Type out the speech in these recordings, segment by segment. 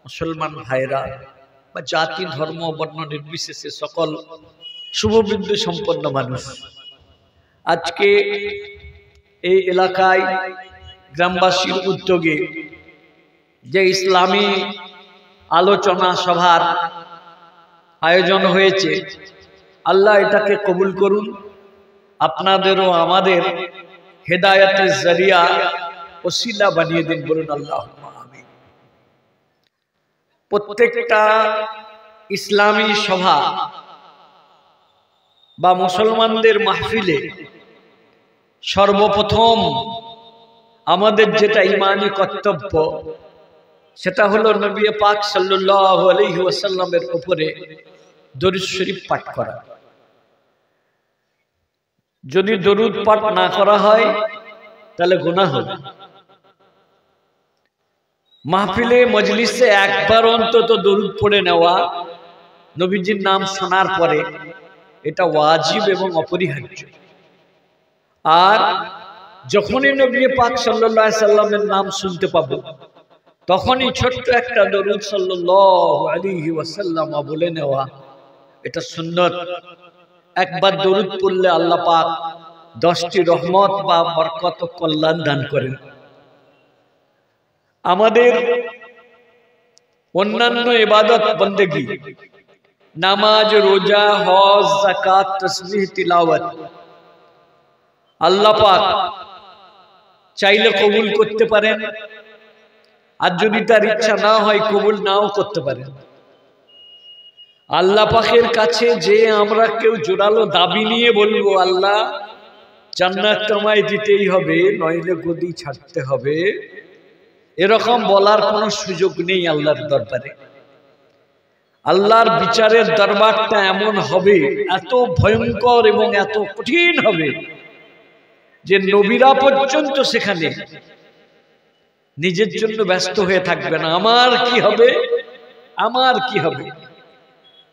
মুসলমান ভাইরা বা জাতি ধর্ম বর্ণ নির্বিশেষে সকল শুভবৃদ্ধি সম্পন্ন মানুষ, আজকে এই এলাকায় গ্রামবাসীর উদ্যোগে যে ইসলামী আলোচনা সভার আয়োজন হয়েছে, আল্লাহ এটাকে কবুল করুন, আপনাদেরও আমাদের হেদায়েতের জরিয়া ওসিলা বানিয়ে দিন, বলুন আল্লাহুম্মা আমিন। প্রত্যেকটা ইসলামী সভা বা মুসলমানদের মাহফিলে সর্বপ্রথম আমাদের যেটা ঈমানি কর্তব্য, সেটা হলো নবী পাক সাল্লাল্লাহু আলাইহি ওয়াসাল্লামের উপরে দরুদ শরীফ পাঠ করা। যদি দরুদ পাঠ না করা হয় তাহলে গুনাহ হবে। মাহফিলে মজলিসে একবার অন্তত দরুদ পড়ে নেওয়া, নবীজির নাম শোনার পরে, এটা ওয়াজিব এবং অপরিহার্য। আর যখনই নবী পাক সাল্লাল্লাহু আলাইহি সাল্লামের নাম শুনতে পাবো, তখনই ছোট্ট একটা দরুদ সাল্লাল্লাহু আলাইহি ওয়াসাল্লাম বলে নেওয়া, এটা সুন্নত। একবার দরুদ পড়লে আল্লাহ পাক 10টি রহমত বা বরকত ও কল্যাণ দান করেন। আমাদের অন্যান্য ইবাদত বন্দেগী, নামাজ, রোজা, হজ, যাকাত, তাসবিহ, তিলাওয়াত, আল্লাহ পাক চাইলে কবুল করতে পারেন, আর যদি তার ইচ্ছা না হয় কবুল নাও করতে পারেন। আল্লাহ পাকের কাছে যে আমরা কেউ জোরালো দাবি নিয়ে বলবো আল্লাহ জান্নাত তোমায় দিতেই হবে, নইলে গদি ছাড়তে হবে, এরকম বলার কোনো সুযোগ নেই আল্লাহর দরবারে। আল্লাহর বিচারের দরবারটা এমন হবে, এত ভয়ঙ্কর এবং এত কঠিন হবে যে নবীরা পর্যন্ত সেখানে নিজের জন্য ব্যস্ত হয়ে থাকবে না, আমার কি হবে, আমার কি হবে।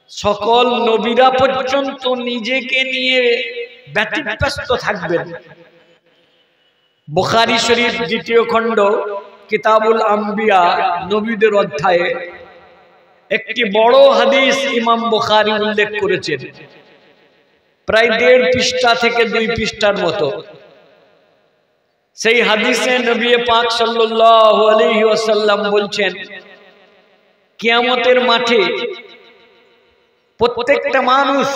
সকল নবীরা পর্যন্ত নিজেকে নিয়ে ব্যতিব্যস্ত থাকবেন। বুখারী শরীফ 2য় খণ্ড কিতাবুল আম্বিয়া নবীদের অধ্যায়ে একটি বড় হাদিস ইমাম বুখারী উল্লেখ করেছেন, প্রায় 1.5 পৃষ্ঠা থেকে 2 পৃষ্ঠার মতো। সেই হাদিসে নবী পাক সাল্লাল্লাহু আলাইহি ওয়াসাল্লাম বলছেন, কিয়ামতের মাঠে প্রত্যেকটা মানুষ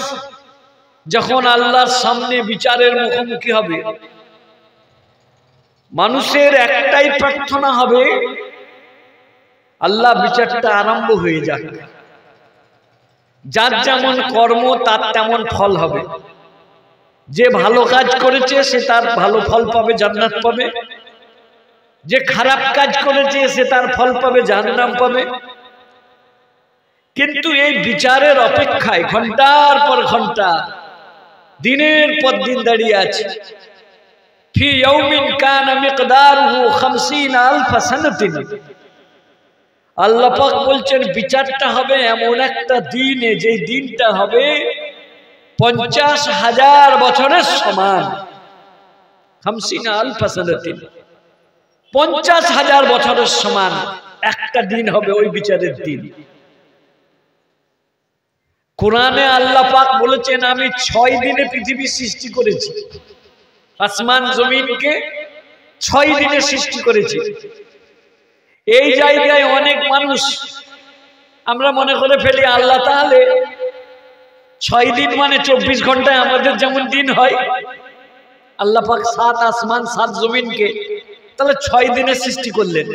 যখন আল্লাহর সামনে বিচারের মুখোমুখি হবে, মানুষের একটাই প্রার্থনা হবে, আল্লাহ বিচারটা আরম্ভ হয়ে যাক। যার যেমন কর্ম তার তেমন ফল হবে। যে ভালো কাজ করেছে সে তার ভালো ফল পাবে, জান্নাত পাবে। যে খারাপ কাজ করেছে সে তার ফল পাবে, জাহান্নাম পাবে। কিন্তু এই বিচারের অপেক্ষায় ঘন্টার পর ঘন্টা, দিনের পর দিন দাঁড়িয়ে আছে। ফি ইয়াউমিন কানা মিকদারুহু 50,000 সানাতিন। আল্লাহ পাক বলছেন বিচারটা হবে এমন একটা দিনে, যে দিনটা হবে 50,000 বছরের সমান। 50,000 সানাতিন, 50,000 বছরের সমান একটা দিন হবে ওই বিচারের দিন। কোরআনে আল্লাহ পাক বলেছেন, আমি 6 দিনে পৃথিবী সৃষ্টি করেছি, আসমান জমিনকে 6 দিনে সৃষ্টি করেছি। এই জায়গায় অনেক মানুষ আমরা মনে করে ফেলি আল্লাহ তাহলে 6 দিন মানে 24 ঘন্টায় আমাদের যেমন দিন হয়, আল্লাহ পাক 7 আসমান 7 জমিনকে তাহলে 6 দিনে সৃষ্টি করলেন।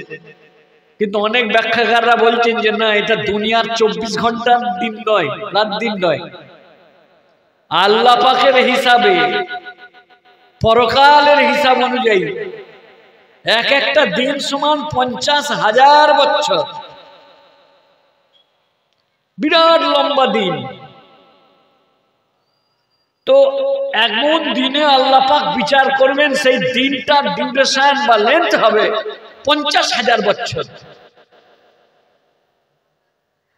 কিন্তু অনেক ব্যাখ্যাকাররা বলছেন যে না, এটা দুনিয়ার 24 ঘন্টার দিন নয়, রাত দিন নয়। আল্লাহ পাকের হিসাবে, পরকালের হিসাব অনুযায়ী এক একটা দিন সমান 50,000 বছর। বিরাট লম্বা দিন। তো এমন দিনে আল্লাহ পাক বিচার করবেন, সেই দিনটার ডিউরেশন বা লেন্থ হবে 50,000 বছর।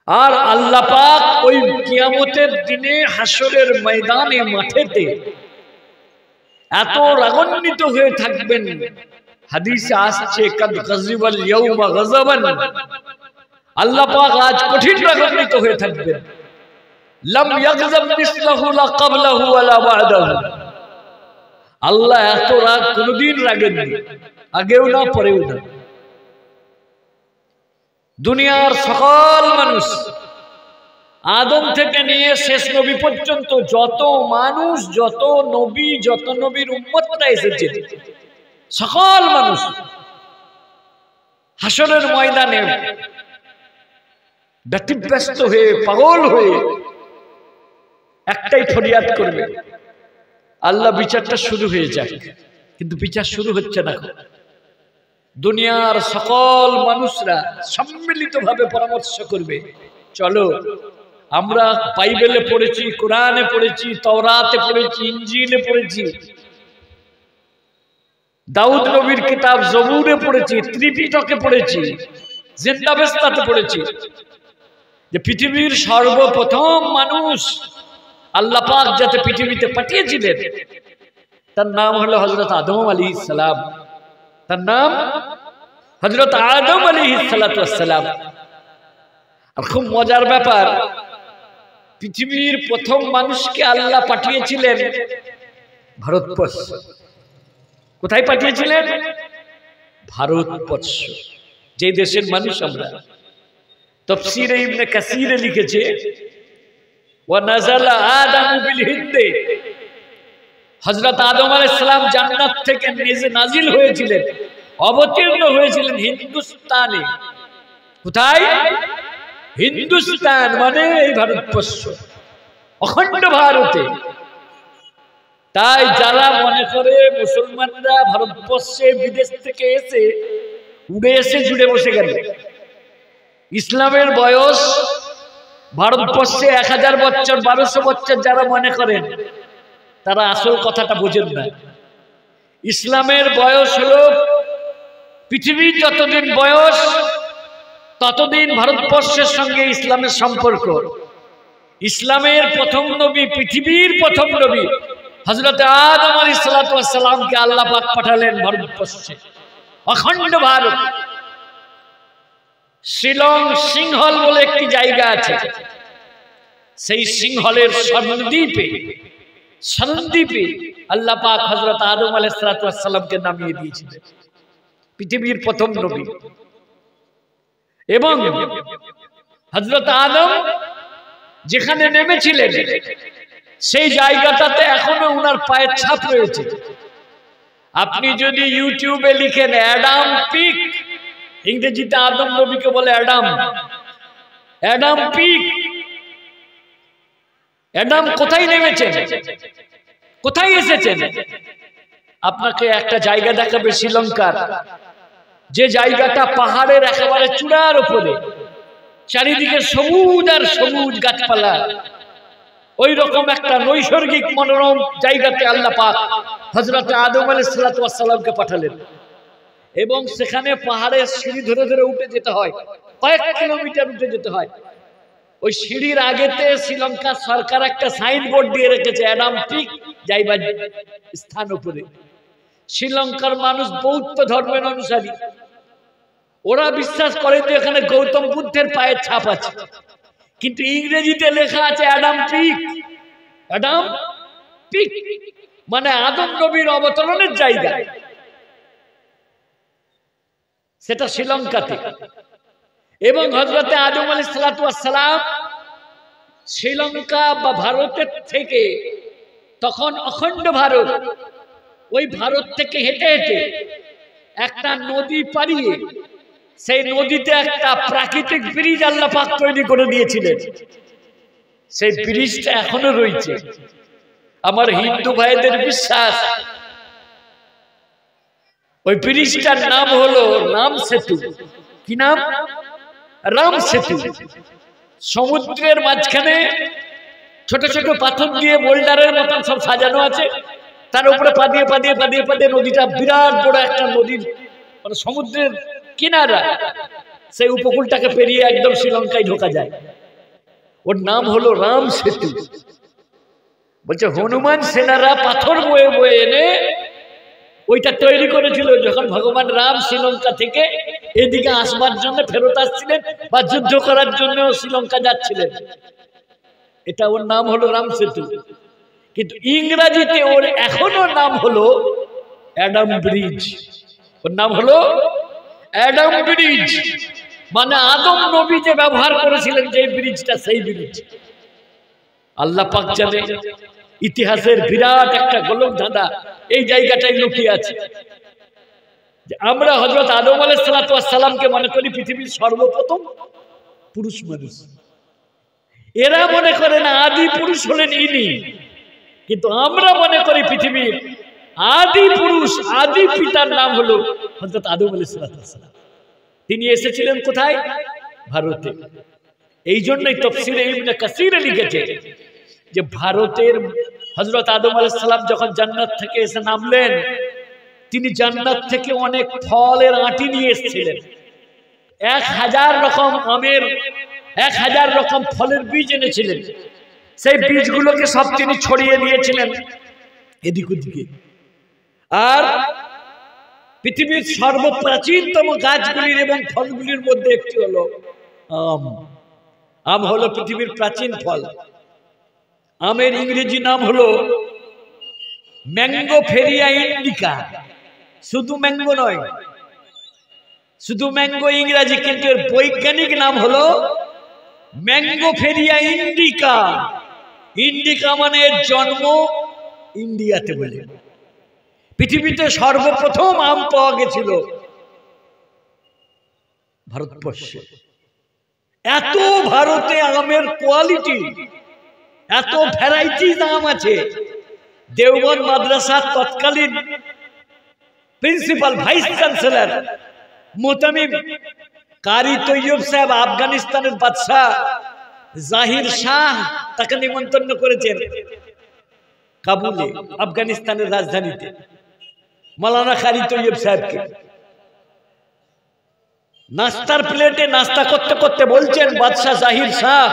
আর আল্লাহ পাক ওই কিয়ামতের দিনে হাসরের ময়দানে, মাঠেতে এত রাগান্বিত হয়ে থাকবেন, হাদিসে আসছে কাদ গাযিবাল ইয়াউমা গাযাবান, আল্লাহ পাক আজ কঠিন রাগান্বিত হয়ে থাকবেন। লাম ইয়াগযাব মিসলাহু লা ক্বাবলাহু ওয়ালা বা'দাহু। আল্লাহ এত রাগ কোনদিন রাগেননি, আগেও না পরেও না। দুনিয়ার সকল মানুষ আদম থেকে নিয়ে শেষ নবী পর্যন্ত যত মানুষ, যত নবী, যত নবীর উম্মতরা এসেছে, সকল মানুষ হাসরের ময়দানে ব্যতিব্যস্ত হয়ে, পাগল হয়ে একটাই ফরিয়াদ করবে, আল্লাহ বিচারটা শুরু হয়ে যাক। কিন্তু বিচার শুরু হচ্ছে না। দুনিয়ার সকল মানুষরা সম্মিলিতভাবে পরামর্শ করবে, চলো আমরা বাইবেলে পড়েছি, কোরআনে পড়েছি, তাওরাতে পড়েছি, ইনজিলে পড়েছি, দাউদ নবীর কিতাব জবুরে পড়েছি, ত্রিপিটকে পড়েছি, জিন্দাবেস্তাতে পড়েছি যে পৃথিবীর সর্বপ্রথম মানুষ আল্লাহ পাক যাতে পৃথিবীতে পাঠিয়েছিলেন তার নাম হলো হযরত আদম আলাইহিস সালাম। তার নাম হযরত আদম আলাইহিস সালাতু ওয়াস সালাম। আর খুব মজার ব্যাপার, পৃথিবীর প্রথম মানুষকে আল্লাহ পাঠিয়েছিলেন ভারতবর্ষ। কোথায় পাঠিয়েছিলেন? ভারতবর্ষ, যে দেশের মানুষ আমরা। তাফসীরে ইবনে কাসীরে লিখেছে, ওয়া নাযালা আদামু বিল হিন্দে। হযরত আদম আলাইহিস সালাম জান্নাত থেকে নাজিল হয়েছিলেন, অবতীর্ণ হয়েছিলেন হিন্দুস্তানে। কোথায়? হিন্দুস্তান মানে এই ভারতবর্ষ, অখণ্ড ভারতে। তাই যারা মনে করে মুসলমানরা ভারতবর্ষে বিদেশ থেকে এসে উড়ে এসে জুড়ে বসে গেল, ইসলামের বয়স ভারতবর্ষে 1000 বছর, 1200 বছর যারা মনে করেন তারা আসল কথাটা বোঝেন না। ইসলামের বয়স হলো, পৃথিবীর যতদিন বয়স ততদিন ভারতবর্ষের সঙ্গে ইসলামের সম্পর্ক। ইসলামের প্রথম নবী, পৃথিবীর প্রথম নবী হযরত আদম আলাইহিস সালাতু ওয়াস সালামকে আল্লাহ পাক পাঠালেন ভারতবর্ষে, অখণ্ড ভারত। শিলং সিংহল বলে একটি জায়গা আছে, সেই সিংহলের সন্দ্বীপে আল্লাহ পাক হযরত আদম আলাইহিস সালাতু ওয়াস সালামকে নামিয়ে দিয়েছিলেন, পৃথিবীর প্রথম নবী। এবং হযরত আদম যেখানে নেমেছিলেন সেই জায়গাটাতে এখনো উনার পায়ের ছাপ রয়েছে। আপনি যদি ইউটিউবে লিখেন অ্যাডাম পিক, ইংরেজিতে আদম নবীকে বলে অ্যাডাম পিক। অ্যাডাম কোথায় নেমেছেন, কোথায় এসেছেন? আপনাকে একটা জায়গা দেখাবে শ্রীলঙ্কার, যে জায়গাটা পাহাড়ের একেবারে চূড়ার উপরে, চারিদিকে সবুজ আর সবুজ গাছপালা। ওই রকম একটা নৈসর্গিক মনোরম জায়গাতে আল্লাহ পাক হযরত আদম আলাইহিস সালাতু ওয়াস সালামকে পাঠালেন। এবং সেখানে পাহাড়ের সিঁড়ি ধরে ধরে উঠে যেতে হয়, কয়েক কিলোমিটার উঠে যেতে হয়। ওই সিঁড়ির আগেতে শ্রীলঙ্কা সরকার একটা সাইনবোর্ড দিয়ে রেখেছে, অ্যাডাম পিক যাইবার স্থান উপরে। শ্রীলঙ্কার মানুষ বৌদ্ধ ধর্মের অনুসারী, ওরা বিশ্বাস করে যে এখানে গৌতম বুদ্ধের পায়ের ছাপ আছে, কিন্তু ইংরেজিতে লেখা আছে অ্যাডাম পিক। অ্যাডাম পিক মানে আদম নবীর অবতরণের জায়গা, সেটা শ্রীলঙ্কাতে। এবং হযরতে আদম আলাইহিস সালাতু ওয়াস সালাম শ্রীলঙ্কা বা ভারতের থেকে, তখন অখণ্ড ভারত, ওই ভারত থেকে হেঁটে হেঁটে একটা নদী পাড়িয়ে সেই নদীতে একটা প্রাকৃতিক ব্রিজ আল্লাহ পাক তৈরি করে দিয়েছিলেন। সেই ব্রিজটা এখনো রয়েছে। আমার হিন্দু ভাইদের বিশ্বাস, ওই ব্রিজটার নাম হলো রাম সেতু। কি নাম? রাম সেতু। সমুদ্রের মাঝখানে ছোট ছোট পাথর দিয়ে বোল্ডারের মতন সব সাজানো আছে, তার উপরে পাদিয়ে পাদিয়ে পাদিয়ে পাদিয়ে নদীটা, বিরাট বড় একটা নদীর মানে সমুদ্রের কিনারা, সেই উপকূলটাকে পেরিয়ে একদম শ্রীলঙ্কায় ঢোকা যায়। ওর নাম হলো রাম সেতু। বলছে হনুমান সেনারা পাথর বয়ে বয়ে এনে ওইটা তৈরি করেছিল যখন ভগবান রাম শ্রীলঙ্কা থেকে এদিকে আসবার জন্য ফেরত আসছিলেন বা যুদ্ধ করার জন্য শ্রীলঙ্কা যাচ্ছিলেন। এটা ওর নাম হলো রাম সেতু, কিন্তু ইংরেজিতে ওর এখনো নাম হলো অ্যাডাম ব্রিজ। ওর নাম হলো অ্যাডাম ব্রিজ, মানে আদম নবী যে ব্যবহার করেছিলেন যে ব্রিজটা, সেই ব্রিজ। আল্লাহ পাক জানে ইতিহাসের বিরাট একটা গোলক ধাঁধা এই জায়গাটাই লুকিয়ে আছে। আমরা হযরত আদম আলাইহিস সালামকে মনে করি পৃথিবীর সর্বপ্রথম পুরুষ মানুষ। এরা মনে করে না আদি পুরুষ হলেন ইনি, কিন্তু আমরা মনে করি পৃথিবীর আদি পুরুষ, আদি পিতার নাম হলো হযরত আদম আলাইহিস সালাম। তিনি এসেছিলেন কোথায়? ভারতে। এই জন্যই তাফসীরে ইবনে কাসিরে লিখেছে যে ভারতের হযরত আদম আলাইহিস সালাম যখন জান্নাত থেকে এসে নামলেন, তিনি জান্নাত থেকে অনেক ফলের আঁটি নিয়ে এসেছিলেন। 1000 রকম আমের, 1000 রকম ফলের বীজ এনেছিলেন। সেই বীজগুলোকে সব তিনি ছড়িয়ে দিয়েছিলেন এদিক ওদিকে। আর পৃথিবীর সর্বপ্রাচীনতম গাছগুলির এবং ফলগুলির মধ্যে একটি হলো আম। আম হলো পৃথিবীর প্রাচীন ফল। আমের ইংরেজি নাম হলো ম্যাঙ্গোফেরিয়া ইন্ডিকা। শুধু ম্যাঙ্গো নয়, শুধু ম্যাঙ্গো ইংরেজি, কিন্তু এর বৈজ্ঞানিক নাম হলো ম্যাঙ্গোফেরিয়া ইন্ডিকা। ইন্ডিকা মানে এর জন্ম ইন্ডিয়াতে বলে। পৃথিবীতে সর্বপ্রথম আম পাওয়া গেছিল ভারতবর্ষে। এত ভারতে আমের কোয়ালিটি, এত ভ্যারাইটিজ আম আছে। দেওবন্দ মাদ্রাসার তৎকালীন প্রিন্সিপাল ভাইস চ্যান্সেলর মোতামিম কারি তৈয়ব সাহেব আফগানিস্তানের বাদশাহ জাহির শাহ তাকে নিমন্ত্রণ করেছেন কাবুলে, আফগানিস্তানের রাজধানীতে, মাওলানা কারি তৈয়ব সাহেবকে। নাস্তার প্লেটে নাস্তা করতে করতে বলছেন বাদশাহ জাহির শাহ,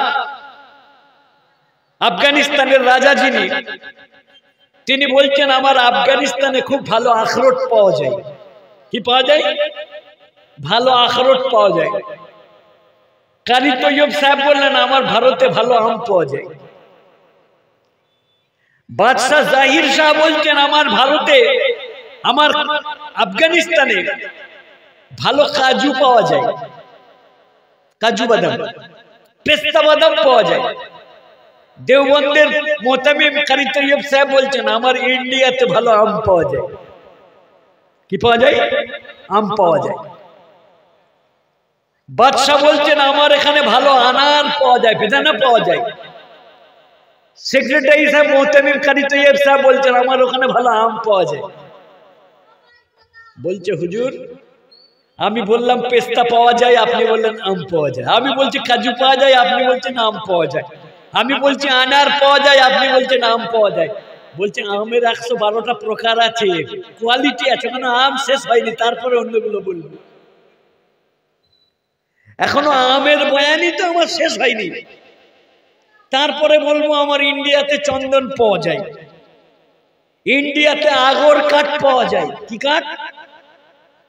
আফগানিস্তানের রাজা যিনি, তিনি বলছেন আমার আফগানিস্তানে খুব ভালো আখরোট পাওয়া যায়। কি পাওয়া যায়? ভালো আখরোট পাওয়া যায়। কারি তৈয়ব সাহেব বললেন আমার ভারতে ভালো আম পাওয়া যায়। বাদশাহ জাহির শাহ বলছেন আমার ভারতে, আমার আফগানিস্তানে ভালো কাজু পাওয়া যায়, কাজু বাদাম, পেস্তা বাদাম পাওয়া যায়। দেওবন্দের মোতামিম কারি তৈয়ব সাহেব বলছেন আমার ইন্ডিয়াতে ভালো আম পাওয়া যায়। কি পাওয়া যায়? আম পাওয়া যায়। বাদশাহ বলছেন আমার এখানে ভালো আনার পাওয়া যায়, বেদানা পাওয়া যায়। সেক্রেটারি সাহেব মোতামিম কারি তৈয়ব সাহেব বলছেন আমার ওখানে ভালো আম পাওয়া যায়। বলছে হুজুর আমি বললাম পেস্তা পাওয়া যায়, আপনি বললেন আম পাওয়া যায়। আমি বলছি কাজু পাওয়া যায়, আপনি বলছেন আম পাওয়া যায়। আমি বলছি আনার পাওয়া যায়, আপনি বলছেন আম পাওয়া যায়। বলছে আমের 112টা প্রকার আছে, কোয়ালিটি আছে, মানে আম শেষ হয়নি, তারপরে অন্যগুলো বলবো। এখনো আমের বয়ানই তো আমার শেষ হয়নি, তারপরে বলবো আমার ইন্ডিয়াতে চন্দন পাওয়া যায়, ইন্ডিয়াতে আগর কাঠ পাওয়া যায়। কি কাঠ?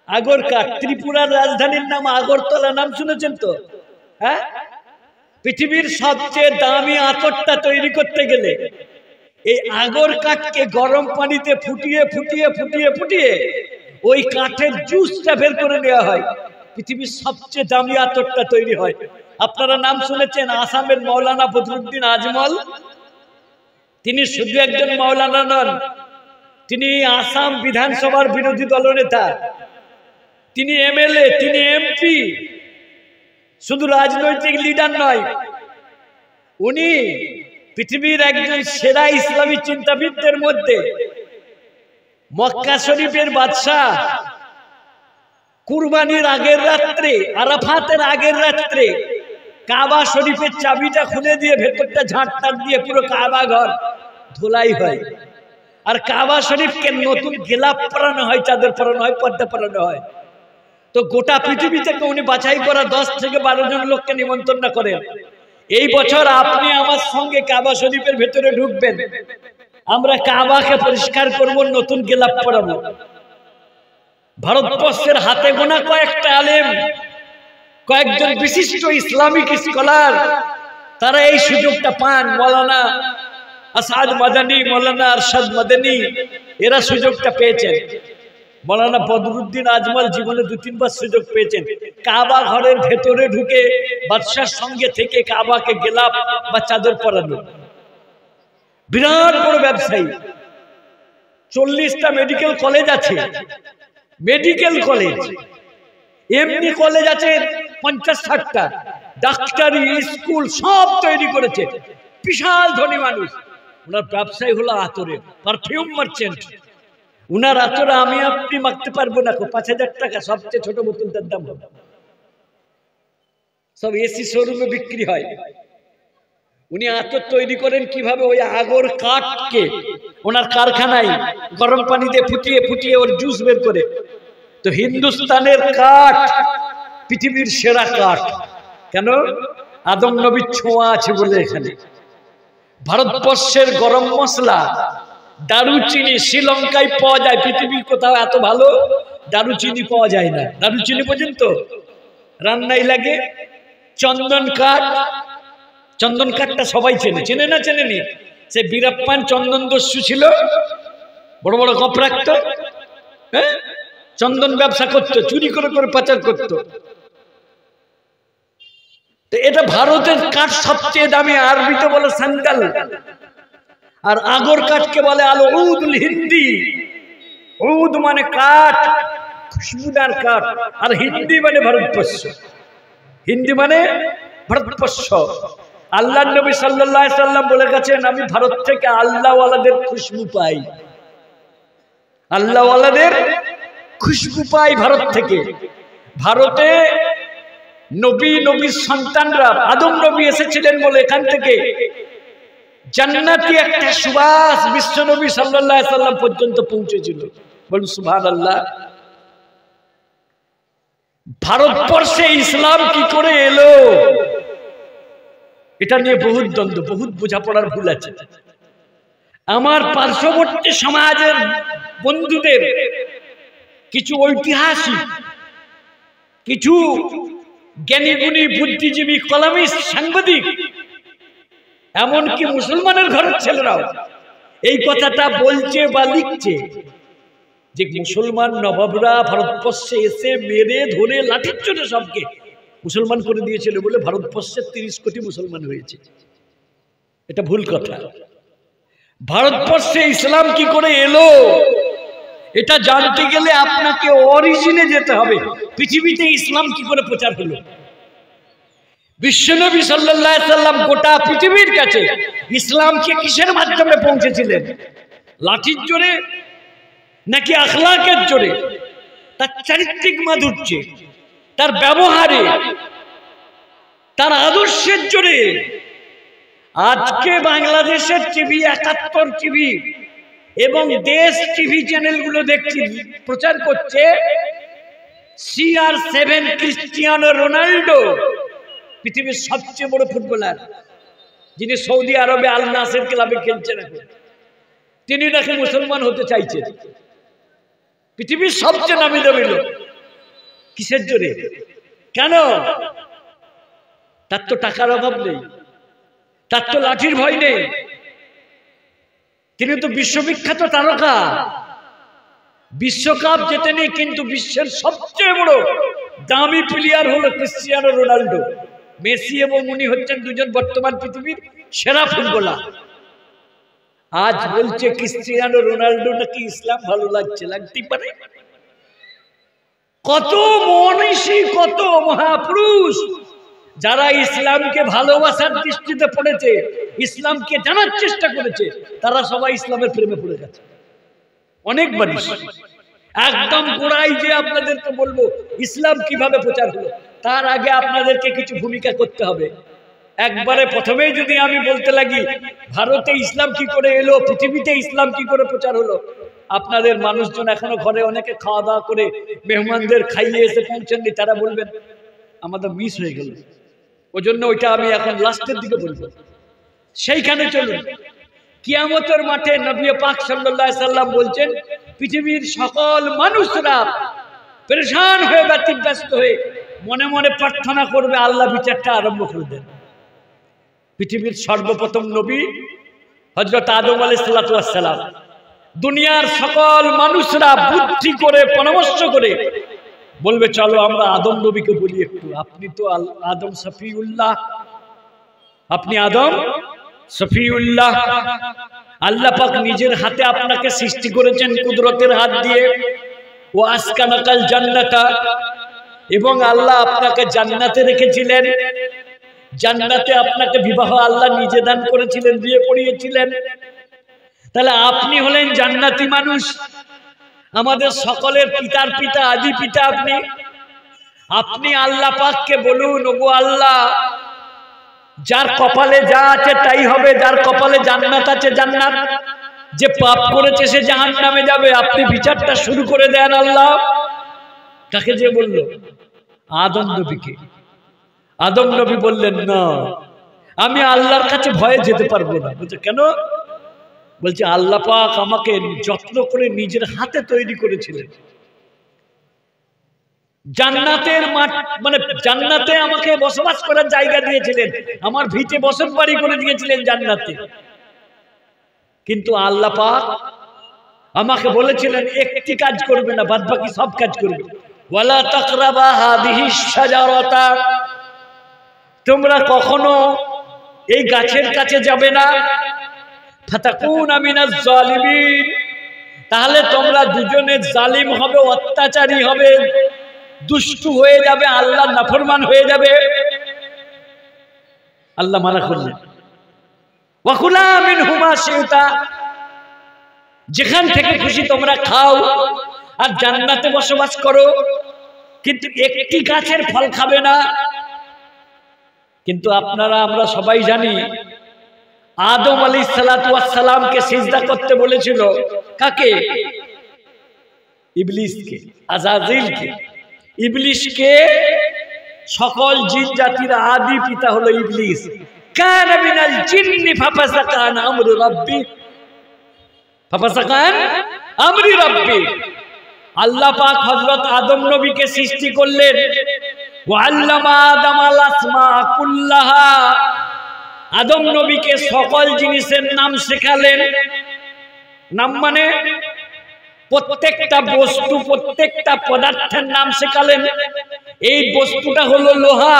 আগর কাঠ। ত্রিপুরার রাজধানীর নাম আগরতলা, নাম শুনেছেন তো? হ্যাঁ, পৃথিবীর সবচেয়ে দামি আতরটা তৈরি করতে গেলে এই আগর কাঠকে গরম পানিতে ফুটিয়ে ফুটিয়ে ফুটিয়ে ফুটিয়ে ওই কাঠের জুসটা বের করে নেওয়া হয়, পৃথিবীর সবচেয়ে দামি আতরটা তৈরি হয়। আপনারা নাম শুনেছেন আসামের মাওলানা বদরুদ্দিন আজমল। তিনি শুধু একজন মাওলানা নন, তিনি আসাম বিধানসভার বিরোধী দলনেতা, তিনি এমএলএ, তিনি এমপি, শুধু রাজনৈতিক লিডার নয়, উনি পৃথিবীর একজন সেরা ইসলামী চিন্তাবিদদের মধ্যে। মক্কা শরীফের বাদশাহ কুরবানির আগের রাত্রে, আরাফাতের আগের রাত্রে কাবা শরীফের চাবিটা খুলে দিয়ে ভেতরটা ঝাঁটটাট দিয়ে পুরো কাবা ঘর ধুলাই হয়। আর কাবা শরীফকে নতুন গেলাপ পরানো হয়, চাদর পরানো হয়, পর্দা পরানো হয়। তো গোটা পৃথিবী থেকে উনি বাছাই করা 10 থেকে 12 জন লোককে নিমন্ত্রণ করেন। এই বছর আপনি আমার সঙ্গে কাবা শরীফের ভেতরে ঢুকবেন, আমরা কাবাকে পরিষ্কার করব, নতুন গেলাপ পরাবো। ভারতবর্ষের হাতে গোনা কয়েকটা আলেম, কয়েকজন বিশিষ্ট ইসলামিক স্কলার, তারা এই সুযোগটা পান। মৌলানা আসাদ মাদানী, মৌলানা আরশাদ মাদানী, এরা সুযোগটা পেয়েছেন। মৌলানা বদরুদ্দিন আজমল জীবনে 2-3 বার সুযোগ পেয়েছেন। কাবা ঘরের ভেতরে ঢুকে বাদশার সঙ্গে থেকে কাবাকে গেলাপ বা চাদর পরানো। বিরাট বড় ব্যবসায়ী। 40টা মেডিকেল কলেজ আছে, মেডিকেল কলেজ, এমনি কলেজ আছে 50-60টা, ডাক্তারি স্কুল সব তৈরি করেছে। বিশাল ধনী মানুষ। ওনার ব্যবসায়ী হলো আতরের, পারফিউম মার্চেন্ট। উনার আতরে আমি আপনি মাখতে পারবো না, 5000 টাকা সবচেয়ে ছোট বোতলটার দাম হবে। সব এসি শোরুমে বিক্রি হয়। উনি আতর তৈরি করেন কিভাবে? ওই আগর কাঠকে ওনার কারখানায় গরম পানি দিয়ে ফুটিয়ে ফুটিয়ে ওর জুস বের করে। তো হিন্দুস্তানের কাঠ পৃথিবীর সেরা কাঠ। কেন? আদম নবীর ছোঁয়া আছে বলে। এখানে ভারতবর্ষের গরম মশলা দারুচিনি শ্রীলঙ্কায় পাওয়া যায়, পৃথিবীর কোথাও এত ভালো দারুচিনি পাওয়া যায় না। দারুচিনি পর্যন্ত রান্নায় লাগে। চন্দন কাঠ, চন্দন কাঠটা সবাই চেনে, চেনে না চেনেনি? সে বীরাপ্পান চন্দন দস্যু ছিল, বড় বড় গপ রাখত, হ্যাঁ, চন্দন ব্যবসা করতো, চুরি করে করে পাচার করতো। তো এটা ভারতের কাঠ সবচেয়ে দামি, আরবিতে বলে সান্দাল, আর আগর কাঠকে বলে আলো উদুল হিন্দি। উদ মানে কাঠ, খুশবুদার কাঠ, আর হিন্দি মানে ভারতবর্ষ। হিন্দি মানে ভারতবর্ষ। আল্লাহ নবী সাল্লাল্লাহু আলাইহি সাল্লাম বলে গেছেন, আমি ভারত থেকে আল্লাহওয়ালাদের খুশবু পাই। আল্লাহওয়ালাদের খুশবু পাই ভারত থেকে। ভারতে নবীর সন্তানরা, আদম নবী এসেছিলেন বলে এখান থেকে জান্নাতি একটা সুবাস বিশ্ব নবী সাল্লাল্লাহু আলাইহি সাল্লাম পর্যন্ত পৌঁছেছিল। বলুন সুবহানাল্লাহ। ভারতবর্ষে ইসলাম কি করে এলো, এটা নিয়ে বহুত দ্বন্দ্ব, বহুত বোঝাপড়ার ভুল আছে। আমার পার্শ্ববর্তী সমাজের বন্ধুদের কিছু ঐতিহাসিক, কিছু জ্ঞানীগুণী বুদ্ধিজীবী, কলামিস্ট, সাংবাদিক, এমনকি মুসলমানের ঘরের ছেলেরাও এই কথাটা বলছে বা লিখছে যে মুসলমান নবাবরা ভারতবর্ষে এসে মেরে ধরে লাঠির চোটে সবকে মুসলমান করে দিয়েছিল বলে ভারতবর্ষের 30 কোটি মুসলমান হয়েছে। এটা ভুল কথা। ভারতবর্ষে ইসলাম কি করে এলো এটা জানতে গেলে আপনাকে অরিজিনে যেতে হবে। পৃথিবীতে ইসলাম কি করে প্রচার হলো? বিশ্বনবী সাল্লাল্লাহু আলাইহি সাল্লাম গোটা পৃথিবীর কাছে ইসলামকে কিসের মাধ্যমে পৌঁছেছিলেন? লাঠির জোরে নাকি আখলাকের জোরে? তার চারিত্রিক মাধুর্যে, তার ব্যবহারে, তার আদর্শের জোরে। আজকে বাংলাদেশের টিভি, 71 টিভি এবং দেশ টিভি চ্যানেলগুলো দেখছি প্রচার করছে CR7 ক্রিস্টিয়ানো রোনাল্ডো পৃথিবীর সবচেয়ে বড় ফুটবলার, যিনি সৌদি আরবে আল নাসের ক্লাবে খেলছেন এখন। তিনি নাকি মুসলমান হতে চাইছেন। পৃথিবীর সবচেয়ে নামি দামি লোক। কিসের জোরে? কেন? তার তো টাকার অভাব নেই, তার তো লাঠির ভয় নেই। তিনি তো বিশ্ববিখ্যাত তারকা, বিশ্বকাপ জেতেনি, কিন্তু বিশ্বের সবচেয়ে বড় দামি প্লেয়ার হলো ক্রিস্টিয়ানো রোনাল্ডো। মেসি এবং উনি হচ্ছেন দুজন বর্তমান পৃথিবীর সেরা ফুটবলার। আজ বলছে ক্রিস্টিয়ানো রোনাল্ডো নাকি ইসলাম ভালো লাগছে, লাগতেই পারে। কত মনীষী, কত মহাপুরুষ যারা ইসলামকে ভালোবাসার দৃষ্টিতে পড়েছে, ইসলামকে জানার চেষ্টা করেছে, তারা সবাই ইসলামের প্রেমে পড়ে গেছে। অনেক মানুষ একদম গোড়ায় যে আপনাদেরকে বলবো ইসলাম কিভাবে প্রচার হলো, তার আগে আপনাদেরকে কিছু ভূমিকা করতে হবে। একবারে প্রথমেই যদি আমি বলতে লাগি ভারতে ইসলাম কি করে এলো, পৃথিবীতে ইসলাম কি করে প্রচার হলো, আপনাদের মানুষজন এখনো ঘরে অনেকে খাওয়া দাওয়া করে মেহমানদের খাইয়ে এসে পৌঁছেননি, তারা বলবেন আমাদের মিস হয়ে গেল। ওই জন্য ওইটা আমি এখন লাস্টের দিকে বলবো। সেইখানে চলুন। কিয়ামতের মাঠে নবী পাক সাল্লাল্লাহু আলাইহি সাল্লাম বলছেন পৃথিবীর সকল মানুষরা পরেশান হয়ে ব্যতিব্যস্ত হয়ে মনে মনে প্রার্থনা করবে, আল্লাহ বিচারটা আরম্ভ করে দেন। পৃথিবীর সর্বপ্রথম নবী হযরত আদম আলাইহিস সালাম। দুনিয়ার সকল মানুষরা বুদ্ধি করে পরামর্শ করে বলবে, চলো আমরা আদম নবীকে বলি একটু, আপনি তো আদম সফিউল্লাহ, আপনি আদম সফিউল্লাহ। আল্লাহ পাক নিজের হাতে আপনাকে সৃষ্টি করেছেন কুদরতের হাত দিয়ে। ও আসকানাকাল জান্নাতা, এবং আল্লাহ আপনাকে জান্নাতে রেখেছিলেন। জান্নাতে আপনাকে বিবাহ আল্লাহ নিজে দান করেছিলেন, বিয়ে পড়িয়েছিলেন। তাহলে আপনি হলেন জান্নাতি মানুষ, আমাদের সকলের পিতার পিতা, আদি পিতা আপনি। আপনি আল্লাহ পাককে বলুন, ওগো আল্লাহ, যার কপালে যা আছে তাই হবে, যার কপালে জান্নাত আছে জান্নাত, যে পাপ করেছে সে জাহান্নামে যাবে, আপনি বিচারটা শুরু করে দেন আল্লাহ। কাকে যে বলল? আদম নবীকে। আদম নবী বললেন, না, আমি আল্লাহর কাছে ভয়ে যেতে পারবো না। বলছে কেন? বলছে আল্লাহ পাক আমাকে যত্ন করে নিজের হাতে তৈরি করেছিলেন। জান্নাতের মাঠ, মানে জান্নাতে আমাকে বসবাস করার জায়গা দিয়েছিলেন, আমার ভিটে বসত বাড়ি করে দিয়েছিলেন জান্নাতে। কিন্তু আল্লাহ পাক আমাকে বলেছিলেন একটি কাজ করবে না, বাদ বাকি সব কাজ করবে। ওয়ালা তাকরাবা হাদিহিশ শাজারাতা, তোমরা কখনো এই গাছের কাছে যাবে না। ফাতাকুনা মিনাজ জালিমিন, তাহলে তোমরা দুজনে জালিম হবে, অত্যাচারী হবে, দুষ্টু হয়ে যাবে, আল্লাহর নাফরমান হয়ে যাবে। আল্লাহ মানা করলেন, ওয়া কুলা মিনহুমা শিতা, যেখান থেকে খুশি তোমরা খাও আর জান্নাতে বসবাস করো, কিন্তু একটি গাছের ফল খাবে না। কিন্তু আপনারা, আমরা সবাই জানি, আদম আলাইহিস সালামকে সিজদা করতে বলেছিল কাকে? ইবলিসকে, আজাজিলকে। ইবলিসকে সকল জিন জাতির আদি পিতা হলো ইবলিস। কানা মিনাল জিন্নি ফাফাসাকা আন আমরি রাব্বি, ফাফাসাকা আন আমরি রাব্বি। আল্লাহ পাক হযরত আদম নবীকে সৃষ্টি করলেন। ওয়া আল্লামা আদামাল আসমা কুল্লাহা, আদম নবীকে সকল জিনিসের নাম শেখালেন। নাম মানে প্রত্যেকটা বস্তু, প্রত্যেকটা পদার্থের নাম শেখালেন। এই বস্তুটা হলো লোহা,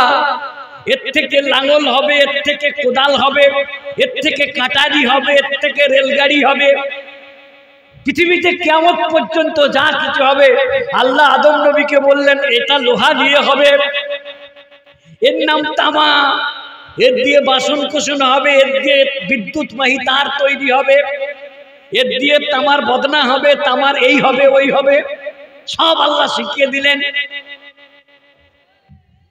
এর থেকে লাঙল হবে, এর থেকে কোদাল হবে, এর থেকে কাটারি হবে, এর থেকে রেলগাড়ি হবে। পৃথিবীতে কিয়ামত পর্যন্ত যা কিছু হবে, আল্লাহ আদম নবীকে বললেন এটা লোহা দিয়ে হবে, এর নাম তামা, এর দিয়ে বাসন কোসন হবে, এর দিয়ে বিদ্যুৎবাহী তার তৈরি হবে, এর দিয়ে তামার বদনা হবে, তামার এই হবে ওই হবে, সব আল্লাহ শিখিয়ে দিলেন।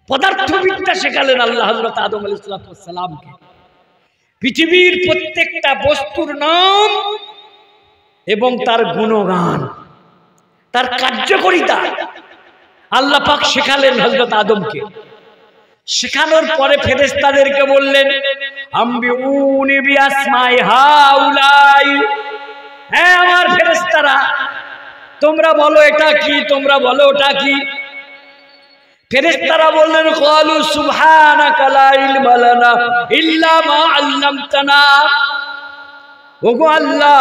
পদার্থবিদ্যা শেখালেন আল্লাহ হযরত আদম আলাইহিস সালামকে। পৃথিবীর প্রত্যেকটা বস্তুর নাম এবং তার গুণগান, তার কার্যকারিতা আল্লাহ পাক শেখালেন হযরত আদমকে। শেখানোর পরে ফেরেশতাদেরকে বললেন, আম্বিউনি বিআসমাই হাউলাই, হ্যাঁ আমার ফেরেশতারা, তোমরা বলো এটা কি, তোমরা বলো ওটা কি। ফেরেশতারা বললেন, ক্বালু সুবহানাকা লা ইলমা লানা ইল্লা মা আল্লামতানা, ওগো আল্লাহ,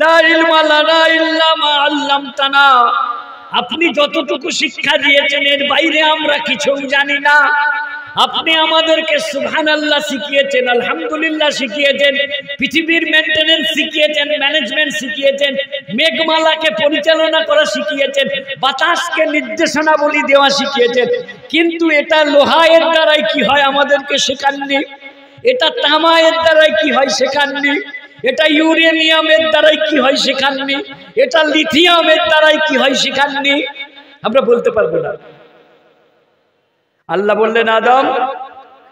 লা ইলমা লানা ইল্লা মা আল্লামতানা, আপনি যতটুকু শিক্ষা দিয়েছেন এর বাইরে আমরা কিছু জানি না। আপনি আমাদেরকে সুবহানাল্লাহ শিখিয়েছেন, আলহামদুলিল্লাহ শিখিয়েছেন, পৃথিবীর মেইনটেনেন্স শিখিয়েছেন, ম্যানেজমেন্ট শিখিয়েছেন, মেঘমালাকে পরিচালনা করা শিখিয়েছেন, বাতাসকে নির্দেশনাবলী দেওয়া শিখিয়েছেন। কিন্তু এটা লোহায়ের দ্বারাই কি হয় আমাদেরকে শেখাননি, এটা তামায়ের দ্বারাই কি হয় শেখাননি, এটা ইউরেনিয়ামের দ্বারাই কি হয় শেখাননি, এটা লিথিয়ামের দ্বারাই কি হয় শেখাননি। আমরা বলতে পারবো না। আল্লাহ বললেন, আদম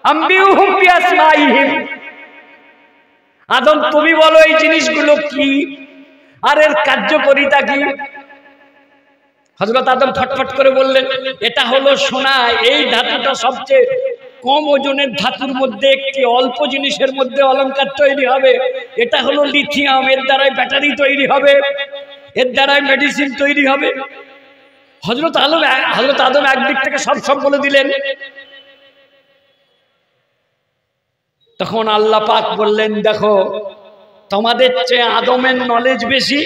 আম্বিউহুম বিআসমাইহিম, আদম তুমি বলো এই জিনিসগুলো কি আর এর কার্যকারিতা কি। হযরত আদম ফটফট করে বললেন, এটা হলো সোনা, এই ধাতুটা সবচেয়ে কম ওজনের ধাতুর মধ্যে একটি, অল্প জিনিসের মধ্যে অলংকার তৈরি হবে। এটা হলো লিথিয়াম, এর দ্বারাই ব্যাটারি তৈরি হবে, এর দ্বারাই মেডিসিন তৈরি হবে। হযরত আদম একদিক থেকে সব বলে দিলেন। তখন আল্লাহ পাক বললেন, দেখো তোমাদের চেয়ে আদমের নলেজ বেশি,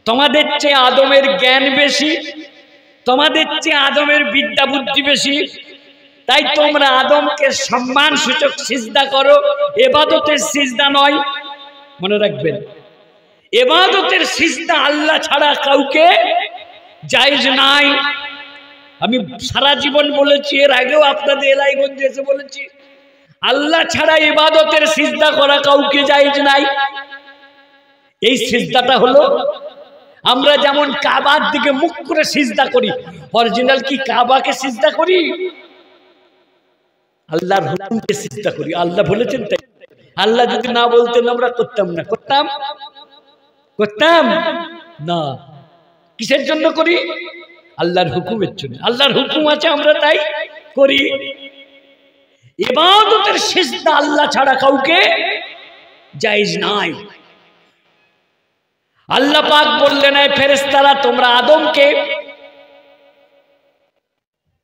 তোমাদের চেয়ে আদমের জ্ঞান বেশি, তোমাদের চেয়ে আদমের বিদ্যা বুদ্ধি বেশি, তাই তোমরা আদমকে সম্মান সূচক সিজদা করো, ইবাদতের সিজদা নয়। মনে রাখবেন, ইবাদতের সিজদা আল্লাহ ছাড়া কাউকে জায়েজ নাই। আমি সারা জীবন বলেছি, এর আগেও আপনাদের এলাইগঞ্জে এসে বলেছি, আল্লাহ ছাড়া ইবাদতের সিজদা করা কাউকে জায়েজ নাই। এই সিজদাটা হলো, আমরা যেমন কাবার দিকে মুখ করে সিজদা করি, অরিজিনাল কি কাবাকে সিজদা করি? আল্লাহর হুকুমকে সিজদা করি। আল্লাহ বলেছেন তাই। আল্লাহ যদি না বলতেন আমরা করতাম না। করতাম না। কিসের জন্য করি? আল্লাহর হুকুমের জন্য। আল্লাহর হুকুম আছে আমরা তাই করি। ইবাদতের সিজদা আল্লাহ ছাড়া কাউকে জায়েজ নাই। আল্লাহ পাক বললেন, এই ফেরেশতারা তোমরা আদমকে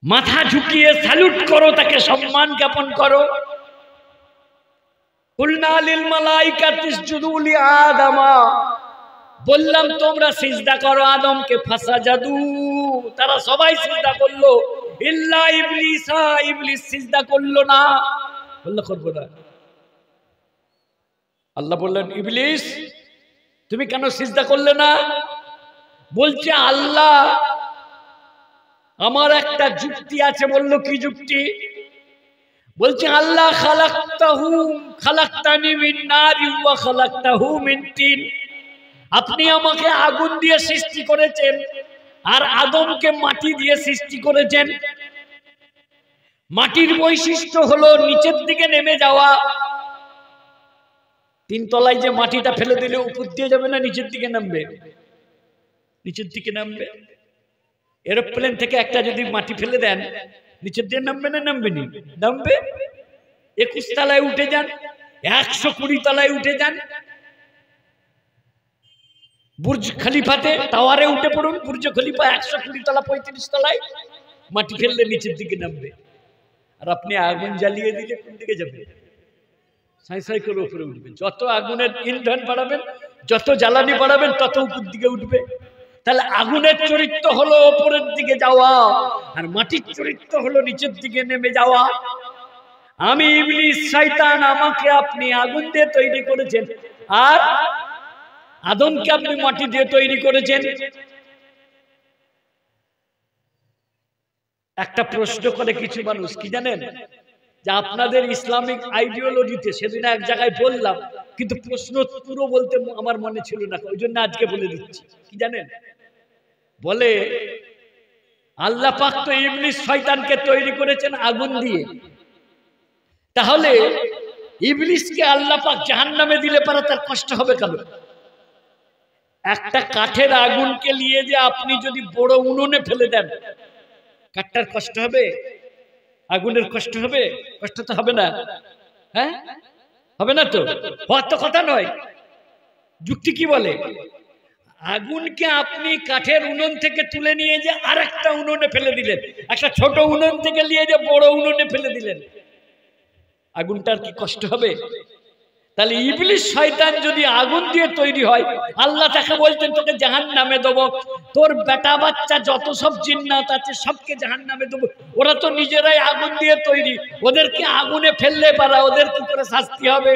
মাথা ঝুঁকিয়ে স্যালুট করো, তাকে সম্মান জ্ঞাপন করো। কুলনা লিল মালাইকাতি ইসজুদু লি আদামা, বললাম তোমরা সিজদা করো আদমকে, ফাসাজাদু, তারা সবাই সিজদা করলো, ইল্লা ইবলিসা, ইবলিস সিজদা করলো না। বললো করবো না। আল্লাহ বললেন, ইবলিস তুমি কেন সিজদা করলে না? বলছে, আল্লাহ আমার একটা যুক্তি আছে। বলল, কি যুক্তি? বলছে, আল্লাহ খালাকতানি মিন নারি ওয়া খালাকতাহু মিন তিন, আপনি আমাকে আগুন দিয়ে সৃষ্টি করেছেন আর আদমকে মাটি দিয়ে সৃষ্টি করেছেন। মাটির বৈশিষ্ট্য হলো নিচের দিকে নেমে যাওয়া। তিন তলায় যে মাটিটা ফেলে দিলে উপর দিয়ে যাবে না নিচের দিকে নামবে? নিচের দিকে নামবে। এরোপ্লেন থেকে একটা যদি মাটি ফেলে দেন, নিচের দিয়ে নামবে না? নামবেনি? নামবে। 21 তলায় উঠে যান, 120 তলায় উঠে যান, বুর্জ খলিফাতে টাওয়ারে উঠে পড়ুন, বুর্জ খলিফা 120 তলা 35 তলায়, মাটি ফেললে নিচের দিকে নামবে। আর আপনি আগুন জ্বালিয়ে দিলে কোন দিকে যাবে? সাই সাই করে উপরে উঠবে। যত আগুনের ইন্ধন বাড়াবেন, যত জ্বালানি বাড়াবেন, তত উপর দিকে উঠবে। তাহলে আগুনের চরিত্র হলো উপরের দিকে যাওয়া, আর মাটির চরিত্র হলো নিচের দিকে নেমে যাওয়া। আমি ইবলিস শয়তান, আমাকে আপনি আগুন দিয়ে তৈরি করেছেন আর আদমকে আপনি মাটি দিয়ে তৈরি করেছেন। একটা প্রশ্ন করে কিছু মানুষ, কি জানেন? যে আপনাদের ইসলামিক আইডিওলজিতে সেদিন এক জায়গায় বললাম, কিন্তু প্রশ্ন পুরো বলতে আমার মনে ছিল না, ওই জন্য আজকে বলে দিচ্ছি। কি জানেন? বলে, আল্লাহ পাক তো ইবলিস শয়তানকে তৈরি করেছেন আগুন দিয়ে, তাহলে ইবলিসকে আল্লাহ পাক জাহান্নামে দিলে পারে তার কষ্ট হবে কেন? একটা কাঠের আগুনকে নিয়ে যে আপনি যদি বড় উনুনে ফেলে দেন, কাঠটার কষ্ট হবে? আগুনের কষ্ট হবে? কষ্ট তো হবে না। হ্যাঁ, হবে না তো? হওয়ার তো কথা নয়। যুক্তি কি বলে? আগুনকে আপনি কাঠের উনুন থেকে তুলে নিয়ে যে আরেকটা উনুনে ফেলে দিলেন, একটা ছোট উনুন থেকে নিয়ে যে বড় উনুনে ফেলে দিলেন, আগুনটার কি কষ্ট হবে? তাহলে ইবলিস শয়তান যদি আগুন দিয়ে তৈরি হয়, আল্লাহ তাকে বলতেন তোকে জাহান্নামে দেবো, তোর বেটা বাচ্চা যত সব জিন্নাত আছে সবকে জাহান্নামে দেবো। ওরা তো নিজেরাই আগুন দিয়ে তৈরি, ওদেরকে আগুনে ফেললে পারা, ওদের কি করে শাস্তি হবে?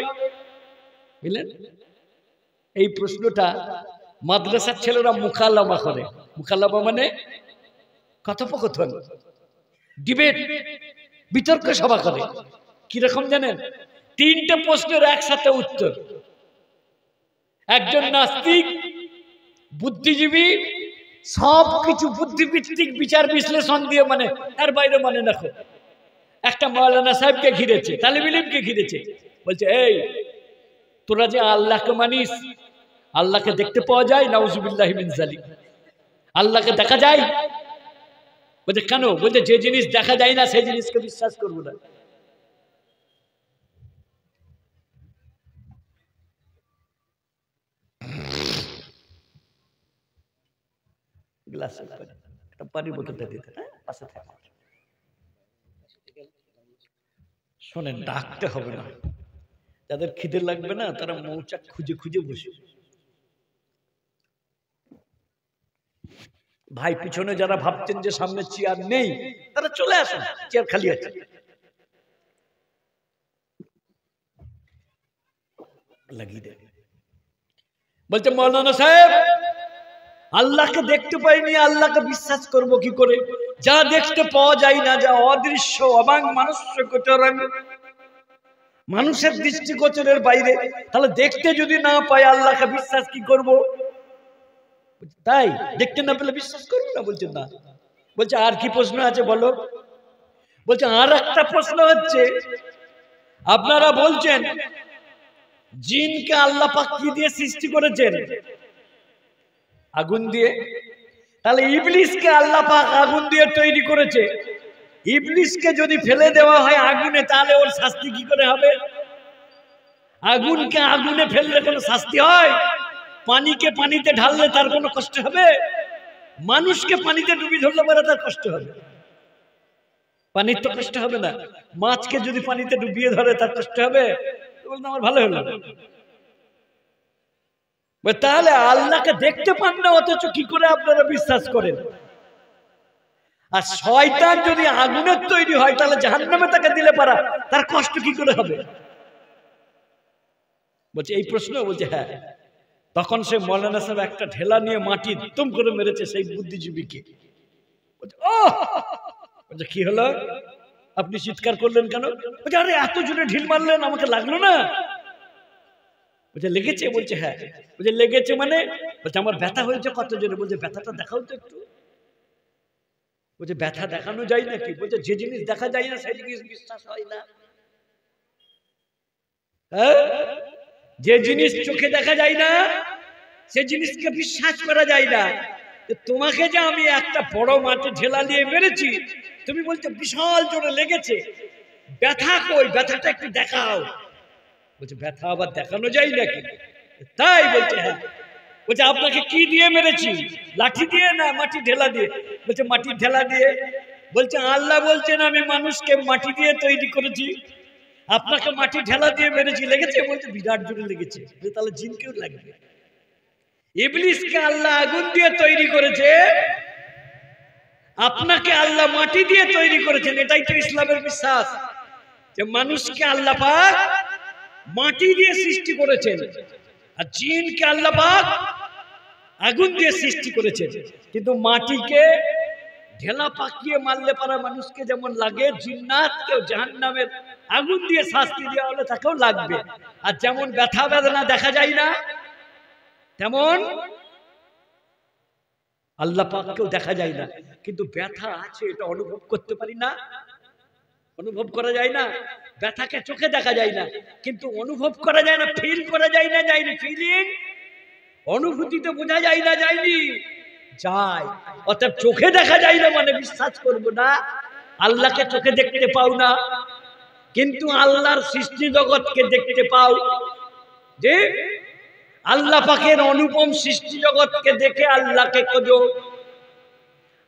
বুঝলেন? এই প্রশ্নটা মাদ্রাসার ছেলেরা মুকালামা করে। মুকালামা মানে কথোপকথন, ডিবেট, বিতর্ক সভা করে। কিরকম জানেন? 3টে প্রশ্নের একসাথে উত্তর। একজন নাস্তিক, বুদ্ধিজীবী, সবকিছু বুদ্ধিভিত্তিক বিচার বিশ্লেষণ দিয়ে মানে, এর বাইরে মানে দেখো। একটা মাওলানা সাহেবকে ঘিরেছে, তালিব ইলমকে ঘিরেছে, বলছে, এই তোরা যে আল্লাহকে মানিস, আল্লাহকে দেখতে পাওয়া যায়? নাউজুবিল্লাহি মিন যালিক। আল্লাহকে দেখা যায়? বলছে কেন? বলছে যে জিনিস দেখা যায় না সেই জিনিসকে বিশ্বাস করবো না। গ্লাস একটা পানির বোতলটা দিতে, হ্যাঁ পাশে থাকে। শোনেন, ডাকতে হবে না, যাদের খিদে লাগবে না তারা মৌচাক খুঁজে খুঁজে বসে। ভাই পিছনে যারা ভাবছেন যে সামনে চেয়ার নেই, তারা চলে আসুন, চেয়ার খালি আছে। লাগিয়ে দেন। বলছে মৌলানা সাহেব, আল্লাহকে দেখতে পাইনি, আল্লাহকে বিশ্বাস করব কি করে? যা দেখতে পাওয়া যায় না, যা অদৃশ্য, অবাং মানুষ্য গোচরং, মানুষের দৃষ্টিগোচরের বাইরে, তাহলে দেখতে যদি না পাই আল্লাহকে বিশ্বাস কি করব? তাই দেখতে না পেলে বিশ্বাস করবো না? বলছে না। বলছে আর কি প্রশ্ন আছে বলো? বলছে আর একটা প্রশ্ন হচ্ছে, আপনারা বলছেন জিনকে আল্লাহ পাক কি দিয়ে সৃষ্টি করেছেন? আগুন দিয়ে। তাহলে ইবলিসকে আল্লাহ পাক আগুন দিয়ে তৈরি করেছে। ইবলিসকে যদি ফেলে দেওয়া হয় আগুনে, তাহলে ওর শাস্তি কি করে হবে? আগুনকে আগুনে ফেললে কোনো শাস্তি হয়? পানিকে পানিতে ঢাললে তার কোনো কষ্ট হবে? মানুষকে পানিতে ডুবি ধরলে পরে তার কষ্ট হবে? পানির তো কষ্ট হবে না। মাছকে যদি পানিতে ডুবিয়ে ধরে তার কষ্ট হবে? আমার ভালো হলো। তাহলে আল্লাহকে দেখতে পান না, অথচ কি করে আপনারা বিশ্বাস করেন? আর শয়তান যদি আগুনের তৈরি হয়, তাহলে জাহান্নামে তাকে দিলে পারা তার কষ্ট কি করে হবে? বলছে এই প্রশ্ন। বলছে হ্যাঁ। তখন সে মৌলানা সাহেব একটা ঢেলা নিয়ে মাটি তুম করে মেরেছে সেই বুদ্ধিজীবীকে। বলছে ও, বলছে কি হলো, আপনি চিৎকার করলেন কেন? বলছে আরে এত জোরে ঢিল মারলেন, আমাকে লাগলো না? বলছে লেগেছে? বলছে হ্যাঁ। বলছে লেগেছে মানে? বলছে আমার ব্যথা হয়েছে কত জোরে। বলছে ব্যথাটা দেখাও তো একটু। বলছে ব্যথা দেখানো যায় নাকি? বলছে যে জিনিস দেখা যায় না সেই জিনিস বিশ্বাস হয় না। হ্যাঁ, যে জিনিস চোখে দেখা যায় না সে জিনিসকে বিশ্বাস করা যায় না। তোমাকে যে আমি একটা বড় মাঠে ঢেলা দিয়ে মেরেছি, তুমি বলছো বিশাল জোরে লেগেছে, ব্যথা কই? ব্যথাটা একটু দেখাও। বলছে ব্যথা আবার দেখানো যায় নাকি? তাই? বলছে হ্যাঁ। বলছে আপনাকে কি দিয়ে মেরেছি? লাঠি দিয়ে না মাটি ঢেলা দিয়ে? বলছে মাটির ঢেলা দিয়ে। বলছে আল্লাহ বলছেন আমি মানুষকে মাটি দিয়ে তৈরি করেছি, আপনাকে মাটি ঢেলা দিয়ে মেরেছি, লেগেছে? বলছে বিরাট জোরে লেগেছে। তাহলে জিনকেও লাগবে। ইবলিসকে আল্লাহ আগুন দিয়ে তৈরি করেছে, আপনাকে আল্লাহ মাটি দিয়ে তৈরি করেছেন। এটাই তো ইসলামের বিশ্বাস, যে মানুষকে আল্লাহ পাক মাটি দিয়ে সৃষ্টি করেছেন, আর জিনকে আল্লাহ পাক আগুন দিয়ে সৃষ্টি করেছেন। কিন্তু মাটিকে ঢেলা পাকিয়ে মারলে পারা মানুষকে যেমন লাগে, জিন্নাতকেও জাহান্নামের আগুন দিয়ে শাস্তি দেওয়া হলে তাকেও লাগবে। আর যেমন ব্যথা বেদনা দেখা যায় না, তেমন আল্লাহ পাককেও দেখা যায় না। কিন্তু ব্যথা আছে, এটা অনুভব করতে পারি না, অনুভব করা যায় না। ব্যথাকে চোখে দেখা যায় না, কিন্তু অনুভব করা যায় না, ফিল করা যায় না, যায়নি। ফিলিং, অনুভূতিতে বোঝা যায় না, যায়নি, যায়। অর্থাৎ চোখে দেখা যায় না মানে বিশ্বাস করবো না। আল্লাহকে চোখে দেখতে পাও না, কিন্তু আল্লাহর সৃষ্টি জগৎকে দেখতে পাও। যে আল্লাহ পাকের অনুপম সৃষ্টি জগৎকে দেখে আল্লাহকে খোঁজো।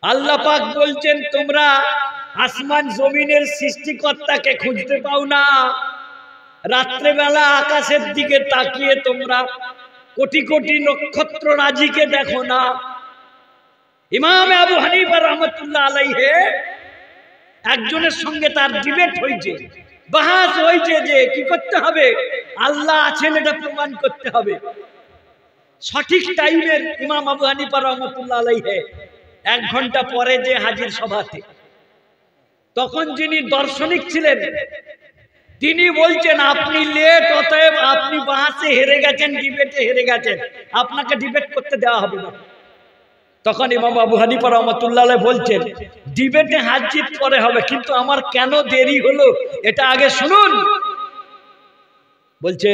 আল্লাহ পাক বলছেন তোমরা আসমান জমিনের সৃষ্টিকর্তাকে খুঁজতে পাও না। রাত্রেবেলা আকাশের দিকে তাকিয়ে তোমরা কোটি কোটি নক্ষত্র রাজিকে দেখো না। ইমাম আবু হানিফা রাহমাতুল্লাহ আলাইহি একজনের সঙ্গে তার ডিবেট হয়েছে, বাহাস হয়েছে যে কি করতে হবে, আল্লাহ আছেন এটা প্রমাণ করতে হবে। সঠিক টাইমের ইমাম আবু হানিফা রাহমাতুল্লাহ আলাইহি 1 ঘন্টা পরে যে হাজির সভাতে, তখন যিনি দার্শনিক ছিলেন তিনি বলছেন আপনি লেট, অতএব আপনি বাহাসে হেরে গেছেন, ডিবেটে হেরে গেছেন, আপনাকে ডিবেট করতে দেওয়া হবে না। তখন ইমাম আবু হানিফা রাহমাতুল্লাহ আলাইহি বলছেন ডিবেটে হার জিত পরে হবে, কিন্তু আমার কেন দেরি হলো এটা আগে শুনুন। বলছে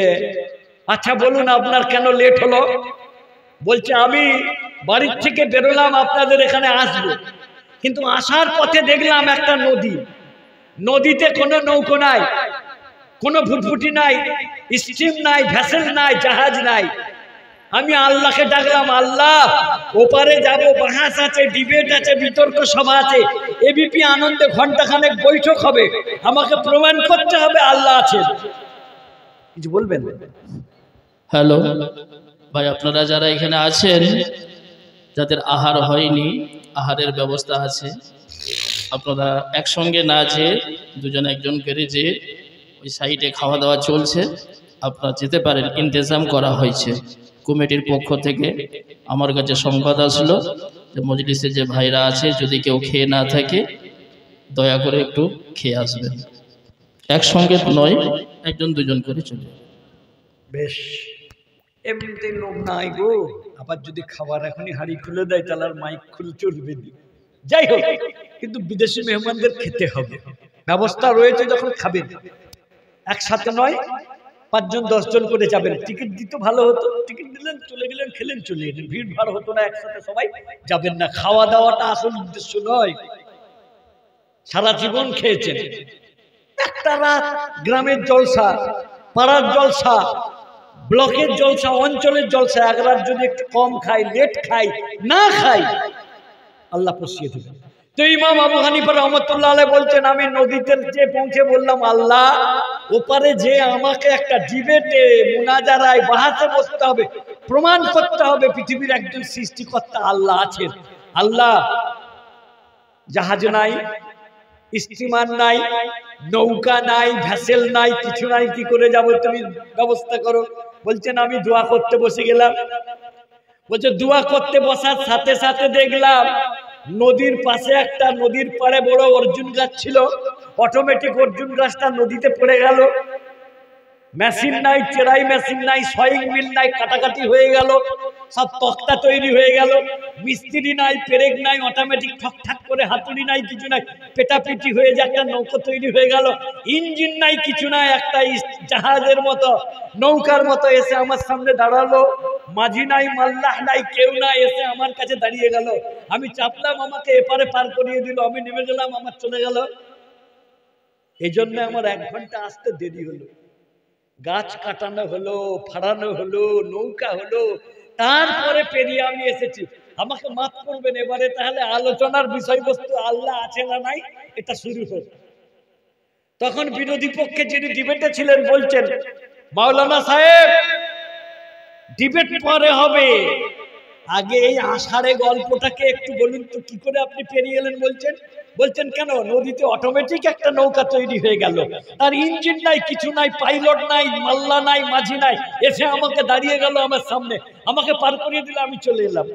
আচ্ছা বলুন আপনার কেন লেট হলো? বলছে আমি বাড়ির থেকে বেরোলাম আপনাদের এখানে আসবো, কিন্তু আসার পথে দেখলাম একটা নদী, নদীতে কোনো নৌকো নাই, কোনো ফুটফুটি নাই, স্টিম নাই, ভেসেল নাই, জাহাজ নাই। আমি আল্লাহকে ডাকলাম, আল্লাহ ওপারে যাব, বাহাস আছে, ডিবেট আছে, বিতর্ক সভা আছে, এবিপি আনন্দে ঘন্টাখানেক বৈঠক হবে, আমাকে প্রমাণ করতে হবে আল্লাহ আছেন। কিছু বলবেন? হ্যালো ভাই, আপনারা যারা এখানে আছেন, যাদের আহার হয়নি, আহারের ব্যবস্থা আছে, আপনারা একসঙ্গে না যেয়ে দুজন একজন করে যে ওই সাইডে খাওয়া দাওয়া চলছে, আপনারা যেতে পারেন, ইন্তজাম করা হয়েছে কমিটির পক্ষ থেকে। আমার কাছে সংবাদ আসলো যে মজলিসে যে ভাইরা আছে, যদি কেউ খেয়ে না থাকে দয়া করে একটু খেয়ে আসবেন, একসঙ্গে নয়, একজন দুজন করে চলে। বেশ, এমনিতে লোক নাই গো, আবার যদি খাবার এখনই হাড়ি খুলে দেয় তাহলে আর মাইক খুলে চলবে না। যাই হোক, কিন্তু বিদেশি মেহমানদের খেতে হবে, ব্যবস্থা রয়েছে, যখন খাবেন একসাথে নয়, 5 জন 10 জন করে যাবেন। টিকিট দিতে ভালো হতো, টিকিট দিলেন চলে গেলেন, খেলেন চলে গেলেন, ভিড় ভাড় হতো না, একসাথে সবাই যাবেন না। খাওয়া দাওয়াটা আসল উদ্দেশ্য নয়। সারা জীবন খেয়েছেন, একটা রাত গ্রামের জলসা, পাড়ার জলসা, ব্লকের জলসা, অঞ্চলের জলসা, এক রাত যদি একটু কম খাই, লেট খাই, না খাই, আল্লাহ পুষিয়ে দেবেন। তো ইমাম আবু হানিফা রাহমাতুল্লাহ আলাইহি বলছেন, আমি নদীতে যে পৌঁছে বললাম, আল্লাহ ওপারে যে আমাকে একটা ডিবেটে, মুনাজারায়, বাহাসে বসতে হবে, প্রমাণ করতে হবে পৃথিবীর একজন সৃষ্টিকর্তা আল্লাহ আছেন। আল্লাহ জাহাজ নাই, স্টিমার নাই, নৌকা নাই, ভ্যাসেল নাই, কিছু নাই, কি করে যাব, তুমি ব্যবস্থা করো। বলছেন আমি দোয়া করতে বসে গেলাম। বলছে দোয়া করতে বসার সাথে সাথে দেখলাম নদীর পাশে একটা, নদীর পাড়ে বড় অর্জুন গাছ ছিল, অটোমেটিক অর্জুন গাছটা নদীতে পড়ে গেল। মেশিন নাই, চেরাই মেশিন নাই, সয়িং মিল নাই, কাটাকাটি হয়ে গেল, সব তক্তা তৈরি হয়ে গেল। মিস্ত্রি নাই, পেরেক নাই, অটোমেটিক ঠক ঠাক করে হাতুড়ি নাই, কিছু নাই, পেটাপিটি হয়ে যে একটা নৌকা তৈরি হয়ে গেল। ইঞ্জিন নাই, কিছু নাই, একটা জাহাজের মতো, নৌকার মতো এসে আমার সামনে দাঁড়ালো। মাঝি নাই, মাল্লাহ নাই, কেউ নাই, এসে আমার কাছে দাঁড়িয়ে গেল। আমি চাপলাম, আমাকে এপারে পার করিয়ে দিল, আমি নেমে গেলাম, আমার চলে গেল। এই জন্য আমার 1 ঘন্টা আসতে দেরি হলো। গাছ কাটানো হলো, ফাড়ানো হলো, নৌকা হলো, তারপরে পেরিয়ে আমি এসেছি। আমাকে মাফ করবেন, এবারে তাহলে আলোচনার বিষয়বস্তু আল্লাহ আছে না নাই এটা শুরু হল। তখন বিরোধী পক্ষে যিনি ডিবেটে ছিলেন বলছেন, মাওলানা সাহেব ডিবেট পরে হবে, আগে এই আষাঢ়ে গল্পটাকে একটু বলুন তো, কি করে আপনি পেরিয়ে এলেন? বলছেন কেন, নদীতে অটোমেটিক একটা নৌকা তৈরি হয়ে গেল, তার ইঞ্জিন নাই, কিছু নাই, পাইলট নাই, মাল্লা নাই, মাঝি নাই, এসে আমাকে দাঁড়িয়ে গেল আমার সামনে, আমাকে পার করিয়ে দিল, আমি চলে এলাম।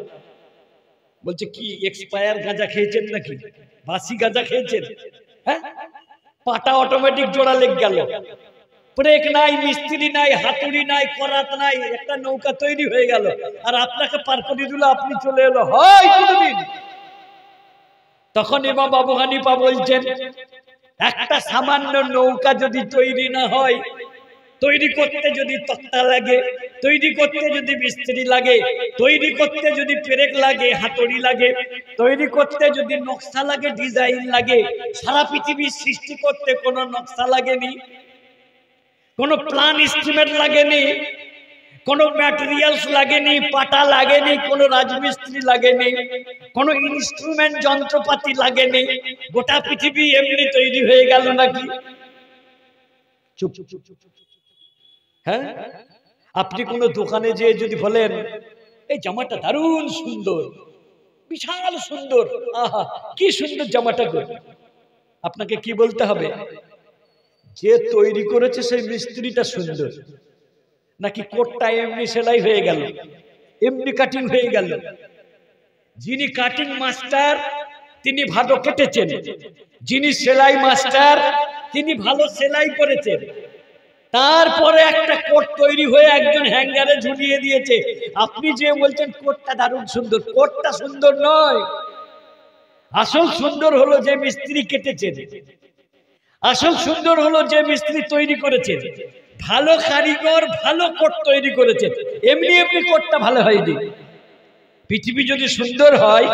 বলছে কি এক্সপায়ার গাঁজা খেয়েছেন নাকি, বাসি গাঁজা খেয়েছেন? হ্যাঁ, পাটা অটোমেটিক জোড়া লেগে গেল, ব্রেক নাই, মিস্ত্রি নাই, হাতুড়ি নাই, করাত নাই, একটা নৌকা তৈরি হয়ে গেল, আর আপনাকে পার করিয়ে দিল, আপনি চলে এলো, হয় কোনদিন? তখন ইমাম আবু হানিফা বলছেন, একটা সামান্য নৌকা যদি তৈরি না হয়, তৈরি করতে যদি তক্তা লাগে, তৈরি করতে যদি মিস্ত্রি লাগে, তৈরি করতে যদি পেরেক লাগে, হাতুড়ি লাগে, তৈরি করতে যদি নকশা লাগে, ডিজাইন লাগে, সারা পৃথিবীর সৃষ্টি করতে কোনো নকশা লাগেনি, কোনো প্ল্যান এস্টিমেট লাগেনি, কোনো ম্যাটেরিয়ালস লাগেনি, পাটা লাগেনি, কোনো রাজমিস্ত্রি লাগেনি, কোনো ইনস্ট্রুমেন্ট যন্ত্রপাতি লাগেনি, গোটা পৃথিবী এমনি তৈরি হয়ে গেল নাকি? চুপ। হ্যাঁ, আপনি কোনো দোকানে যেয়ে যদি বলেন এই জামাটা দারুণ সুন্দর, বিশাল সুন্দর, আহা কি সুন্দর জামাটা গো, আপনাকে কি বলতে হবে? যে তৈরি করেছে সেই মিস্ত্রিটা সুন্দর, নাকি কোটটা এমনি সেলাই হয়ে গেল, এমনি কাটিং হয়ে গেল? যিনি কাটিং মাস্টার তিনি ভালো কেটেছেন, যিনি সেলাই মাস্টার তিনি ভালো সেলাই করেছেন, তারপরে একটা কোট তৈরি হয়ে একজন হ্যাঙ্গারে ঝুলিয়ে দিয়েছে। আপনি যে বলছেন কোটটা দারুণ সুন্দর, কোটটা সুন্দর নয়, আসল সুন্দর হলো যে মিস্ত্রি কেটেছেন, আসল সুন্দর হলো যে মিস্ত্রি তৈরি করেছেন, ভালো কারিগর ভালো কোট তৈরি করেছেন, এমনি এমনি কোটটা ভালো হয়নি। পৃথিবী যদি সুন্দর হয়,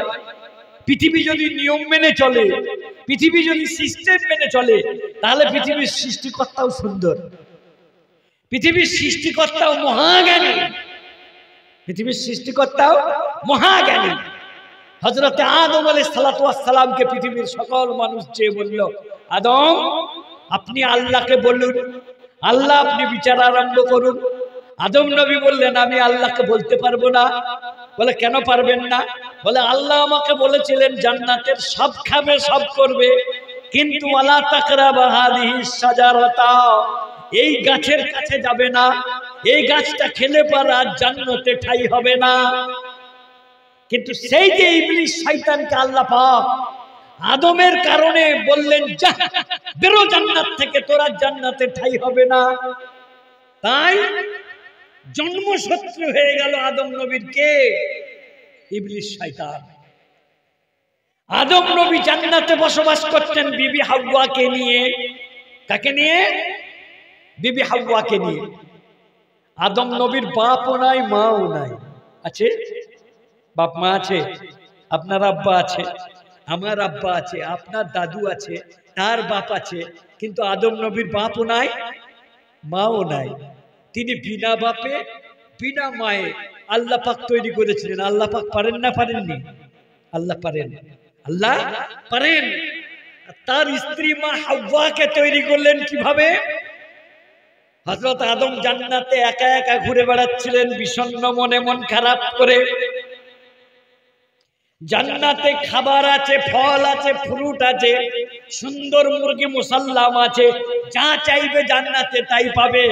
পৃথিবী যদি নিয়ম মেনে চলে, পৃথিবী যদি সিস্টেম মেনে চলে, তাহলে পৃথিবীর সৃষ্টিকর্তাও সুন্দর, পৃথিবীর সৃষ্টিকর্তাও মহাজ্ঞানী, পৃথিবীর সৃষ্টিকর্তাও মহাজ্ঞানী। হযরত আদম আলাইহিস সালাতু ওয়াস সালামকে পৃথিবীর সকল মানুষ যে বলল, আদম আপনি আল্লাহকে বলুন, আল্লাহ আপনি বিচার আরম্ভ করুন। আদম নবী বললেন আমি আল্লাহকে বলতে পারবো না। বলে কেন পারবেন না? বলে আল্লাহ আমাকে বলেছিলেন জান্নাতের সব খাবে সব করবে, কিন্তু ওয়ালা তাকরাবা হাযিহিস শাজারাতা, এই গাছের কাছে যাবে না, এই গাছটা খেলে পর আর জান্নাতে ঠাঁই হবে না। কিন্তু সেই যে ইবলিস শয়তানকে আল্লাহ পাক আদমের কারণে বললেন যা বেরো জান্নাত থেকে, তোরা জান্নাতে ঠাঁই হবে না, তাই জন্মশত্রু হয়ে গেল আদম নবীর কে? ইবলিস শয়তান। আদম নবী জান্নাতে বসবাস করতেন বিবি হাওয়াকে নিয়ে। কাকে নিয়ে? বিবি হাওয়াকে নিয়ে। আদম নবীর বাপও নাই মাও নাই। আছে? বাপ মা আছে, আপনার আব্বা আছে, আমার আব্বা আছে, আপনার দাদু আছে, তার বাপ আছে, কিন্তু আদম নবীর বাপও নাই মাও নাই। তিনি বিনা বাপে বিনা মায়ে আল্লাহ পাক তৈরি করেছিলেন। আল্লাহ পাক পারেন না পারেননি? আল্লাহ পারেন, আল্লাহ পারেন। তার স্ত্রী মা হাওয়াকে তৈরি করলেন কিভাবে? হযরত আদম জান্নাতে একা একা ঘুরে বেড়াচ্ছিলেন বিষণ্ণ মনে, মন খারাপ করে। জান্নাতে খাবার আছে, ফল আছে, ফ্রুট আছে, সুন্দর মুরগি মুসাল্লাম আছে, যা চাইবে জান্নাতে তাই পাবে।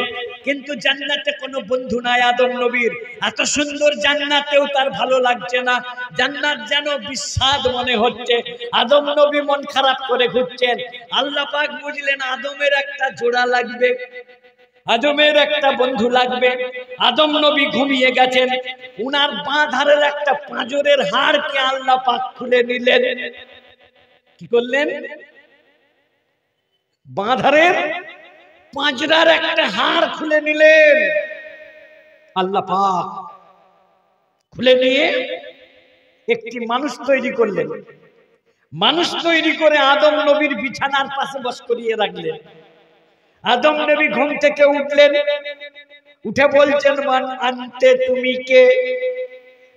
কিন্তু জান্নাতে কোনো বন্ধু নাই আদম নবীর। এত সুন্দর জান্নাতেও তার ভালো লাগছে না, জান্নাত যেন বিস্বাদ মনে হচ্ছে। আদম নবী মন খারাপ করে ঘুরছেন। আল্লাহ পাক বুঝলেন আদমের একটা জোড়া লাগবে, আদমের একটা বন্ধু লাগবে। আদম নবী ঘুমিয়ে গেছেন, উনার বাঁ ধারের একটা পাঁজরের হাড়কে আল্লাহ পাক খুলে নিলেন। কি করলেন? বাঁ ধারের পাঁজরার একটা হাড় খুলে নিলেন আল্লাহ পাক। খুলে নিয়ে একটি মানুষ তৈরি করলেন। মানুষ তৈরি করে আদম নবীর বিছানার পাশে বস করিয়ে রাখলেন। আদম নবী ঘুম থেকে উঠলেন, উঠে বলছেন মান আনতে, তুমি কে?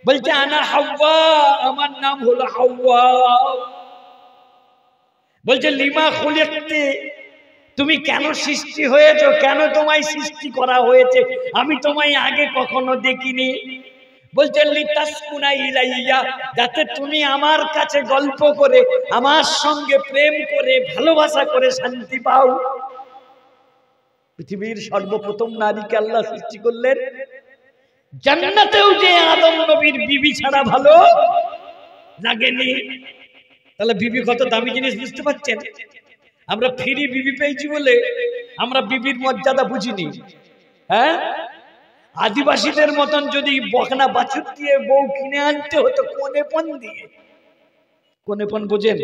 বলছে আনা হাওয়া, আমার নাম হলো হাওয়া। বলছে লিমা খুলিকতে, তুমি কেন সৃষ্টি হয়েছো, কেন তোমায় সৃষ্টি করা হয়েছে, আমি তোমায় আগে কখনো দেখিনি। বলছে লিতাসকুনা ইলাইয়া, যাতে তুমি আমার কাছে গল্প করে, আমার সঙ্গে প্রেম করে, ভালোবাসা করে শান্তি পাও। পৃথিবীর সর্বপ্রথম নারীকে আল্লাহ সৃষ্টি করলেন। জান্নাতেও যে আদম নবীর বিবি ছাড়া ভালো লাগেনি। তাহলে বিবি কত দামি জিনিস, বুঝতে পারছেন? আমরা ফ্রি বিবি পেয়েছি বলে আমরা বিবির মর্যাদা বুঝিনি। হ্যাঁ, আদিবাসীদের মতন যদি বকনা বাছুর দিয়ে বউ কিনে আনতে হতো কোনেপন দিয়ে। কোনেপন বোঝেন?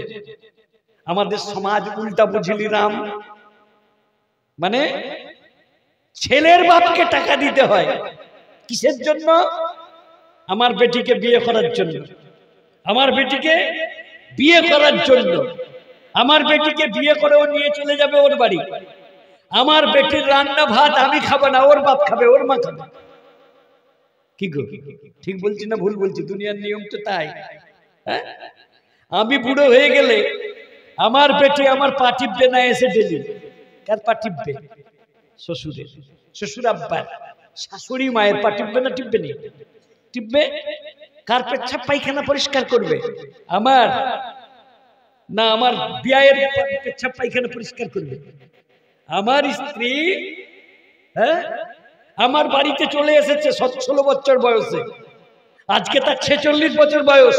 আমাদের সমাজ উল্টা বুঝিলি রাম, মানে ছেলের বাপকে টাকা দিতে হয়। কিসের জন্য? আমার বেটিকে বিয়ে করার জন্য, আমার বেটিকে বিয়ে করার জন্য। আমার বেটিকে বিয়ে করে ও নিয়ে চলে যাবে ওর বাড়ি। আমার বেটির রান্না ভাত আমি খাবো না, ওর বাপ খাবে, ওর মা খাবে। কি গো, ঠিক বলছি না ভুল বলছি? দুনিয়ার নিয়ম তো তাই। হ্যাঁ, আমি বুড়ো হয়ে গেলে আমার বেটি আমার পা টিপবে না এসে ডেলি। কার পা টিপবে? শ্বশুরের, শ্বশুর আব্বার। শাশুড়ি মায়ের পা টিপবে না? টিপবে না? টিপবে। কার পেচ্ছাপ পায়খানা পরিষ্কার করবে? আমার না, আমার বিয়ের পেচ্ছাপ পায়খানা পরিষ্কার করবে আমার স্ত্রী। হ্যাঁ, আমার বাড়িতে চলে এসেছে 16 বছর বয়সে, আজকে তার 46 বছর বয়স।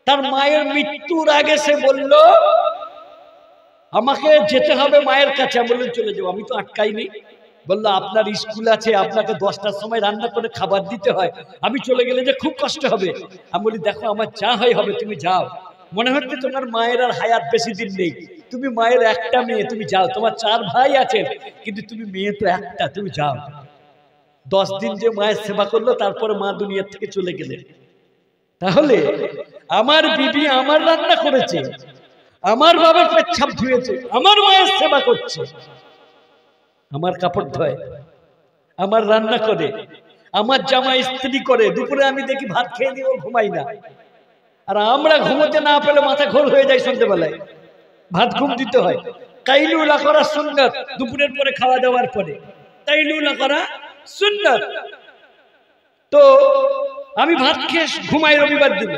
তার মায়ের মৃত্যুর আগে সে বলল আমাকে যেতে হবে মায়ের কাছে। আমি বললাম চলে যাবো, আমি তো আটকাইনি। বললো আপনার স্কুল আছে, আপনাকে 10টার সময় রান্না করে খাবার দিতে হয়, আমি চলে গেলে যে খুব কষ্ট হবে। আমি বলি দেখো আমার যা হয় হবে, তুমি যাও। মনে হচ্ছে তোমার মায়ের আর হায়াত বেশি দিন নেই, তুমি মায়ের একটা মেয়ে, তুমি যাও। তোমার 4 ভাই আছেন, কিন্তু তুমি মেয়ে তো একটা, তুমি যাও। 10 দিন যে মায়ের সেবা করলো, তারপরে মা দুনিয়ার থেকে চলে গেলেন। তাহলে আমার বিবি আমার রান্না করেছে, আমার বাবার পেচ্ছাপ ধুয়েছে, আমার মায়ের সেবা করছে, আমার কাপড় ধোয়, আমার রান্না করে, আমার জামা ইস্ত্রি করে, দুপুরে আমি দেখি ভাত খেয়ে দিয়েও ঘুমাই না। আর আমরা ঘুমোতে না পেলে মাথা ঘোর হয়ে যায়, সন্ধ্যেবেলায় ভাত ঘুম দিতে হয়। কাইলুলা করা সুন্নাত, দুপুরের পরে খাওয়া দাওয়ার পরে কাইলুলা করা সুন্নাত। তো আমি ভাত খেয়ে ঘুমাই রবিবার দিনে।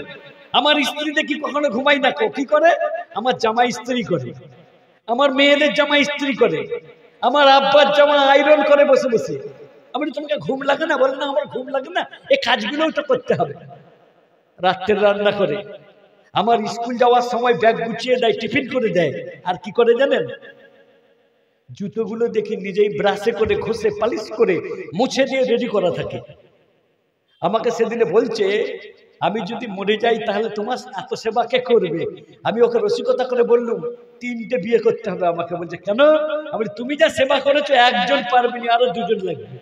আমার স্ত্রী দেখি কখনো ঘুমাই না, কি করে? আমার জামা ইস্ত্রি করে, আমার মেয়েদের জামা ইস্ত্রি করে, আমার আব্বার জামা আয়রন করে বসে বসে। আমি তোমাকে ঘুম লাগে না? বলে না, আমার ঘুম লাগে না, এই কাজগুলোও তো করতে হবে। রাত্রের রান্না করে, আমার স্কুল যাওয়ার সময় ব্যাগ গুছিয়ে দেয়, টিফিন করে দেয়। আর কি করে জানেন? জুতোগুলো দেখি নিজেই ব্রাশে করে ঘষে পালিশ করে মুছে দিয়ে রেডি করা থাকে। আমাকে সেদিনে বলছে, আমি যদি মরে যাই তাহলে তোমার এত সেবা কে করবে? আমি ওকে রসিকতা করে বললুম, 3টে বিয়ে করতে হবে আমাকে। বলছে কেন? আমি, তুমি যা সেবা করেছো একজন পারবে না, আরো 2জন লাগবে।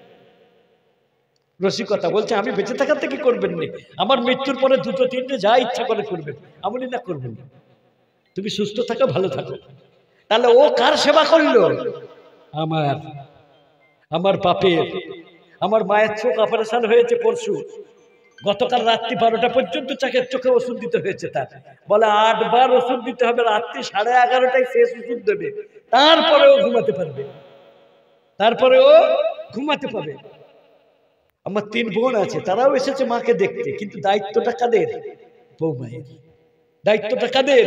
রসিকতা বলছে, আমি বেঁচে থাকার থেকে করবেন না, আমার মৃত্যুর পরে 2টো 3টে যা ইচ্ছা করে করবেন, আমি না করবেন না, তুমি সুস্থ থাকো, ভালো থাকো। তাহলে ও কার সেবা করলো? আমার বাপের। আমার মায়ের চোখ অপারেশন হয়েছে পরশু, গতকাল রাত্রি 12টা পর্যন্ত চোখে ওষুধ দিতে হয়েছে তার। বলে 8 বার ওষুধ দিতে হবে, রাত্রি 11:30টায় শেষ ওষুধ দেবে, তারপরেও ঘুমাতে পারবে, আমার 3 বোন আছে, তারাও এসেছে মাকে দেখতে, কিন্তু দায়িত্বটা কাদের? বৌমায়ের। দায়িত্বটা কাদের?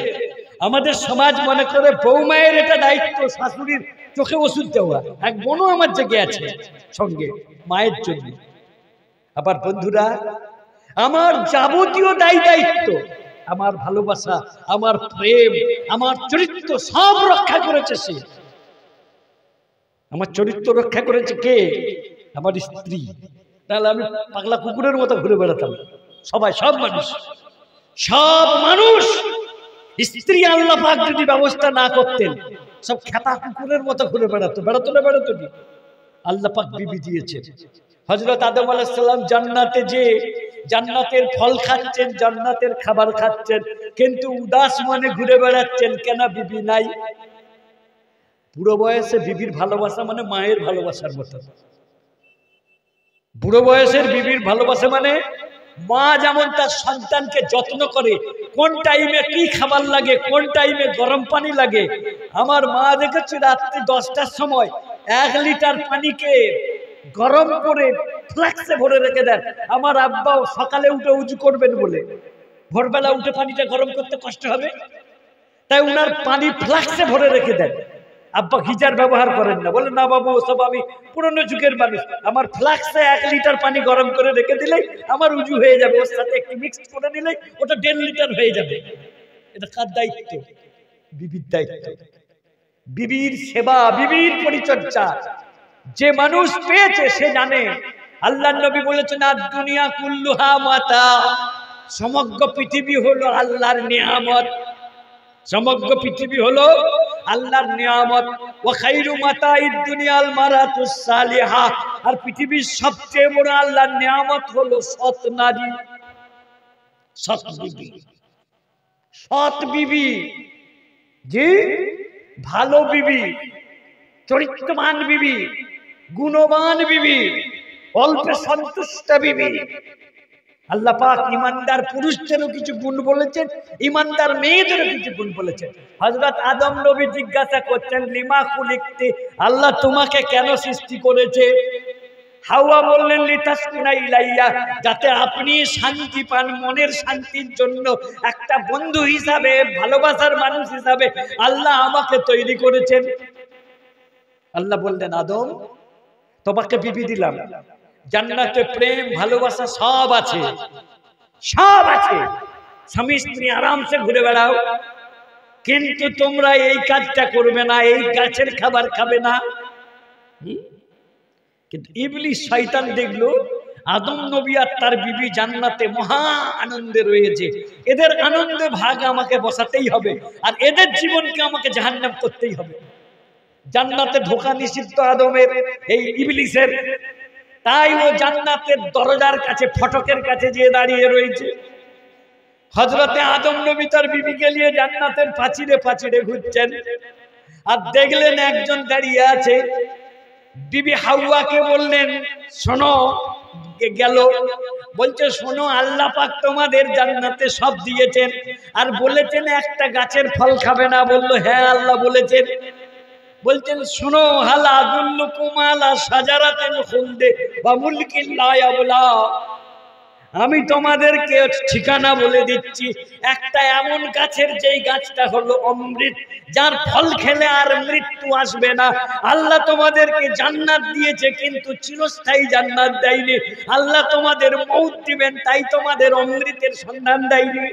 আমাদের সমাজ মনে করে বৌমায়ের এটা দায়িত্ব, শাশুড়ির চোখে ওষুধ দেওয়া। এক বোনও আমার জেগে আছে সঙ্গে মায়ের জন্য। আবার বন্ধুরা, আমার যাবতীয় দায়িত্ব, আমার ভালোবাসা, আমার প্রেম, আমার চরিত্র সব রক্ষা করেছে সে। আমার চরিত্র রক্ষা করেছে কে? আমার স্ত্রী। তাহলে আমি পাগলা কুকুরের মতো ঘুরে বেড়াতাম। সব মানুষ স্ত্রী আল্লাহ পাক যদি ব্যবস্থা না করতেন, সব খেপা কুকুরের মতো ঘুরে বেড়াতো না। আল্লাহ পাক বিবি দিয়েছে। হযরত আদম আলাইহিস সালাম জান্নাতে যে জান্নাতের ফল খাচ্ছেন, জান্নাতের খাবার খাচ্ছেন, কিন্তু উদাস মনে ঘুরে বেড়াচ্ছেন কেন? বিবি নাই। বুড়ো বয়সে বিবির ভালোবাসা মানে মায়ের ভালোবাসার মতো। বুড়ো বয়সের বিবির ভালোবাসা মানে মা যেমন তার সন্তানকে যত্ন করে, কোন টাইমে কি খাবার লাগে, কোন টাইমে গরম পানি লাগে। আমার মা দেখেছি রাত্রি 10টার সময় 1 লিটার পানিকে গরম করে ফ্লাক্সে ভরে রেখে দেন। আমার আব্বাও সকালে উঠে উজু করবেন বলে, ভোরবেলা উঠে পানিটা গরম করতে কষ্ট হবে, তাই উনার পানি ফ্লাক্সে ভরে রেখে দেন। আব্বা গিজার ব্যবহার করেন না, বলে না বাবু, ওসব আমি পুরনো যুগের মানুষ, আমার ফ্লাক্সে 1 লিটার পানি গরম করে রেখে দিলেই আমার উজু হয়ে যাবে, ওর সাথে একটু মিক্সড করে দিলেই ওটা 1.5 লিটার হয়ে যাবে। এটা কার দায়িত্ব? বিবির দায়িত্ব। বিবির সেবা, বিবির পরিচর্যা যে মানুষ পেয়েছে সে জানে। আল্লাহর নবী বলেছেন, আর দুনিয়া কুল্লুহা মাতা, সমগ্র পৃথিবী হলো আল্লাহর নিয়ামত। সমগ্র পৃথিবী হলো আল্লাহর নিয়ামত। ওয়া খায়রু মাতাইদ দুনিয়াল মারাতুস সালিহা, আর পৃথিবীর সবচেয়ে বড় আল্লাহর নিয়ামত হলো সৎ নারী, সৎ বিবি। সৎ বিবি, জি, ভালো বিবি, চরিত্রবান বিবি, গুণবান বিবি, অল্পে সন্তুষ্ট বিবি। আল্লাহ পাক ইমানদার পুরুষদেরও কিছু গুণ বলেছেন, ইমানদার মেয়েদেরও কিছু গুণ বলেছেন। হযরত আদম নবী জিজ্ঞাসা করছেন, লিমা খুলিকতি, আল্লাহ তোমাকে কেন সৃষ্টি করেছে? হাওয়া বললেন, লিতাসকুনা ইলাইয়া, যাতে আপনি শান্তি পান, মনের শান্তির জন্য। একটা বন্ধু হিসাবে, ভালোবাসার মানুষ হিসাবে আল্লাহ আমাকে তৈরি করেছেন। আল্লাহ বললেন, আদম তোমাকে বিবি দিলাম, জান্নাতে প্রেম ভালোবাসা সব আছে, সব আছে, স্বামী স্ত্রী আরামসে ঘুরে বেড়াও, কিন্তু তোমরা এই কাজটা করবে না, এই গাছের খাবার খাবে না। কিন্তু ইবলিস শয়তান দেখলো আদম নবী আর তার বিবি জান্নাতে মহা আনন্দে রয়েছে, এদের আনন্দে ভাগ আমাকে বসাতেই হবে, আর এদের জীবনকে আমাকে জাহান্নাম করতেই হবে। জান্নাতে ঢোকা নিষিদ্ধ আদমের, এই ইবলিসের। তাই ও জান্নাতের দরজার কাছে, ফটকের কাছে গিয়ে দাঁড়িয়ে রয়েছে। হযরতে আদম নবী তার বিবিকে নিয়ে জান্নাতের পাঁচিলে পাঁচিলে ঘুরছেন, আর দেখলেন একজন দাঁড়িয়ে আছে। বিবি হাওয়াকে বললেন, শোনো, গেল, বলছে শোনো আল্লাহ পাক তোমাদের জান্নাতে সব দিয়েছেন, আর বলেছেন একটা গাছের ফল খাবে না। বললো হ্যাঁ আল্লাহ বলেছেন। বলছেন শোনো হাল আদুল্লুকুম আলা শাজারাতিল খুলদে ওয়া মুলকিন লা ইয়াবলা, আমি তোমাদেরকে ঠিকানা বলে দিচ্ছি, একটা এমন গাছের যেই গাছটা হলো অমৃত, যার ফল খেলে আর মৃত্যু আসবে না। আল্লাহ তোমাদেরকে জান্নাত দিয়েছে, কিন্তু চিরস্থায়ী জান্নাত দেয়নি। আল্লাহ তোমাদের মউত দিবেন, তাই তোমাদের অমৃতের সন্ধান দেয়নি।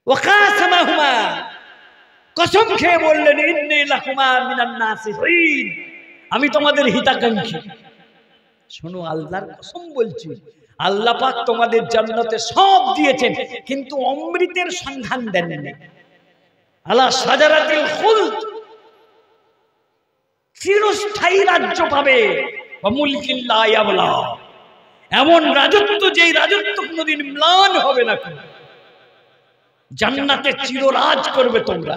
ওয়াকাসামাহুমা, কসম খেয়ে বললেন ইন্নী লাকুমা মিনান নাসিহিন, আমি তোমাদের হিতাকাঙ্ক্ষী। শোনো আল্লাহর কসম বলছি, আল্লাহ পাক তোমাদের জান্নাতে সব দিয়েছেন, কিন্তু অমৃতের সন্ধান দেননি। আলা শাজারাতিল খুলদ, চিরস্থায়ী রাজ্য পাবে, ওয়া মুলকিন লা ইয়াবলা, এমন রাজত্ব যেই রাজত্ব কোনোদিন ম্লান হবে না, জান্নাতে চিররাজ করবে তোমরা।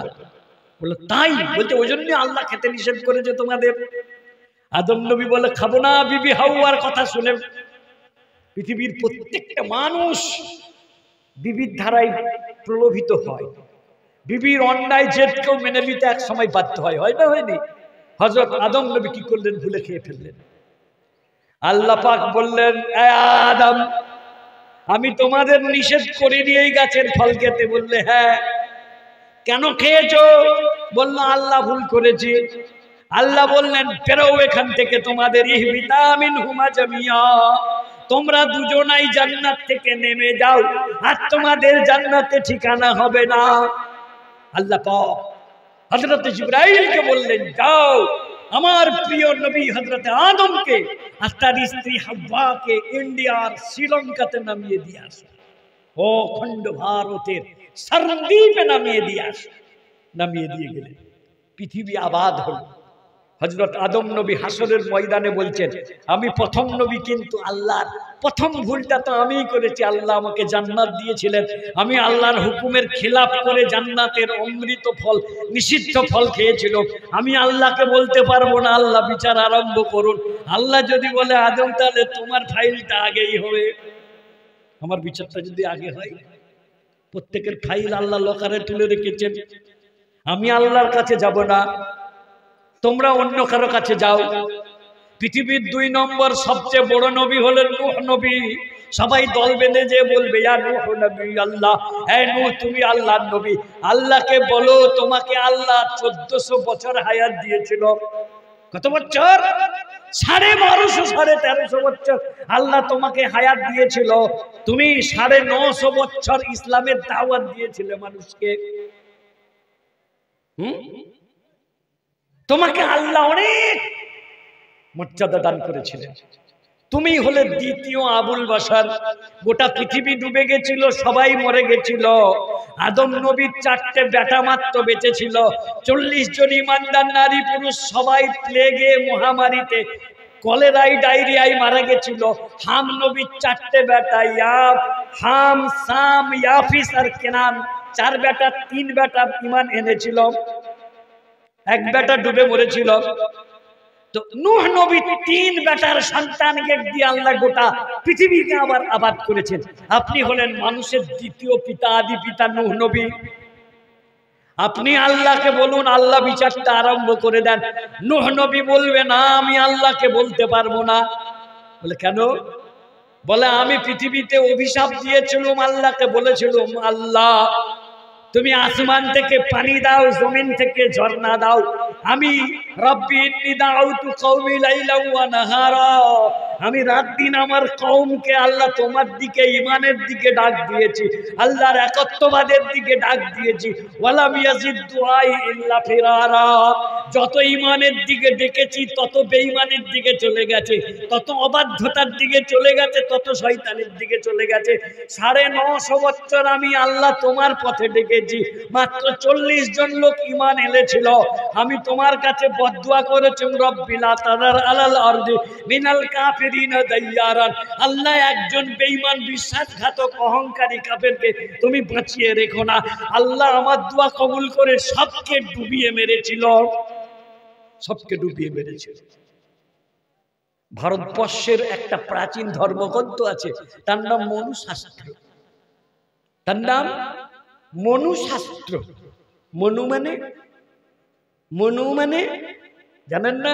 বলে তাই? বলতে ওই জন্য আল্লাহ খেতে নিষেধ করেছে তোমাদের। আদম নবী বলে খাবো না। বিবি হাওয়ার কথা শুনে পৃথিবীর প্রত্যেকটা মানুষ বিবির ধারায় প্রলোভিত হয়, বিবির অন্যায় জেদকেও মেনে নিতে এক সময় বাধ্য হয়। হয় না হয়নি? হযরত আদম নবী কি করলেন? ভুলে খেয়ে ফেললেন। আল্লাহ পাক বললেন এ আদম, আমি তোমাদের নিষেধ করিনি এই গাছের ফল খেতে। বললে হ্যাঁ। কেন খেয়েছো? বলল আল্লাহ ভুল করেছি। আল্লাহ বললেন বেরো এখান থেকে, তোমাদের ইহবিতা মিনহুমা জামিয়া, তোমরা দুজনাই জান্নাত থেকে নেমে যাও, আর তোমাদের জান্নাতে ঠিকানা হবে না। আল্লাহ পাক হযরত জিবরাইলকে বললেন যাও আমার প্রিয় নবী হযরত আদমকে আর তার স্ত্রী হাওয়াকে ইন্ডিয়ার শ্রীলঙ্কাতে নামিয়ে দিয়ে আসো, ও খণ্ড ভারতের সরদ্বীপে নামিয়ে দিয়ে আসো। নামিয়ে দিয়ে গেলেন, পৃথিবী আবাদ হল। হযরত আদম নবী হাসরের ময়দানে বলছেন আমি প্রথম নবী, কিন্তু আল্লাহর প্রথম ভুলটা তো আমিই করেছি। আল্লাহ আমাকে জান্নাত দিয়েছিলেন, আমি আল্লাহর হুকুমের খিলাফ করে জান্নাতের অমৃত ফল, নিষিদ্ধ ফল খেয়েছিল। আমি আল্লাহকে বলতে পারবো না আল্লাহ বিচার আরম্ভ করুন। আল্লাহ যদি বলে আদম তাহলে তোমার ফাইলটা আগেই হবে। আমার বিচারটা যদি আগে হয়, প্রত্যেকের ফাইল আল্লাহ লকারে তুলে রেখেছেন। আমি আল্লাহর কাছে যাব না, তোমরা অন্য কারো কাছে যাও। পৃথিবীর 2 নম্বর সবচেয়ে বড় নবী হলেন নূহ নবী। সবাই দল বেঁধে যে বলবে ইয়া নূহ নবী আল্লাহ, হে নূহ তুমি আল্লাহর নবী, আল্লাহকে বলো তোমাকে আল্লাহ 1400 বছর হায়াত দিয়েছিল। কত বছর? 1250 1350 বছর আল্লাহ তোমাকে হায়াত দিয়েছিল। তুমি 950 বছর ইসলামের দাওয়াত দিয়েছিলে মানুষকে। তোমাকে আল্লাহ অনেক মর্যাদা দান করেছিলেন। তুমি হলে দ্বিতীয় আবুল বাশার। গোটা পৃথিবী ডুবে গেছিল, সবাই মরে গেছিল। আদম নবীর 4টে বেটা মাত্র বেঁচে ছিল। 40 জন ইমানদার নারী পুরুষ সবাই প্লেগে, মহামারীতে, কলেরায়, ডায়রিয়ায় মারা গেছিল। হাম নবীর 4টে বেটা, ইয়াব, হাম, সাম, ইয়াফিস আর কেনান, 4 বেটা। 3 বেটা ঈমান এনেছিল, 1 বেটা ডুবে মরেছিল। তো নূহ নবী 3 বেটার সন্তানকে দিয়ে আল্লাহ গোটা পৃথিবীকে আবার আবাদ করেছেন। আপনি হলেন মানুষের দ্বিতীয় পিতা, আদি পিতা নূহ নবী। আপনি আল্লাহকে বলুন, আল্লাহ বিচারটা আরম্ভ করে দেন। নূহ নবী বলবে না আমি আল্লাহকে বলতে পারবো না। বলে কেন? বলে আমি পৃথিবীতে অভিশাপ দিয়েছিলাম, আল্লাহকে বলেছিলাম আল্লাহ তুমি আসমান থেকে পানি দাও, জমিন থেকে ঝর্ণা দাও। আমি রব্বি ইন্নী দাউতু কওমি লাইলান ওয়া নাহারা, আমি রাত দিন আমার কওমকে আল্লাহ তোমার দিকে, ঈমানের দিকে ডাক দিয়েছি, আল্লাহর একত্ববাদের দিকে ডাক দিয়েছি। ওয়ালাম ইয়াজিদ দুআই ইল্লা ফিরারা, যত ঈমানের দিকে ডেকেছি তত বেঈমানের দিকে চলে গেছে, তত অবাধ্যতার দিকে চলে গেছে, তত শয়তানের দিকে চলে গেছে। 950 বছর আমি আল্লাহ তোমার পথে ডেকেছি, মাত্র 40 জন লোক ঈমান এনেছিল। আমি তোমার কাছে বদদুয়া করেছি রব্বি লা তাযার আলাল আরদি মিনাল কাফিরিনা দাইয়ারান, আল্লাহ একজন বেঈমান, বিশ্বাসঘাতক, অহংকারী কাফেরকে তুমি বাঁচিয়ে রেখো না। আল্লাহ আমার দোয়া কবুল করে সবকে ডুবিয়ে মেরেছিল, সবকে ডুবিয়ে মেরেছিল। ভারতবর্ষের একটা প্রাচীন ধর্মগ্রন্থ আছে, তার নাম মনুশাস্ত্র। তার নাম মনুশাস্ত্র। মনু মানে জানেন না?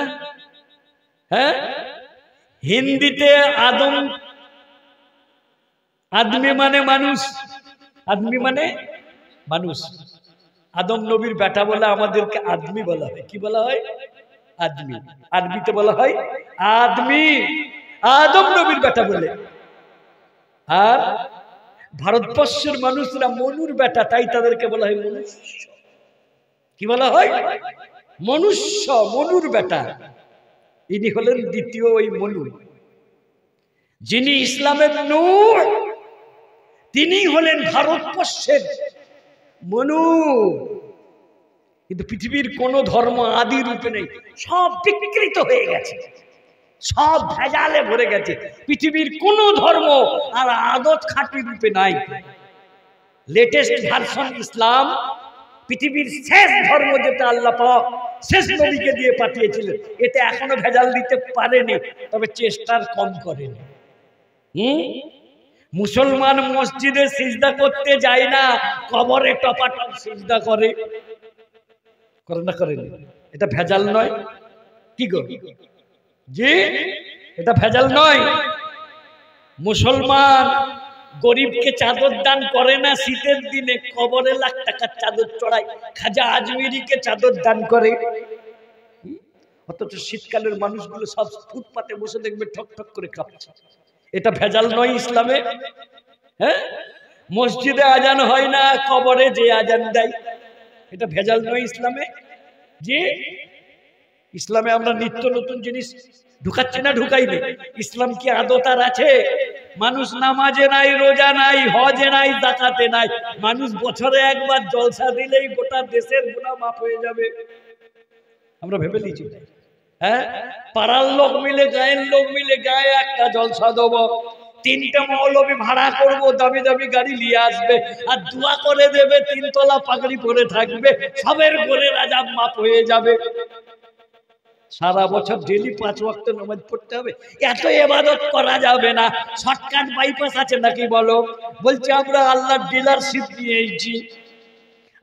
হ্যাঁ, হিন্দিতে আদমি মানে মানুষ। আদমি মানে মানুষ। আদম নবীর বেটা বলে আমাদেরকে আদমি বলা হয়। কি বলা হয়? আদমি। আরবিতে বলা হয় আদমি, আদম নবীর বেটা বলে। আর ভারতবর্ষের মানুষরা মনুর বেটা, তাই তাদেরকে বলা হয় মনুষ্য। কি বলা হয়? মনুষ্য, মনুর বেটা। ইনি হলেন দ্বিতীয় ওই মনু, যিনি ইসলামের নূর। তিনি হলেন ভারতবর্ষের মনু। কিন্তু পৃথিবীর কোন ধর্ম আদি রূপে নেই, সব বিকৃত হয়ে গেছে, সব ভেজালে ভরে গেছে। পৃথিবীর কোন ধর্ম আর আদত খাঁটি রূপে নাই। লেটেস্ট ভার্সন ইসলাম, পৃথিবীর শেষ ধর্ম যেটা আল্লাহ পাক শেষ নবীকে দিয়ে পাঠিয়েছিলেন, এতে এখনো ভেজাল দিতে পারেনি, তবে চেষ্টার কম করেনি। মুসলমান মসজিদে সিজদা করতে যায় না, কবরে টপাটপ সিজদা করে। করে না করেনি? এটা ভেজাল নয়? কি গো জি, এটা ভেজাল নয়? মুসলমান গরিবকে চাদর দান করে না, শীতের দিনে কবরে লাখ টাকার চাদর চড়ায়, খাজা আজমিরিকে চাদর দান করে। অথচ শীতকালের মানুষগুলো সব ফুটপাতে বসে দেখবে ঠক ঠক করে কাঁপছে। এটা ভেজাল নয় ইসলামে? হ্যাঁ, মসজিদে আজান হয় না, কবরে যে আজান দেয়, এটা ভেজাল নয় ইসলামে? যে ইসলামে আমরা নিত্য নতুন জিনিস ঢুকাচ্ছি না ঢুকাইনি? ইসলাম কি আদত আর আছে? মানুষ নামাজে নাই, রোজা নাই, হজে নাই, যাকাতে নাই। মানুষ বছরে একবার জলসা দিলেই গোটা দেশের গুনাহ মাফ হয়ে যাবে। আমরা ভেবে নিয়েছি, হ্যাঁ, পাড়ার লোক মিলে, গায়ের লোক মিলে গায়ে একটা জলসা দেবো, 3টে মৌলবী ভাড়া করবো, দামি দামি গাড়ি নিয়ে আসবে, আর দোয়া করে দেবে, 3 তলা পাগড়ি পরে থাকবে, সবের ঘরের আযাব মাফ হয়ে যাবে। সারা বছর ডেলি 5 ওয়াক্ত নামাজ পড়তে হবে? এত ইবাদত করা যাবে না। শর্টকাট বাইপাস আছে নাকি বলো? বলছে আমরা আল্লাহর ডিলারশিপ নিয়েছি,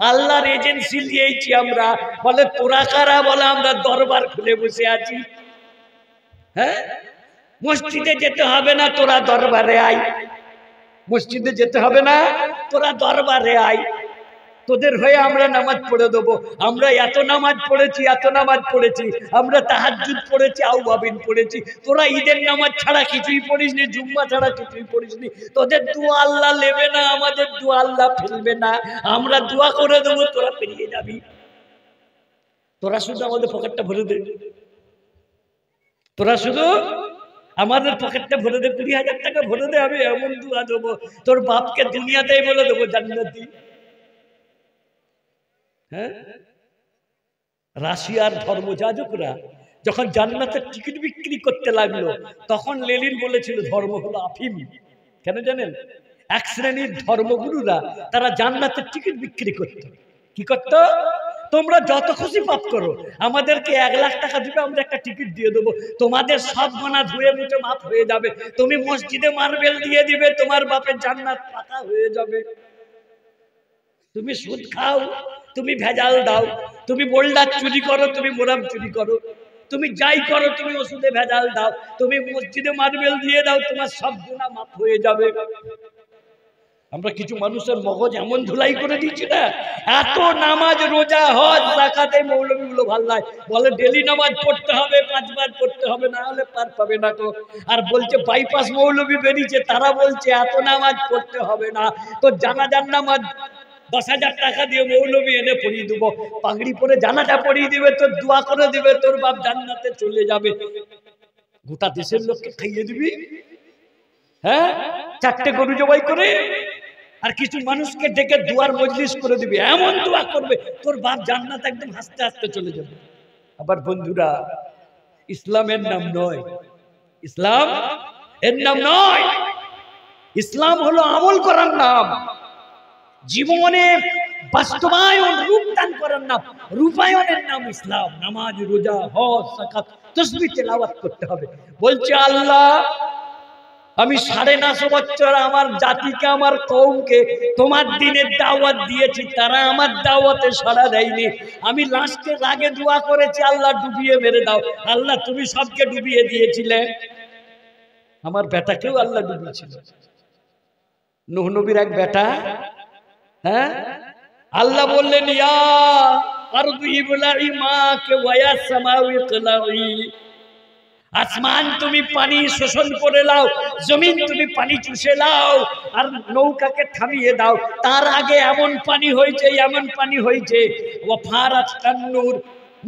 আল্লাহর এজেন্সি নিয়েছি আমরা। বলে তোরা কারা? বলে আমরা দরবার খুলে বসে আছি। হ্যাঁ, মসজিদে যেতে হবে না, তোরা দরবারে আয়। মসজিদে যেতে হবে না, তোরা দরবারে আয়, তোদের হয়ে আমরা নামাজ পড়ে দেবো। আমরা এত নামাজ পড়েছি, এত নামাজ পড়েছি, আমরা তাহাজ্জুদ পড়েছি, আউয়াবিন পড়েছি। তোরা ঈদের নামাজ ছাড়া কিছুই পড়িসনি, জুম্মা ছাড়া কিছুই পড়িসনি। তোদের দোয়া আল্লাহ নেবে না, আমাদের দোয়া আল্লাহ ফেলবে না। আমরা দোয়া করে দেবো, তোরা পেরিয়ে যাবি। তোরা শুধু আমাদের পকেটটা ভরে দে, তোরা শুধু আমাদের পকেটটা ভরে দে, 20,000 টাকা ভরে দে, আমি এমন দোয়া দেবো তোর বাপকে দুনিয়াতেই বলে দেবো জান্নাতি। হ্যাঁ, রাশিয়ার ধর্মযাজকরা যখন জান্নাতের টিকিট বিক্রি করতে লাগলো, তখন লেনিন বলেছিল ধর্ম হলো আফিম। কেন জানেন? এক শ্রেণীর ধর্মগুরুরা তারা জান্নাতের টিকিট বিক্রি করত। কি করত? তোমরা যত খুশি পাপ করো, আমাদেরকে 1 লাখ টাকা দিবে, আমরা একটা টিকিট দিয়ে দেবো, তোমাদের সব গুনাহ ধুয়ে মুছে মাফ হয়ে যাবে। তুমি মসজিদে মার্বেল দিয়ে দিবে, তোমার বাপের জান্নাত পাকা হয়ে যাবে। তুমি সুদ খাও, তুমি ভেজাল দাও, তুমি বোল্ডার চুরি করো, তুমি মোরাম চুরি করো, তুমি যাই করো, তুমি ওষুধে ভেজাল দাও, তুমি মসজিদে মার্বেল দিয়ে দাও, তোমার সব গুনাহ মাফ হয়ে যাবে। আমরা কিছু মানুষের মগজ এমন ধুলাই করে দিচ্ছি না, এত নামাজ, রোজা, হজ, যাকাতে মৌলবীগুলো ভাল লাগে, বলে ডেলি নামাজ পড়তে হবে, 5 বার পড়তে হবে, না হলে পার পাবে না তো। আর বলছে বাইপাস মৌলবী বেরিয়েছে, তারা বলছে এত নামাজ পড়তে হবে না, তো জানাজার নামাজ 10,000 টাকা দিয়ে মৌলবী এনে পড়িয়ে দেবো, পাগড়ি পরে জানাজা পড়িয়ে দিবে, তোর দোয়া করে দিবে, তোর বাপ জান্নাতে চলে যাবে। গোটা দেশের লোককে খাইয়ে দিবি, হ্যাঁ, 4টে গরু জবাই করে, আর কিছু মানুষকে ডেকে দুয়ার মজলিস করে দিবি, এমন দোয়া করবে তোর বাপ জান্নাত একদম হাসতে হাসতে চলে যাবে। আবার বন্ধুরা, ইসলামের নাম নয়, ইসলাম এর নাম নয়, ইসলাম হলো আমল করার নাম। জীবনে বাস্তবায়ন রূপদান করার নাম, রূপায়নের নাম ইসলাম। নামাজ, রোজা, হজ, যাকাত, তাসবিহ, তেলাওয়াত করতে হবে। বলছে আল্লাহ আমি 9.5 বছর আমার জাতিকে, আমার কওমকে তোমার দ্বীনের দাওয়াত দিয়েছি, তারা আমার দাওয়াতে সাড়া দেয়নি। আমি লাস্টে রাগে দোয়া করেছি, আল্লাহ ডুবিয়ে মেরে দাও। আল্লাহ তুমি সবকে ডুবিয়ে দিয়েছিলে, আমার বেটাকেও আল্লাহ ডুবিয়েছিল। নূহ নবীর এক বেটা, হ্যাঁ, আল্লাহ বললেন ইয়া আরদু ইবলাঈ মাকে ওয়া ইয়া সামাউ ইকলাঈ, আসমান তুমি পানি শোষণ করে নাও, জমিন তুমি পানি চুষে নাও, আর নৌকাকে থামিয়ে দাও। তার আগে এমন পানি হয়েছে, এমন পানি হয়েছে। ওয়াফারাত তান্নুর,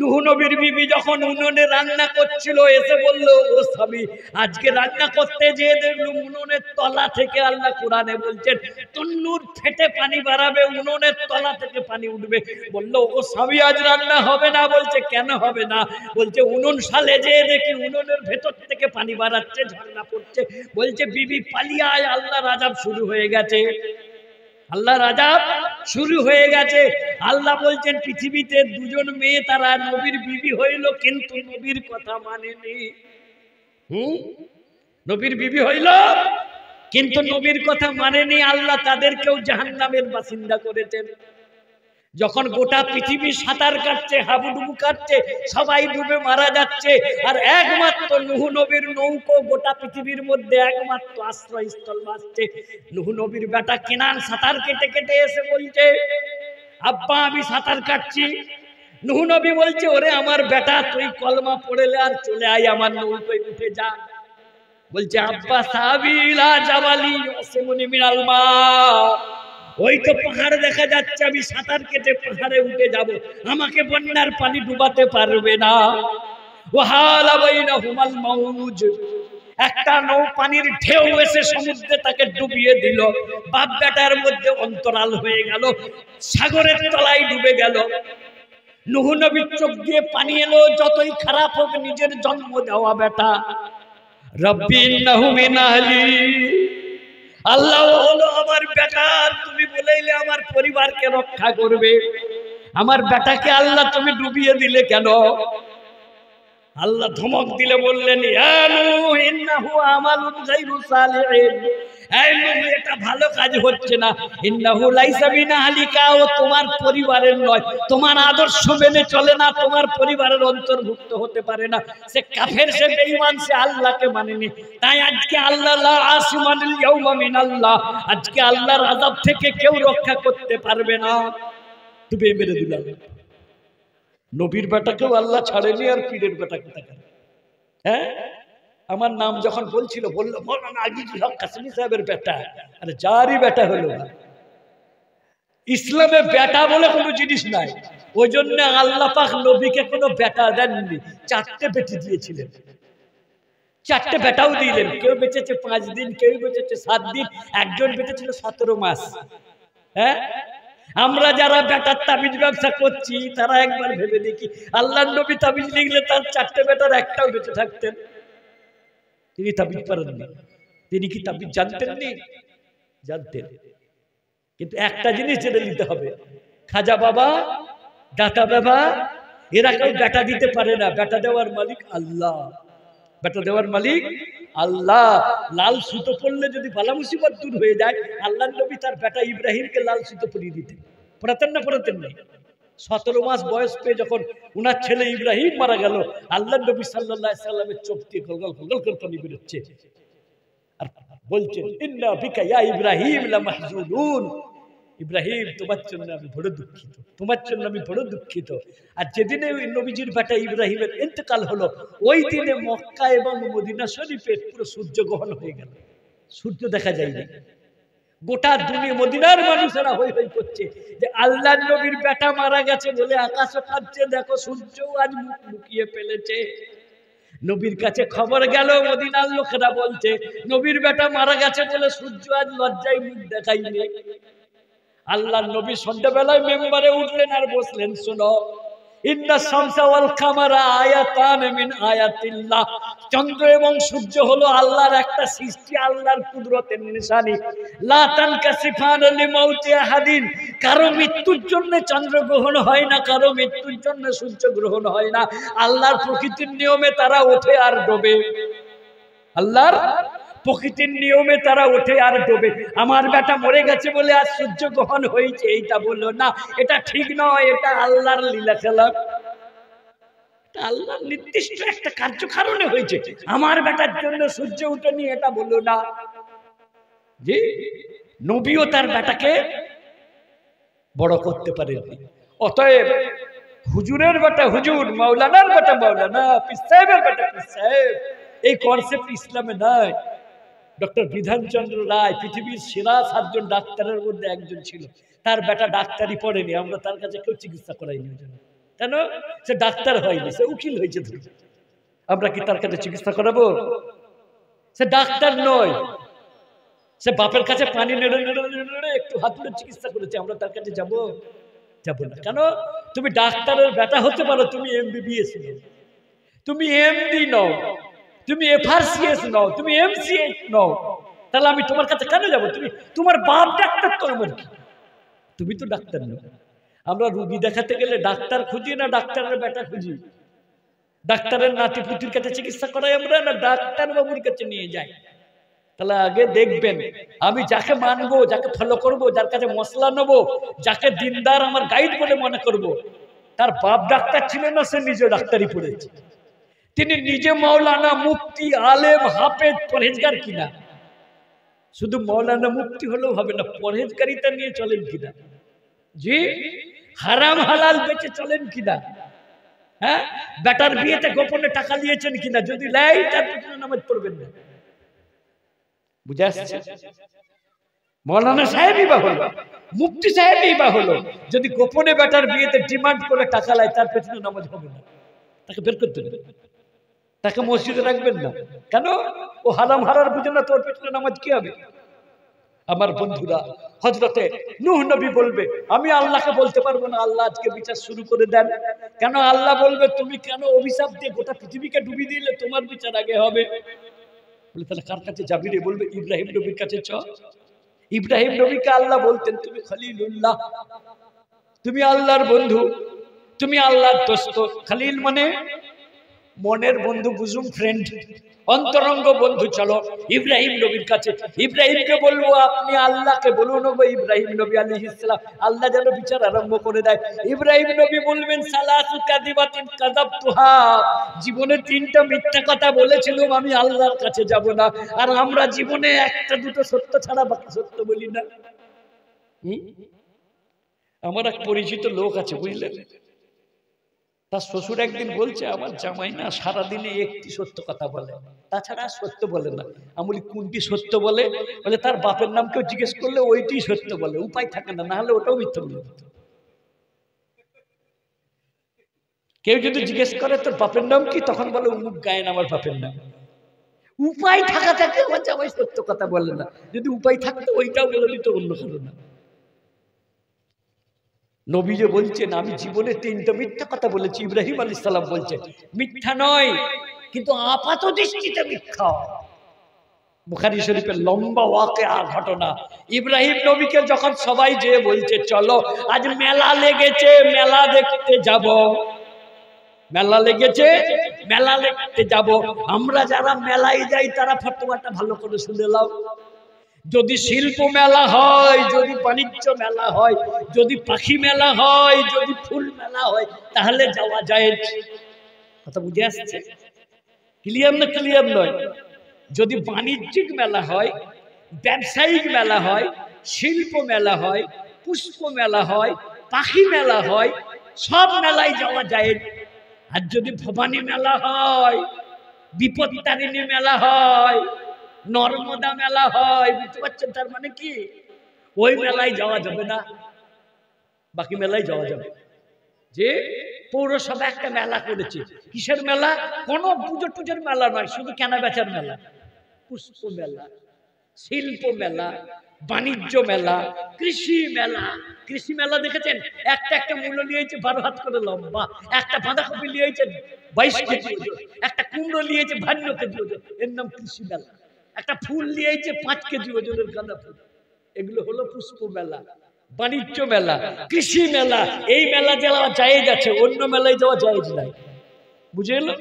নূহ নবীর বিবি যখন উনুনে রান্না করছিল এসে বলল, ও স্বামী আজকে রান্না করতে যেয়ে দেখলুম উনুনের তলা থেকে, আল্লাহ কোরআনে বলছেন তন্নুর ফেটে পানি বাড়াবে, উনুনের তলা থেকে পানি উঠবে। বলল ও স্বামী আজ রান্না হবে না। বলছে কেন হবে না? বলছে উনুন সালে যেয়ে দেখি উনুনের ভেতর থেকে পানি বাড়াচ্ছে, ঝর্ণা পড়ছে। বলছে বিবি পালিয়ে আয়, আল্লাহর আযাব শুরু হয়ে গেছে, আল্লাহর আযাব শুরু হয়ে গেছে। আল্লাহ বলছেন পৃথিবীতে দুজন মেয়ে তারা নবীর বিবি হইল, কিন্তু নবীর কথা মানেনি। নবীর বিবি হইল কিন্তু নবীর কথা মানেনি। আল্লাহ তাদেরকেও জাহান্নামের বাসিন্দা করেছেন। যখন গোটা পৃথিবী সাঁতার কাটছে, হাবুডুবু কাটছে, সবাই ডুবে মারা যাচ্ছে, আর একমাত্র নূহ নবীর নৌকো গোটা পৃথিবীর মধ্যে একমাত্র আশ্রয়স্থল বাঁচছে। নূহ নবীর বেটা কেনান সাঁতার কেটে কেটে এসে বলছে আব্বা আমি সাঁতার কাটছি। নূহ নবী বলছে ওরে আমার বেটা তুই কলমা পড়েলে আর চলে আয়, আমার নৌকোয় উঠে যা। বলছে আব্বা সাবিলা জাবালি ইয়াসিমুনি মিনাল মা, ওই তো পাহাড় দেখা যাচ্ছে, আমি সাঁতার কেটে পাহাড়ে উঠে যাব, আমাকে বন্যার পানি ডুবাতে পারবে না। ওয়াহালা বাইনাহুমাল মাউজ, একটা নৌ পানির ঢেউ এসে সমুদ্রে তাকে ডুবিয়ে দিল। বাপ বেটার মধ্যে অন্তরাল হয়ে গেল, সাগরের তলায় ডুবে গেল। নূহ নবীর চোখ দিয়ে পানি এলো, যতই খারাপ হোক নিজের জন্ম দেওয়া বেটা। রব্বি ইন্নাহু মিন আহলি, আল্লাহ হলো আমার বেটা, তুমি বলেইলে আমার পরিবারকে রক্ষা করবে, আমার বেটাকে আল্লাহ তুমি ডুবিয়ে দিলে কেন? আল্লাহ ধমক দিলে বললেন ইয়া নূহ ইন্নাহু আমালুন গায়রু সালিহিন, এই নূহ এটা ভালো কাজ হচ্ছে না। ইন্নাহু লাইসা মিন আহলিকা, ও তোমার পরিবারের নয়, তোমার আদর্শ মেনে চলে না, তোমার পরিবারের অন্তর্ভুক্ত হতে পারে না। সে কাফের, সে বেঈমান, সে আল্লাহকে মানেনি। তাই আজকে আল্লাহ লা আসমানুল ইয়াউমা মিনাল্লাহ, আজকে আল্লাহর আযাব থেকে কেউ রক্ষা করতে পারবে না। তুমি মেরে দিলাম নবীর বেটাকেও আল্লাহ ছাড়েনি, আর পীরের বেটাকে তাকে, হ্যাঁ, আমার নাম যখন বলছিল বললো মৌলানা আজিজুল হক কাসেমি সাহেবের বেটা। আরে যারই বেটা হলো, ইসলামে বেটা বলে কোনো জিনিস নাই। ওই জন্য আল্লাহ পাক নবীকে কোনো বেটা দেননি, 4টে বেটি দিয়েছিলেন, 4টে বেটাও দিলেন। কেউ বেঁচেছে 5 দিন, কেউ বেঁচেছে 7 দিন, একজন বেঁচেছিল 17 মাস। হ্যাঁ, আমরা যারা বেটার তাবিজ ব্যবসা করছি তারা একবার ভেবে দেখি, আল্লাহর নবী তাবিজ লিখলে তার 4টে বেটার একটাও বেঁচে থাকতেন? তিনি তাবিজ পারেননি। তিনি কি তাবিজ জানতেন? জানতেন। কিন্তু একটা জিনিস জেনে নিতে হবে, খাজা বাবা, দাতা বাবা, এরা কেউ বেটা দিতে পারে না। বেটা দেওয়ার মালিক আল্লাহ, বেটা দেওয়ার মালিক আল্লাহ। লাল সুতো পড়লে যদি বালা মুসিবত দূর হয়ে যায়, আল্লাহর নবী তার বেটা ইব্রাহিমকে লাল সুতো পরিয়ে দিতেন। পড়াতেন না? পড়াতেন না? 17 মাস বয়স পেয়ে যখন উনার ছেলে ইব্রাহিম মারা গেল, আল্লাহর নবী সাল্লাল্লাহু আলাইহি সাল্লামের চোখ দিয়ে গলগল গলগল করে পানি বেরোচ্ছে, আর বলছেন ইন্না বিকা ইয়া ইব্রাহিম লামাহজুনুন, ইব্রাহিম তোমার জন্য আমি বড় দুঃখিত, তোমার জন্য আমি বড় দুঃখিত। আর যেদিনে ওই নবীজির বেটা ইব্রাহিমের ইন্তেকাল হলো, ওই দিনে মক্কা এবং মদিনা শরীফে পুরো সূর্য গ্রহণ হয়ে গেল, সূর্য দেখা যায়নি। গোটা দুনিয়া মদিনার মানুষেরা হই হই করছে যে আল্লাহর নবীর বেটা মারা গেছে বলে আকাশে কাঁদছে, দেখো সূর্যও আজ মুখ লুকিয়ে ফেলেছে। নবীর কাছে খবর গেল, মদিনার লোকেরা বলছে নবীর বেটা মারা গেছে বলে সূর্য আজ লজ্জায় মুখ দেখায়নি। আল্লাহর নবী সন্ধ্যাবেলায় মেম্বারে উঠলেন আর বসলেন, শোনো ইন্না শামসা ওয়াল কামারা আয়াতান মিন আয়াতিল্লাহ, চন্দ্র এবং সূর্য হলো আল্লাহর একটা সৃষ্টি, আল্লাহর কুদরতের নিশানি। লা তানকাসিফান লিমাউতি আহাদিন, কারো মৃত্যুর জন্য চন্দ্র গ্রহণ হয় না, কারো মৃত্যুর জন্য সূর্য গ্রহণ হয় না। আল্লাহর প্রকৃতির নিয়মে তারা ওঠে আর ডোবে, আল্লাহর প্রকৃতির নিয়মে তারা ওঠে আর ডোবে। আমার বেটা মরে গেছে বলে আর সূর্য গ্রহণ হয়েছে এইটা বললো না, এটা ঠিক নয়, এটা আল্লাহর লীলা খেলা, আল্লাহর নির্দিষ্ট একটা কার্যকারণে হয়েছে। আমার বেটার জন্য সূর্য উঠেনি এটা বললো না। জি, নবীও তার বেটাকে বড় করতে পারেননি। অতএব হুজুরের বেটা হুজুর, মাওলানার বেটা মাওলানা, পীর সাহেবের বেটা পীর সাহেব, এই কনসেপ্ট ইসলামে নাই। ডক্টর বিধানচন্দ্র রায় পৃথিবীর সেরা 7 জন ডাক্তারের মধ্যে একজন ছিল, তার বেটা ডাক্তারি পড়েনি, আমরা তার কাছে কেউ চিকিৎসা করাইনি। কেন? সে ডাক্তার হয়নি, সে উকিল হয়েছে। আমরা কি তার কাছে চিকিৎসা করাবো? সে ডাক্তার নয়, সে বাপের কাছে পানি নেড়ে নেড়ে নেড়ে একটু হাত তুলে চিকিৎসা করেছে, আমরা তার কাছে যাবো? যাবো না। কেন? তুমি ডাক্তারের বেটা হতে পারো, তুমি MBBS নও, তুমি MD নও, তুমি FRCS নও, তুমি MCH নও, তাহলে আমি তোমার কাছে কেন যাবো? তুমি, তোমার বাপ ডাক্তার তো আমার কি? তুমি তো ডাক্তার নও। আমরা রুগী দেখাতে গেলে ডাক্তার খুঁজি না ডাক্তারের বেটা খুঁজি? ডাক্তারের নাতি পুতির কাছে চিকিৎসা করাই আমরা, না ডাক্তার বাবুর কাছে নিয়ে যাই? তাহলে আগে দেখবেন আমি যাকে মানবো, যাকে ফলো করবো, যার কাছে মশলা নেবো, যাকে দিনদার আমার গাইড বলে মনে করব, তার বাপ ডাক্তার ছিল না, সে নিজে ডাক্তারি পড়েছে, তিনি নিজে মাওলানা, মুফতি, আলেম, হাফেজ, পরহেজগার কিনা? শুধু মাওলানা মুফতি হলেও হবে না, পরহেজগারিতা নিয়ে চলেন কিনা? জি, হারাম হালাল বেঁচে চলেন কিনা? হ্যাঁ, বেটার বিয়েতে গোপনে টাকা নিয়েছেন কিনা? যদি লাই তার পিছনে নামাজ পড়বেন না। বুঝে আসছে? মৌলানা সাহেবই বা হলো, মুফতি সাহেবই বা হলো, যদি গোপনে বেটার বিয়েতে ডিমান্ড করে টাকা লাই, তার পেছনে নামাজ হবে না, তাকে বের করতে দেবে, তাকে মসজিদে রাখবেন না। কেন? ও হারাম হারার বুঝে না, তোর পেছনে নামাজ কি হবে? আমার বন্ধুরা, হযরতে নূহ নবী বলবে আমি আল্লাহকে বলতে পারবো না আল্লাহ আজকে বিচার শুরু করে দেন। কেন? আল্লাহ বলবে তুমি কেন অভিশাপ দিয়ে গোটা পৃথিবীকে ডুবিয়ে দিলে, তোমার বিচার আগে হবে। বলে তাহলে কার কাছে যাবি রে? বলবে ইব্রাহিম নবীর কাছে চ। ইব্রাহিম নবীকে আল্লাহ বলতেন তুমি খলিলুল্লাহ, তুমি আল্লাহর বন্ধু, তুমি আল্লাহর দোস্ত। খলিল মানে মনের বন্ধু, বুজুম ফ্রেন্ড, অন্তরঙ্গ বন্ধু। চলো ইব্রাহিম নবীর কাছে, ইব্রাহিমকে বলবো আপনি আল্লাহকে বলুন গো ইব্রাহিম নবী আলাইহিস সালাম, আল্লাহ যেন বিচার আরম্ভ করে দেয়। ইব্রাহিম নবী বলবেন সালাসু কাযিবাতিন কাযাবতুহা, জীবনে 3টা মিথ্যা কথা বলেছিলাম, আমি আল্লাহর কাছে যাব না। আর আমরা জীবনে 1টা 2টো সত্য ছাড়া বাকি সত্য বলি না। আমার এক পরিচিত লোক আছে, বুঝলেন, তার শ্বশুর একদিন বলছে আমার জামাই না সারাদিনে একটি সত্য কথা বলে, তাছাড়া সত্য বলে না। আমি বলি কোনটি সত্য বলে? বলে তার বাপের নাম কেউ জিজ্ঞেস করলে ওইটি সত্য বলে, উপায় থাকে না, না হলে ওটাও মিথ্যা বলে। কেউ যদি জিজ্ঞেস করে তোর বাপের নাম কি, তখন বলে অমুক গায়েন আমার বাপের নাম। উপায় থাকা থাকে আমার জামাই সত্য কথা বলে না, যদি উপায় থাকতো ওইটাও বলে দিত অন্য কারো না। নবী যে বলছেন আমি জীবনে 3টা মিথ্যা কথা বলেছি, ইব্রাহিম আলাইহিস সালাম বলছেন মিথ্যা নয় কিন্তু আপাত দৃষ্টিতে মিথ্যা। বুখারী শরীফের লম্বা ওয়াকিয়া ঘটনা, ইব্রাহিম নবীকে যখন সবাই যে বলছে চলো আজ মেলা লেগেছে, মেলা দেখতে যাব, মেলা লেগেছে, মেলা দেখতে যাব। আমরা যারা মেলায় যাই তারা ফতোয়াটা ভালো করে শুনে নাও। যদি শিল্প মেলা হয়, যদি বাণিজ্য মেলা হয়, যদি পাখি মেলা হয়, যদি ফুল মেলা হয়, তাহলে যাওয়া যায়। কথা বুঝে আসছে? ক্লিয়ার না? ক্লিয়ার নয়? যদি বাণিজ্যিক মেলা হয়, ব্যবসায়িক মেলা হয়, শিল্প মেলা হয়, পুষ্প মেলা হয়, পাখি মেলা হয়, সব মেলায় যাওয়া যায়। আর যদি ভবানী মেলা হয়, বিপত্তারিণী মেলা হয়, নর্মদা মেলা হয়, বুঝতে পারছেন তার মানে কি? ওই মেলায় যাওয়া যাবে না, বাকি মেলায় যাওয়া যাবে। যে পৌরসভা একটা মেলা করেছে, কিসের মেলা? কোনো পুজো টুজোর মেলা নয়, শুধু কেনা বেচার মেলা, পুষ্প মেলা, শিল্প মেলা, বাণিজ্য মেলা, কৃষি মেলা। কৃষি মেলা দেখেছেন? একটা একটা মূল্য নিয়েছে 12 হাত করে লম্বা, একটা বাঁধাকপি নিয়েছে 22 কেজি ওজন, একটা কুমড়ো নিয়েছে 52 কেজি ওজন, এর নাম কৃষি মেলা। একটা ফুল নিয়েছে 5 কেজি ওজনের গাঁদা ফুল। এগুলো হলো পুষ্প মেলা, বাণিজ্য মেলা, কৃষি মেলা। এই মেলা যাওয়া জায়েজ আছে, অন্য মেলায় যাওয়া জায়েজ নাই। বুঝে এলো?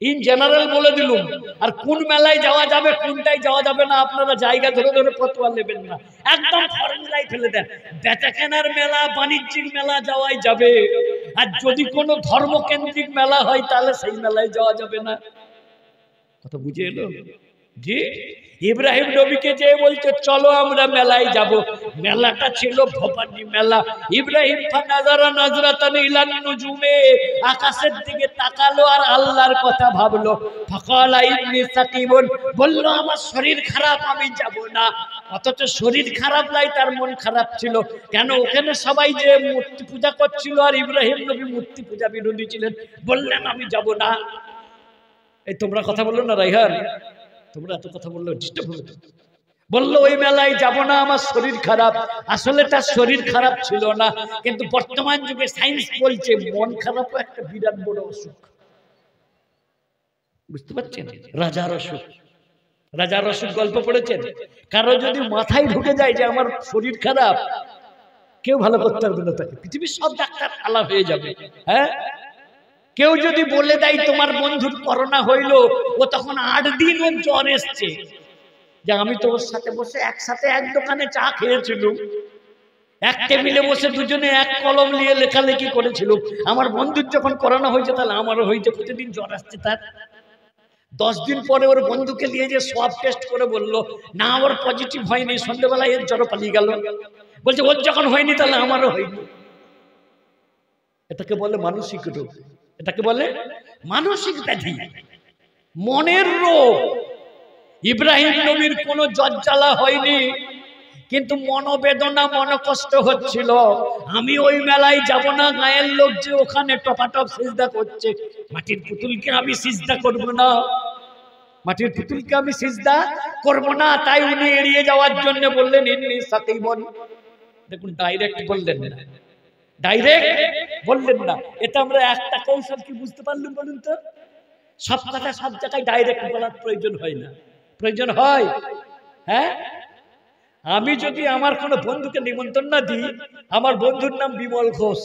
ইন জেনারেল বলে দিলুম। আর কোন মেলায় যাওয়া যাবে, কোনটাই যাওয়া যাবে না, আপনারা জায়গা ধরে ধরে ফতোয়া নেবেন না, একদম ফর্মুলায় ফেলে দেন। বেচা কেনার মেলা, বাণিজ্যিক মেলা যাওয়াই যাবে। আর যদি কোনো ধর্মকেন্দ্রিক মেলা হয় তাহলে সেই মেলায় যাওয়া যাবে না। কথা বুঝে এলো? জি, ইব্রাহিম নবীকে যে বলছে চলো আমরা মেলায় যাব, মেলাটা ছিল ভবানী মেলা। ইব্রাহিম ফানাজারা নাজরাতান ইলান নুজুমে, আকাশের দিকে তাকালো আর আল্লাহর কথা ভাবলো। ফাকালা ইন্নী সাকিবুন, বলল আমার শরীর খারাপ, আমি যাব না। অথচ শরীর খারাপ নাই, তার মন খারাপ ছিল। কেন? ওখানে সবাই যে মূর্তি পূজা করছিল আর ইব্রাহিম নবী মূর্তি পূজা বিরোধী ছিলেন, বললেন আমি যাব না। এই তোমরা কথা বললো না রাইহান, তোমরা এত কথা বললে ডিস্টার্ব হবে। বললো ওই মেলায় যাব না, আমার শরীর খারাপ। আসলে তার শরীর খারাপ ছিল না, কিন্তু বর্তমান যুগে সায়েন্স বলছে মন খারাপও একটা বিরাট বড় অসুখ। বুঝতে পারছেন? রাজার অসুখ, রাজার অসুখ গল্প পড়েছেন? কারো যদি মাথায় ঢুকে যায় যে আমার শরীর খারাপ, কেউ ভালো করতে পারবে না তাকে, পৃথিবীর সব ডাক্তার আলাপ হয়ে যাবে। হ্যাঁ, কেউ যদি বলে দেয় তোমার বন্ধুর করোনা হইল, ও তখন 8 দিন ওর জ্বর এসছে, যে আমি তো ওর সাথে বসে একসাথে এক দোকানে চা খেয়েছিলাম, এক টেবিলে বসে দুজনে এক কলম নিয়ে লেখালেখি করেছিল, আমার বন্ধুর যখন করোনা হয়েছে তাহলে আমারও হয়েছে, প্রতিদিন জ্বর আসছে তার। 10 দিন পরে ওর বন্ধুকে নিয়ে যে সব টেস্ট করে বললো না ওর পজিটিভ হয়নি, সন্ধ্যেবেলায় এর জ্বর পালিয়ে গেল। বলছে ওর যখন হয়নি তাহলে আমারও হয়নি। এটাকে বলে মানসিক রোগ, এটাকে বলে মানসিক ব্যাধি, মনের রোগ। ইব্রাহিম নবীর কোনো জ্বর হয়নি, কিন্তু মনোবেদনা, মনকষ্ট হচ্ছিল। আমি ওই মেলায় যাব না, গায়ের লোক যে ওখানে টপাটপ সিজদা করছে, মাটির পুতুলকে আমি সিজদা করব না, মাটির পুতুলকে আমি সিজদা করব না। তাই উনি এড়িয়ে যাওয়ার জন্য বললেন ইন্নী সাকিবুন। দেখুন, ডাইরেক্ট বললেন না, ডাইরেক্ট বললেন না। এটা আমরা একটা কৌশল কি বুঝতে পারলাম বলুন তো? সব কথা সব জায়গায় ডাইরেক্ট বলার প্রয়োজন হয় না, প্রয়োজন হয়। হ্যাঁ, আমি যদি আমার কোনো বন্ধুকে নিমন্ত্রণ না দিই, আমার বন্ধুর নাম বিমল ঘোষ,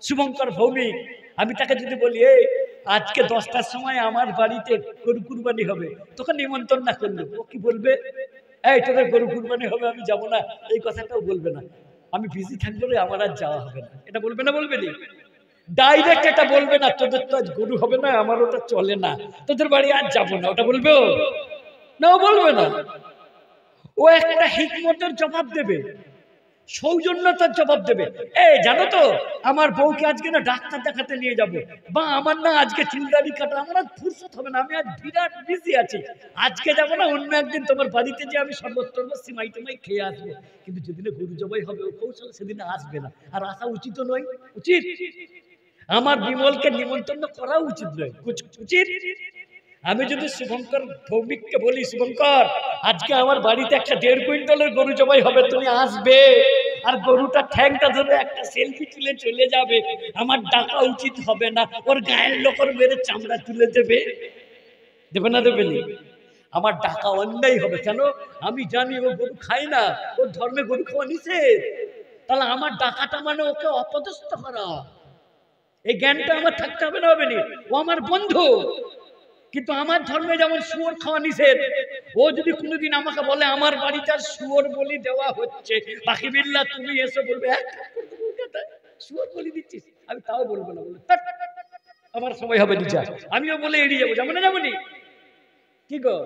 শুভঙ্কর ভৌমিক, আমি তাকে যদি বলি এই আজকে 10টার সময় আমার বাড়িতে গরু কুরবানি হবে, তোকে নিমন্ত্রণ না করলো, ও কি বলবে? এই তোদের গরু কুরবানি হবে, আমি যাব না, এই কথাটাও বলবে না। আমি বিজি থাকবো রে, আমার আর যাওয়া হবে না, এটা বলবে না? বলবে না? ডাইরেক্ট এটা বলবে না, তোদের তো আজ গরু হবে না, আমার ওটা চলে না, তোদের বাড়ি আর যাবো না, ওটা বলবে? না, বলবে না। ও একটা হিকমতের জবাব দেবে, সৌজন্যতার জবাব দেবে। এই জানো তো আমার বউকে আজকে না ডাক্তার দেখাতে নিয়ে যাব, বা আমার না আজকে চুলদাড়ি কাটা, আমার আজ ফুরসত হবে না, আমি আজ বিরাট বিজি আছি, আজকে যাব না, অন্য একদিন তোমার বাড়িতে যে আমি সর্বত্র সিমাই টিমাই খেয়ে আসবো। কিন্তু যেদিনে গরু জবাই হবে ও কৌশল সেদিনে আসবে না, আর আসা উচিত নয়। উচিত? আমার বিমলকে নিমন্ত্রণ করা উচিত নয়, উচিত? আমি যদি শুভঙ্কর ভৌমিককে বলি শুভঙ্কর আজকে আমার বাড়িতে একটা 1.5 কুইন্টালের গরু জবাই হবে, তুমি আসবে, আর গরুটা ঠ্যাংটা ধরে একটা সেলফি তুলে চলে যাবে, আমার ডাকা উচিত হবে না? ওর গায়ের লোকের মেরে চামড়া তুলে দেবে, দেবে না দেবে না? আমার ডাকা অন্যায় হবে। কেন? আমি জানি ও গরু খায় না, ওর ধর্মে গরু খাওয়া নিষেধ, তাহলে আমার ডাকাটা মানে ওকে অপদস্থ করা। এই জ্ঞানটা আমার থাকতে হবে না? হবে না? ও আমার বন্ধু, কিন্তু আমার ধর্মে যেমন শুয়োর খাওয়া নিষেধ, ও যদি কোনোদিন আমাকে বলে আমার বাড়িতে শুয়োর বলি দেওয়া হচ্ছে, বাকি বিল্লাহ তুমি এসে বলবে শুয়োর বলি দিচ্ছিস, আমি তাও বলবো না, বলবো আমার সময় হবে নিচা, আমিও বলে এড়িয়ে যাবো, যাবো না? যাবো নি? কি গো,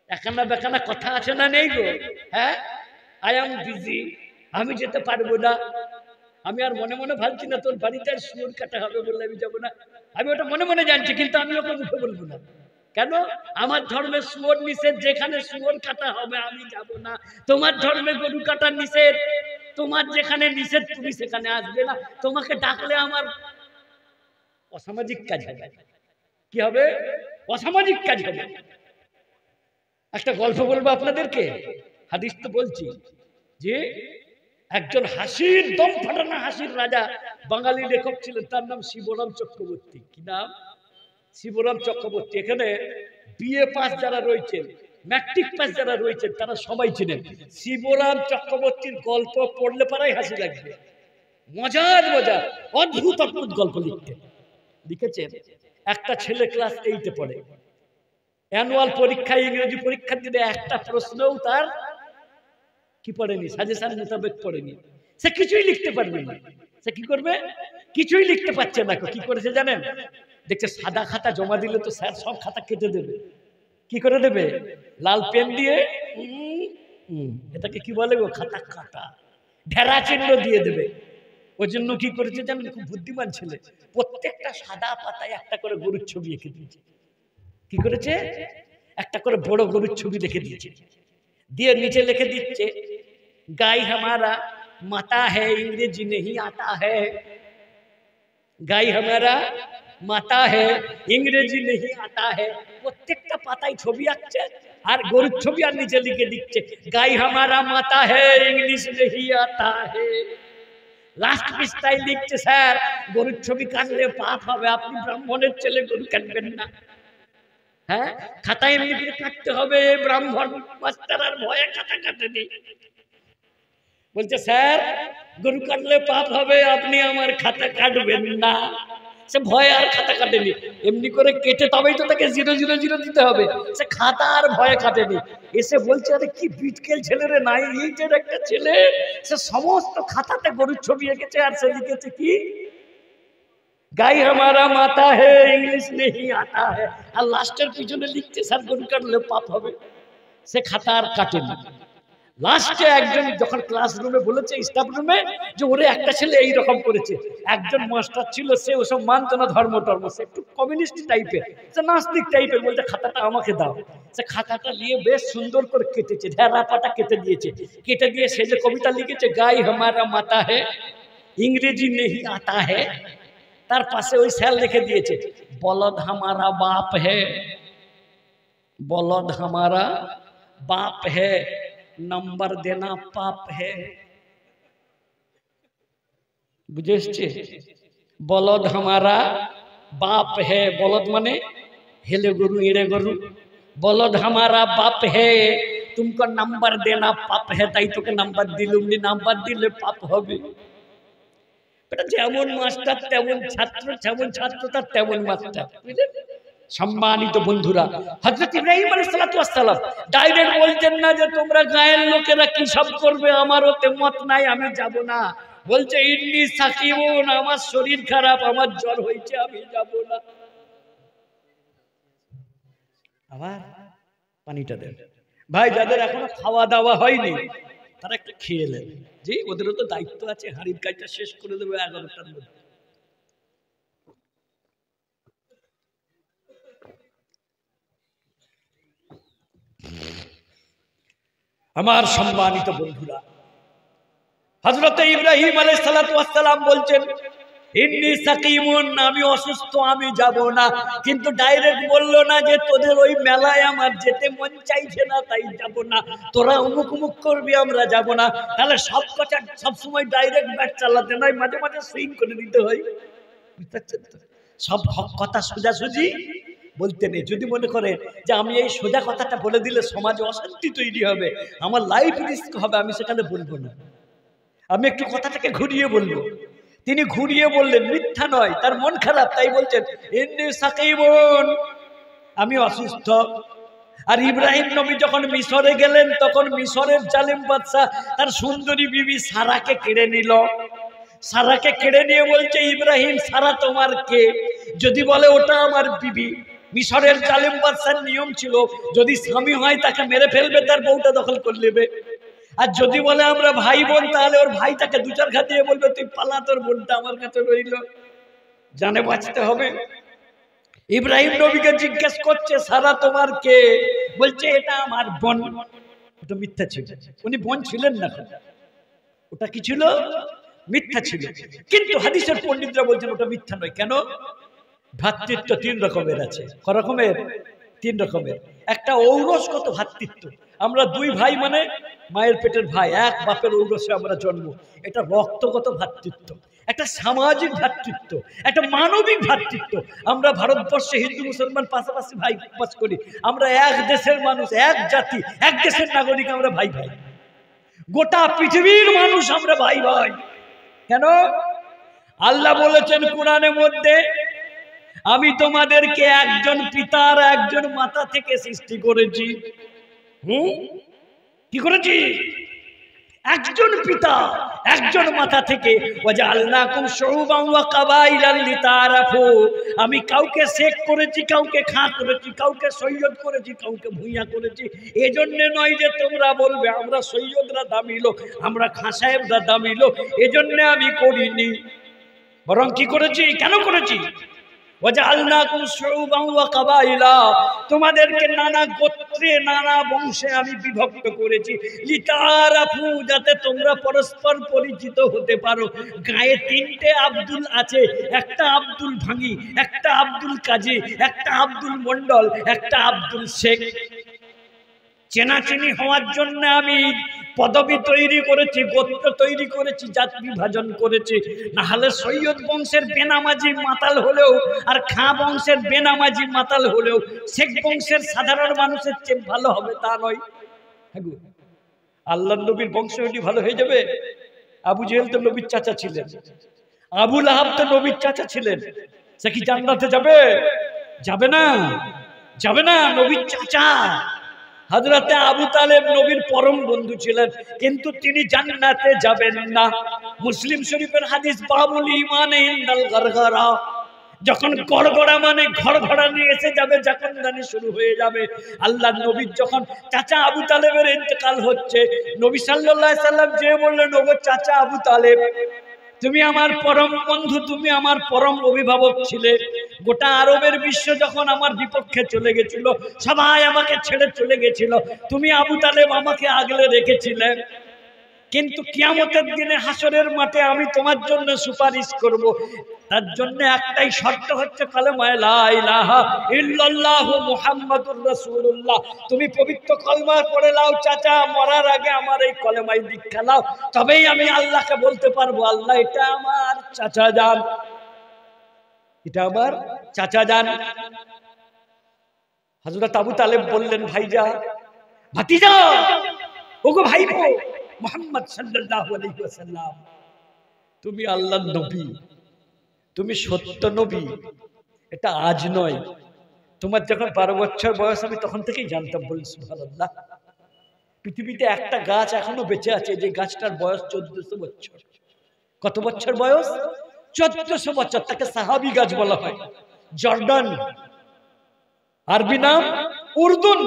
একানা বেকানা কথা আছে না নেই গো? হ্যাঁ, আই এম বিজি, আমি যেতে পারবো না। আমি আর মনে মনে ভাবছি না তোর বাড়িতে শুয়োর কাটা হবে বললে আমি যাবো না, আমি ওটা মনে মনে জানছি, কিন্তু আমি ওকে মুখে বলবো না। কেন? আমার ধর্মে শুয়োর নিষেধ, যেখানে শুয়োর কাটা হবে আমি যাব না। তোমার ধর্মে গরু কাটা নিষেধ, তোমার যেখানে নিষেধ তুমি সেখানে আসবে না। তোমাকে ডাকলে আমার অসামাজিক কাজ হবে। কি হবে? অসামাজিক কাজ হবে। একটা গল্প বলবো আপনাদেরকে, হাদিস তো বলছি যে একজন হাসির দম ফাটানো হাসির রাজা বাঙালি লেখক ছিলেন, তার নাম শিবরাম চক্রবর্তী। কি নাম? শিবরাম চক্রবর্তী। এখানে বিএ পাস যারা রয়েছেন, ম্যাট্রিক পাস যারা রয়েছেন, তারা সবাই চিনেন। শিবরাম চক্রবর্তীর গল্প পড়লে পারাই হাসি লাগবে। মজার মজার অদ্ভুত অদ্ভুত গল্প লিখেছেন। একটা ছেলে ক্লাস 8-এ পড়ে, অ্যানুয়াল পরীক্ষায় ইংরেজি পরীক্ষার দিনে একটা প্রশ্নও তার কি পড়েনি, সাজেশন মোতাবেক পড়েনি। সে কিছুই লিখতে পারবে না। সে কি করবে? কিছুই লিখতে পারছে না। কি করেছে জানেন? দেখছে সাদা খাতা জমা দিলে তো স্যার সব খাতা কেটে দেবে। কি করে দেবে? লাল পেন দিয়ে এটাকে কি বলে গো, খাতা কাটা, ঢেরা চিহ্ন দিয়ে দেবে। ওই জন্য কি করেছে জানেন? খুব বুদ্ধিমান ছেলে, প্রত্যেকটা সাদা পাতায় একটা করে গরুর ছবি এঁকে দিয়েছে। কি করেছে? একটা করে বড় গরুর ছবি লিখে দিয়েছে। দিয়ে নিচে লিখে দিচ্ছে, গাই हमारा माता है, इंग्रेजी नहीं आता है। गाय हमारा माता है, इंग्रेजी नहीं आता है। প্রত্যেকটা পাতায় ছবি আঁকছে আর গরুর ছবি, আর নিচে লিখে দিচ্ছে, গাই हमारा माता है, इंग्लिश नहीं आता है। লাস্ট পৃষ্ঠায় লিখছে, স্যার গরুর ছবি কাটলে পাপ হবে, আপনি ব্রাহ্মণের ছেলে গরু কাটবেন না। হ্যাঁ, খাতায় এমনি করে কাটতে হবে। ব্রাহ্মণ মাস্টার আর ভয়ে খাতা কাটেনি। বলছে, স্যার গরু কাটলে পাপ হবে, আপনি আমার খাতা কাটবেন না। সে ভয়ে আর খাতা কাটেনি। এমনি করে কেটে তবেই তো তাকে 000 দিতে হবে। সে খাতা আর ভয়ে কাটেনি। এসে বলছে, আরে কি বিটকেল ছেলে রে, নাই এইটার একটা ছেলে, সে সমস্ত খাতাতে গরুর ছবি এঁকেছে। আর সে লিখেছে কি, গাই हमारा माता है, इंग्लिश नहीं आता है। আর লাস্টের পিছনে লিখছে, স্যার গরু কাটলে পাপ হবে। সে খাতা আর কাটেনি। লাস্টে একজন যখন ক্লাসরুমে বলেছে, স্টাফ রুমে, যে ওরে একটা ছেলে এইরকম করেছে। একজন মাস্টার ছিল, সে ওসব মানত না, ধর্ম টর্ম, সে একটু কমিউনিস্ট টাইপের, সে নাস্তিক টাইপের। বলতে, খাতাটা আমাকে দাও। সে খাতাটা নিয়ে বেশ সুন্দর করে কেটেছে, ঢেরা পাটা কেটে দিয়েছে। কেটে দিয়ে সে যে কবিতা লিখেছে, গাই हमारा माता है, इंग्रेजी नहीं आता है, তার পাশে ওই স্যার লিখে দিয়েছে, বলদ हमारा बाप है, বলদ हमारा बाप है, नंबर देना पाप है। বুঝে এসছে? বলদ हमारा बाप है, বলদ মানে হেলে গরু, এড়ে গরু। বলদ हमारा बाप है, तुमको नंबर देना पाप है, তাই তোকে নাম্বার দিলুম নি, নাম্বার দিলে পাপ হবে। এটা যেমন মাস্টার তেমন ছাত্র, যেমন ছাত্র তার তেমন মাস্টার। বুঝলেন? সম্মানিত বন্ধুরা, হযরত ইব্রাহিম আলাইহিস সালাতু ওয়াস সালাম ডাইরেক্ট বলতেন না যে তোমরা গায়ের লোকেরা কি সব করবে, আমার ওতে মত নাই, আমি যাব না। বলছে, ইন্নী সাকিমুন, আমার শরীর খারাপ, আমার জ্বর হয়েছে, আমি যাব না। আবার পানিটা দেন ভাই। যাদের এখনো খাওয়া দাওয়া হয়নি তারা একটু খেয়ে নেন। জি, ওদেরও তো দায়িত্ব আছে, হাড়ির কাজটা শেষ করে দেবে 11টার মধ্যে। আমার সম্মানিত বন্ধুরা, হযরত ইব্রাহিম আলাইহিস সালাতু ওয়াস সালাম বলছেন, ইন্নী সাকিমুন, আমি অসুস্থ, আমি যাব না। কিন্তু ডাইরেক্ট বললো না যে তোদের ওই মেলায় আমার যেতে মন চাইছে না, তাই যাব না, তোরা অমুক অমুক করবি, আমরা যাব না। তাহলে সব কথা সবসময় ডাইরেক্ট ব্যাট চালাতে নয়, মাঝে মাঝে সুইং করে দিতে হয়। বুঝতে পারছেন তো? সব কথা সোজাসুজি বলতে নেই। যদি মনে করেন যে আমি এই সোজা কথাটা বলে দিলে সমাজে অশান্তি তৈরি হবে, আমার লাইফ রিস্ক হবে, আমি সেখানে বলবো না। আমি একটু কথাটাকে ঘুরিয়ে বলবো। তিনি ঘুরিয়ে বললেন, মিথ্যা নয়, তার মন খারাপ, তাই বলছেন ইন্নী সাকিমুন, আমি অসুস্থ। আর ইব্রাহিম নবী যখন মিশরে গেলেন, তখন মিশরের জালিম বাদশা তার সুন্দরী বিবি সারাকে কেড়ে নিল। সারাকে কেড়ে নিয়ে বলছে, ইব্রাহিম, সারা তোমার কে? যদি বলে ওটা আমার বিবি, মিশরের জালিম বাদশার নিয়ম ছিল, যদি স্বামী হয় তাকে মেরে ফেলবে, তার বউটা দখল করে নেবে। আর যদি বলে আমরা ভাই বোন, তাহলে ওর ভাই তাকে 2-4 ঘা দিয়ে বলবে, তুই পালা, তোর বোনটা আমার কাছে রইল। জানে বাঁচতে হবে। ইব্রাহিম নবীকে জিজ্ঞেস করছে, সারা তোমার কে? বলছে, এটা আমার বোন। ওটা মিথ্যা ছিল, উনি বোন ছিলেন না, ওটা কি ছিল? মিথ্যা ছিল। কিন্তু হাদিসের পণ্ডিতরা বলছেন ওটা মিথ্যা নয়। কেন? ভ্রাতৃত্ব 3 রকমের আছে। ক রকমের? 3 রকমের। একটা ঔরসগত ভ্রাতৃত্ব, আমরা 2 ভাই মানে মায়ের পেটের ভাই, এক বাপের ঔরসে আমরা জন্ম। এটা রক্তগত ভ্রাতৃত্ব, একটা সামাজিক ভ্রাতৃত্ব, একটা মানবিক ভ্রাতৃত্ব। আমরা ভারতবর্ষে হিন্দু মুসলমান পাশাপাশি ভাই বাস করি। আমরা এক দেশের মানুষ, এক জাতি, এক দেশের নাগরিক, আমরা ভাই ভাই। গোটা পৃথিবীর মানুষ আমরা ভাই ভাই। কেন? আল্লাহ বলেছেন কোরআনের মধ্যে, আমি তোমাদেরকে একজন পিতা আর একজন মাতা থেকে সৃষ্টি করেছি। কি করেছি? একজন পিতা একজন মাতা থেকে। ওয়াজআলনাকুম শুউবান ওয়া কাবাইলান লিতাআরাফু, আমি কাউকে শেখ করেছি, কাউকে খাঁ করেছি, কাউকে সৈয়দ করেছি, কাউকে ভূঁইয়া করেছি। এজন্য নয় যে তোমরা বলবে আমরা সৈয়দরা দামি লোক, আমরা খাঁ সাহেবরা দামি লোক, এজন্য আমি করিনি। বরং কি করেছি? কেন করেছি? ওয়াজআলনাকুম শুউবান ওয়া কাবাইলা, তোমাদেরকে নানা গোত্রে নানা বংশে আমি বিভক্ত করেছি। লিতাআরাফু, যাতে তোমরা পরস্পর পরিচিত হতে পারো। গায়ে তিনটে আব্দুল আছে, একটা আব্দুল ভাঙি, একটা আব্দুল কাজী, একটা আব্দুল মন্ডল, একটা আব্দুল শেখ। চেনাচেনি হওয়ার জন্য আমি পদবি তৈরি করেছি, গোত্র তৈরি করেছি, জাতি বিভাজন করেছি। না হলে সৈয়দ বংশের বেনামাজি মাতাল হলেও আর খাঁ বংশের বেনামাজি মাতাল হলেও শেখ বংশের সাধারণ মানুষের চেয়ে ভালো হবে তা নয়। আল্লাহর নবীর বংশ হলে ভালো হয়ে যাবে? আবু জেহেল তো নবীর চাচা ছিলেন, আবু লাহাব তো নবীর চাচা ছিলেন। সে কি জান্নাতে যাবে? যাবে না, যাবে না। নবীর চাচা হযরতে আবু তালেব নবীর পরম বন্ধু ছিলেন, কিন্তু তিনি জান্নাতে যাবেন না। মুসলিম শরীফের হাদিস, বাবুল ঈমান ইনদাল গরগরা, যখন গড়গড়া মানে ঘড়ঘড়া নিয়ে এসে যাবে, জাকনদানি শুরু হয়ে যাবে। আল্লাহর নবীর যখন চাচা আবু তালেবের ইন্তেকাল হচ্ছে, নবী সাল্লাল্লাহু আলাইহি সাল্লাম যে বললেন, ওগো চাচা আবু তালেব, তুমি আমার পরম বন্ধু, তুমি আমার পরম অভিভাবক ছিলে। গোটা আরবের বিশ্ব যখন আমার বিপক্ষে চলে গেছিল, সবাই আমাকে ছেড়ে চলে গেছিল, তুমি আবু তালেব আমাকে আগলে রেখেছিলে। কিন্তু কিয়ামতের দিনে হাসরের মাঠে আমি তোমার জন্য সুপারিশ করব। তার জন্য একটাই শর্ত হচ্ছে কালেমা লা ইলাহা ইল্লাল্লাহু মুহাম্মাদুর রাসূলুল্লাহ। তুমি পবিত্র কলমা পড়ে নাও চাচা, মরার আগে আমার এই কলেমায় দীক্ষা নাও, তবেই আমি আল্লাহকে বলতে পারবো, আল্লাহ এটা আমার চাচা জান, এটা আমার চাচা জান। হযরত আবু তালেব বললেন, ভাইজা, ভাতিজা, ওগো ভাইপো মুহাম্মদ সাল্লাল্লাহু আলাইহি ওয়াসাল্লাম, তুমি আল্লাহর নবী, তুমি সত্য নবী। এটা আজ নয়, তোমার যখন 12 বছর বয়স আমি তখন থেকেই জানতাম। বলি সুবহানাল্লাহ। পৃথিবীতে একটা গাছ এখনো বেঁচে আছে, যে গাছটার বয়স 1400 বছর। কত বছর বয়স? 1400 বছর। তাকে সাহাবী গাছ বলা হয়। জর্ডান, আরবি নাম উর্দুন,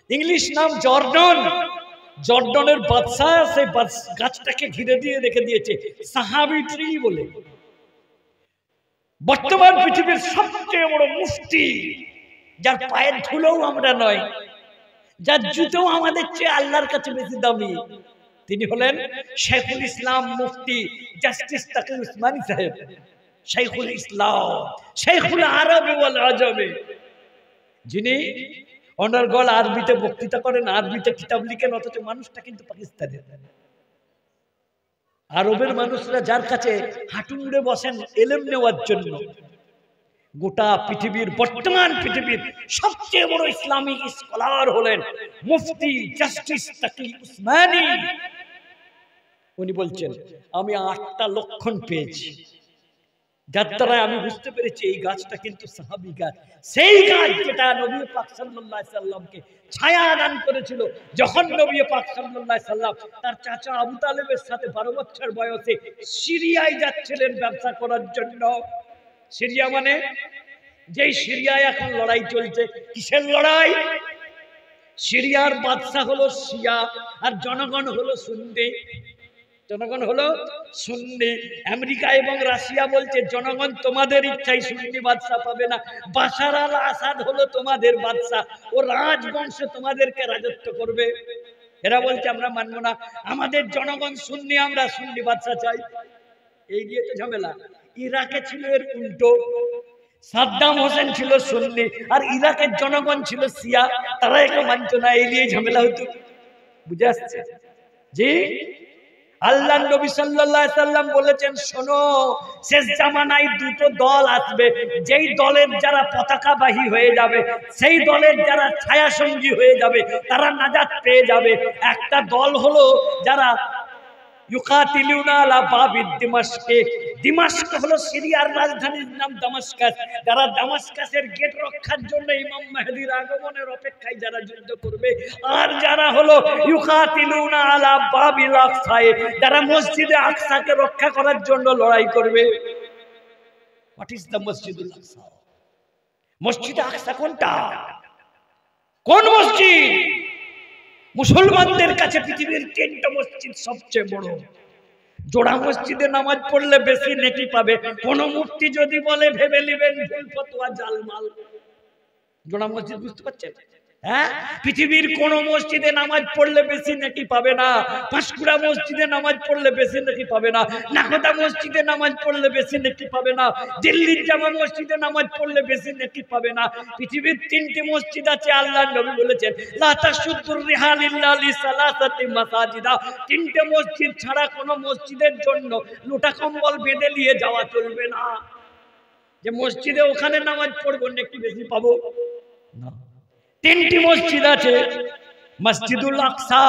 ইংলিশ নাম জর্ডন। জর্ডনের বাদশা সেই গাছটাকে ঘিরে দিয়ে রেখে দিয়েছে সাহাবী ট্রি বলে। বর্তমান পৃথিবীর সবচেয়ে বড় মুফতি, যার পায়ের ধুলোও আমরা নয়, যার জুতো আমাদের চেয়ে আল্লাহর কাছে বেশি দামি, তিনি হলেন শেখুল ইসলাম মুফতি জাস্টিস তাকি উসমানী সাহেব। শেখুল ইসলাম, শেখুল আরব ওয়াল আজমে, যিনি অনর্গল আরবিতে বক্তৃতা করেন, আরবিতে কিতাব লিখেন, অথচ মানুষটা কিন্তু পাকিস্তানের। আরবের মানুষরা যার কাছে হাঁটু মুড়ে বসেন এলেম নেওয়ার জন্য। গোটা পৃথিবীর, বর্তমান পৃথিবীর সবচেয়ে বড় ইসলামিক স্কলার হলেন মুফতি জাস্টিস তাকি উসমানী। উনি বলছেন, আমি 8টা লক্ষণ পেয়েছি, যার দ্বারা আমি বুঝতে পেরেছি এই গাছটা কিন্তু সাহাবী গাছ। সেই গাছ যেটা নবী পাক সাল্লাল্লাহু আলাইহি সাল্লামকে ছায়া দান করেছিল, যখন নবী পাক সাল্লাল্লাহু আলাইহি সাল্লাম তার চাচা আবু তালেবের সাথে 12 বছর বয়সে সিরিয়ায় যাচ্ছিলেন ব্যবসা করার জন্য। সিরিয়া মানে, যেই সিরিয়ায় এখন লড়াই চলছে। কিসের লড়াই? সিরিয়ার বাদশা হলো শিয়া আর জনগণ হলো সুন্নি। জনগণ হলো সুন্নি। আমেরিকা এবং রাশিয়া বলছে জনগণ তোমাদের ইচ্ছাই সুন্নি বাদশা পাবে না, বাশার আল আসাদ হলো তোমাদের বাদশা, ও রাজবংশে তোমাদেরকে রাজত্ব করবে। এরা বলছে আমরা মানবো না, আমাদের জনগণ সুন্নি, আমরা সুন্নি বাদশা চাই। এই দিয়ে তো ঝামেলা। ইরাকে ছিল এর উল্টো, সাদ্দাম হোসেন ছিল সুন্নি আর ইরাকের জনগণ ছিল শিয়া, তারা একে মানত না, এই নিয়ে ঝামেলা হতো। বুঝে আসছে? জি, আল্লাহ নবী সাল্লাল্লাহু আলাইহি সাল্লাম বলেছেন, শোনো, শেষ জামানায় দুটো দল আসবে, যেই দলের যারা পতাকাবাহী হয়ে যাবে, সেই দলের যারা ছায়া সঙ্গী হয়ে যাবে, তারা নাজাত পেয়ে যাবে। একটা দল হলো যারা ইউকাতিলুনা আলা বাবিদ দিমাশকে, দিমাশক হলো সিরিয়ার রাজধানীর নাম দামাস্কাস, যারা দামাস্কাসের গেট রক্ষার জন্য ইমাম মেহেদীর আগমনের অপেক্ষায় যারা যুদ্ধ করবে, আর যারা হলো ইউকাতিলুনা আলা বাবিল আকসা, যারা মসজিদে আকসাকে রক্ষা করার জন্য লড়াই করবে। হোয়াট ইজ দ্য মসজিদুল আকসা? মসজিদে আকসা কোনটা? কোন মসজিদ? মুসলমানদের কাছে পৃথিবীর 3টা মসজিদ সবচেয়ে বড়। জোড়া মসজিদে নামাজ পড়লে বেশি নেকি পাবে। কোন মুফতি যদি বলে ভেবে নেবেন ভুল ফতোয়া, জালমাল। জোড়া মসজিদ বুঝতে পারছেন? হ্যাঁ, পৃথিবীর কোন মসজিদে নামাজ পড়লে বেশি নেকি পাবে না। পাঁশকুড়া মসজিদে নামাজ পড়লে বেশি নেকি পাবে না। নাকোদা মসজিদে নামাজ পড়লে বেশি নেকি পাবে না। দিল্লির জামা মসজিদে নামাজ পড়লে বেশি নেকি পাবে না। পৃথিবীর 3টি মসজিদ আছে, আল্লাহর নবী বলেছেন লা তাশুদ্দুর রিহাল ইল্লা লিসালাসাতি মাসাজিদা। 3টে মসজিদ ছাড়া কোন মসজিদের জন্য লোটা কম্বল বেঁধে নিয়ে যাওয়া চলবে না। যে মসজিদে ওখানে নামাজ পড়বো নেকি বেশি পাবো না। 3টি মসজিদ আছে। মসজিদুল আকসা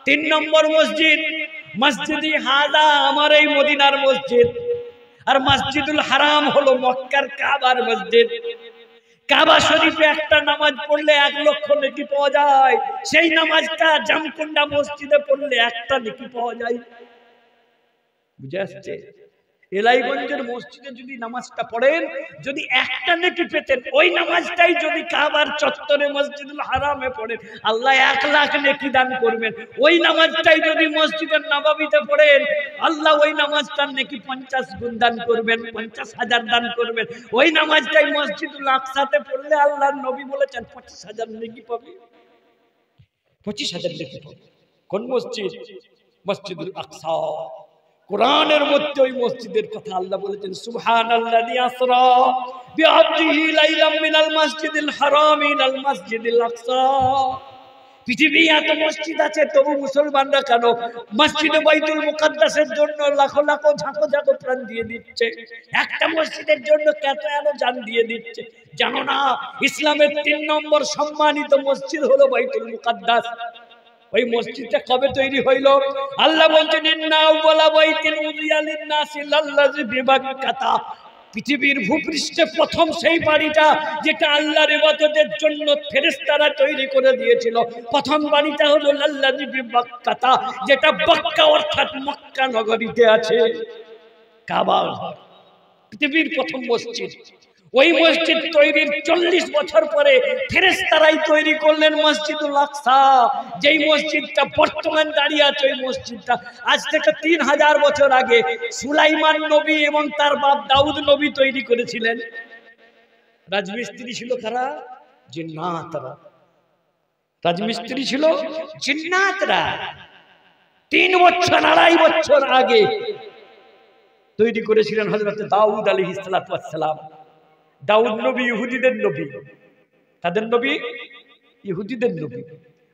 3 নম্বর মসজিদ, মসজিদি হাদা আমার এই মদিনার মসজিদ, আর মসজিদুল হারাম হলো মক্কার কাবার মসজিদ। কাবা শরীফে একটা নামাজ পড়লে 1 লক্ষ নেকি পাওয়া যায়, সেই নামাজটা জামকুন্ডা মসজিদে পড়লে 1টা নেকি পাওয়া যায়। বুঝে আসছে? এলাইগঞ্জের মসজিদে যদি নামাজটা পড়েন, যদি 1টা নেকি পেতেন, ওই নামাজটাই যদি কাবার চত্বরে মসজিদুল হারামে পড়েন, আল্লাহ 1 লাখ নেকি দান করবেন। ওই নামাজটাই যদি মসজিদের নববীতে পড়েন, আল্লাহ ওই নামাজটার নেকি 50 গুণ দান করবেন, 50,000 দান করবেন। ওই নামাজটাই মসজিদুল আকসাতে পড়লে আল্লাহর নবী বলেছেন 25,000 নেকি পাবে। 25,000 নেকি পাবে। কোন মসজিদ? মসজিদুল আকসা। কোরআনের মধ্যে ওই মসজিদের কথা আল্লাহ বলেছেন, সুবহানাল্লাযী আসরা বিআবদিহি লাইলাম মিনাল মাসজিদিল হারাম ইলাল মাসজিদিল আকসা। পৃথিবী এত মসজিদ আছে, তবু মুসলমানরা কেন মসজিদে বাইতুল মুকাদ্দাসের জন্য লাখো লাখো ঝাঁকো ঝাঁকো প্রাণ দিয়ে দিচ্ছে? একটা মসজিদের জন্য কত এত জান দিয়ে দিচ্ছে? জানো না ইসলামের 3 নম্বর সম্মানিত মসজিদ হলো বাইতুল মুকাদ্দাস। ওই মসজিদটা কবে তৈরি হইল? আল্লাহ বলছেন ইন্না আউওয়ালা বাইতিন উযিয়া লিন-নাসি লাল্লাযী বিবাক্কাতা। পৃথিবীর ভূপৃষ্ঠে প্রথম সেই বাড়িটা যেটা আল্লাহর ইবাদতের জন্য ফেরেশতারা তৈরি করে দিয়েছিল, প্রথম বাড়িটা হলো লাল্লাযী বিবাক্কাতা, যেটা বাক্কা অর্থাৎ মক্কা নগরীতে আছে। কাবা পৃথিবীর প্রথম মসজিদ। ওই মসজিদ তৈরির 40 বছর পরে ফেরেশতারাই তৈরি করলেন মসজিদুল আকসা, যেই মসজিদটা বর্তমান দাঁড়িয়ে আছে। ওই মসজিদটা আজ থেকে 3000 বছর আগে সুলাইমান নবী এবং তার বাপ দাউদ নবী তৈরি করেছিলেন। রাজমিস্ত্রি ছিল কারা? জিন্নাতরা। রাজমিস্ত্রি ছিল জিন্নাতরা। 3 বছর 2.5 বছর আগে তৈরি করেছিলেন হযরত দাউদ আলাইহিস সালাতু ওয়াস সালাম। দাউদ নবী ইহুদিদের নবী। কাদের নবী? ইহুদিদের নবী।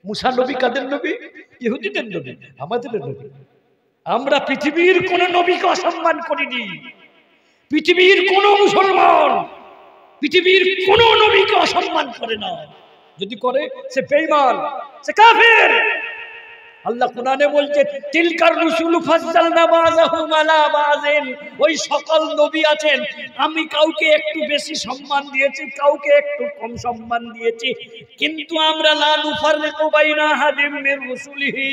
মুসা নবী কাদের নবী? ইহুদিদের নবী। আমাদের নবী। আমরা পৃথিবীর কোন নবীকে অসম্মান করিনি। পৃথিবীর কোন মুসলমান পৃথিবীর কোন নবীকে অসম্মান করে না। যদি করে সে বেঈমান, সে কাফের। আল্লাহ কোরআনে বলছে তিলকার রুসুল ফাজ্জালনা বাযাহুম আলা বাযিন। ওই সকল নবী আছেন, আমি কাউকে একটু বেশি সম্মান দিয়েছি, কাউকে একটু কম সম্মান দিয়েছি, কিন্তু আমরা লা নুফাররিকু বাইনা আহাদিম মির রুসুলিহি।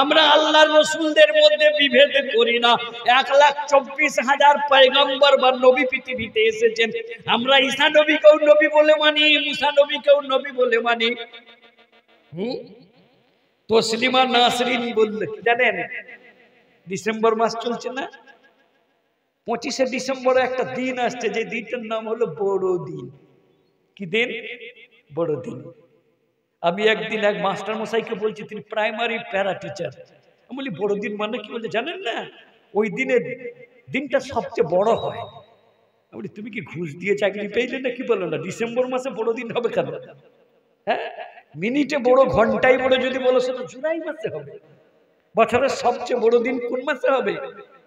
আমরা আল্লাহর রাসূলদের মধ্যে বিভেদ করি না। 1,24,000 পয়গম্বর বা নবী পৃথিবীতে এসেছেন। আমরা ঈসা নবীকেও নবী বলে মানি, মুসা নবীকেও নবী বলে মানি। তসলিমা নাসরিন বললে কি জানেন? ডিসেম্বর মাস চলছে না, 25শে ডিসেম্বর একটা দিন আসছে, যে দিনটার নাম হলো বড়দিন। কি দিন? বড়দিন। আমি একদিন এক মাস্টার মশাইকে বলছি, তিনি প্রাইমারি প্যারা টিচার। আমি বলি বড়দিন মানে কি? বলতে জানেন না, ওই দিনের দিনটা সবচেয়ে বড় হয়। আমি বলি তুমি কি ঘুষ দিয়ে চাকরি পেয়েছিলে না কি? বলো না, ডিসেম্বর মাসে বড়দিন হবে কেন? হ্যাঁ, মিনিটে বড় ঘন্টায় বড় যদি বলো সেটা জুলাই মাসে হবে। বছরের সবচেয়ে বড় দিন কোন মাসে হবে?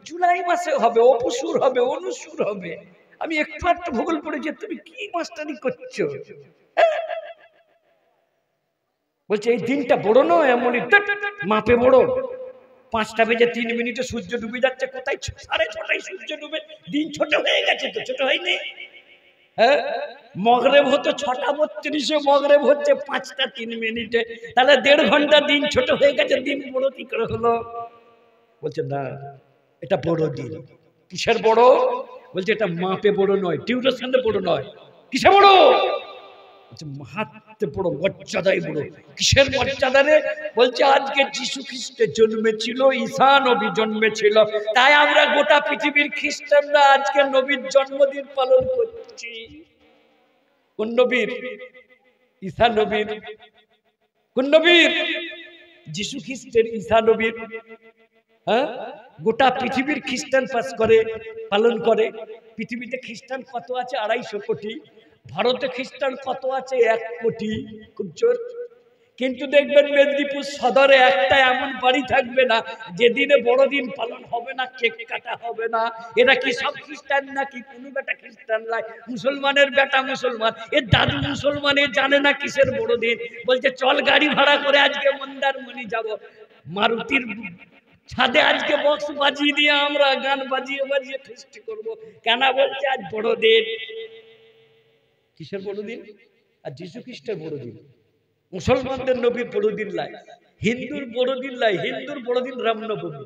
জুলাই মাসে হবে। অপসুর হবে, অনুসুর হবে। আমি একটু একটু ভূগোল পড়েছি, তুমি কি মাস্টারি করছো? বলছে এই দিনটা বড় নয়, এমনই মাপে বড়। 5টা বেজে 3 মিনিটে সূর্য ডুবে যাচ্ছে, কোথায় 6:30টায় সূর্য ডুবে, দিন ছোট হয়ে গেছে তো, ছোট হয়নি? হ্যাঁ, মগরেব হতো 6:32, মগরেব হচ্ছে 5টা 3 মিনিটে, তাহলে 1.5 ঘন্টা দিন ছোট হয়ে গেছে, দিন বড় কি করে হলো? বলছে না, এটা বড় দিন। কিসের বড়? বলছে এটা মাপে বড় নয়, ডিউরেশনে বড় নয়। কিসে বড়? মাহাত্ম্যে বড়, মর্যাদায় বড়। কিসের মর্যাদা রে? বলছে আজকে যিশু খ্রিস্টের জন্মেছিল, ঈসা নবী জন্মেছিল, তাই আমরা গোটা পৃথিবীর খ্রিস্টানরা আজকে নবীর জন্মদিন পালন করছি। কোন নবীর? ঈসা নবীর। কোন নবীর? যিশু খ্রিস্টের, ঈসা নবীর। হ্যাঁ, গোটা পৃথিবীর খ্রিস্টান পাস করে, পালন করে। পৃথিবীতে খ্রিস্টান কত আছে? 250 কোটি। ভারতে খ্রিস্টান কত আছে? 1 কোটি। খুব জোর। কিন্তু দেখবেন মেদিনীপুর সদরে একটা এমন বাড়ি থাকবে না যেদিনে বড়দিন পালন হবে না, কেক কাটা হবে না। এরা কি সব খ্রিস্টান নাকি? কোনো বেটা খ্রিস্টান নয়, মুসলমানের বেটা মুসলমান। এর দাদু মুসলমান, এ জানে না কিসের বড়দিন। বলছে চল গাড়ি ভাড়া করে আজকে মন্দারমণি যাব, মারুতির ছাদে আজকে বক্স বাজিয়ে দিয়ে আমরা গান বাজিয়ে বাজিয়ে ফেস্টি করব। কেন? বলছে আজ বড়দিন। কিসের বড়দিন? আর যিশু খ্রিস্টের বড়দিন। মুসলমানদের নবীর বড়দিন লাই, হিন্দুর বড়দিন লাই। হিন্দুর বড়দিন রামনবমী,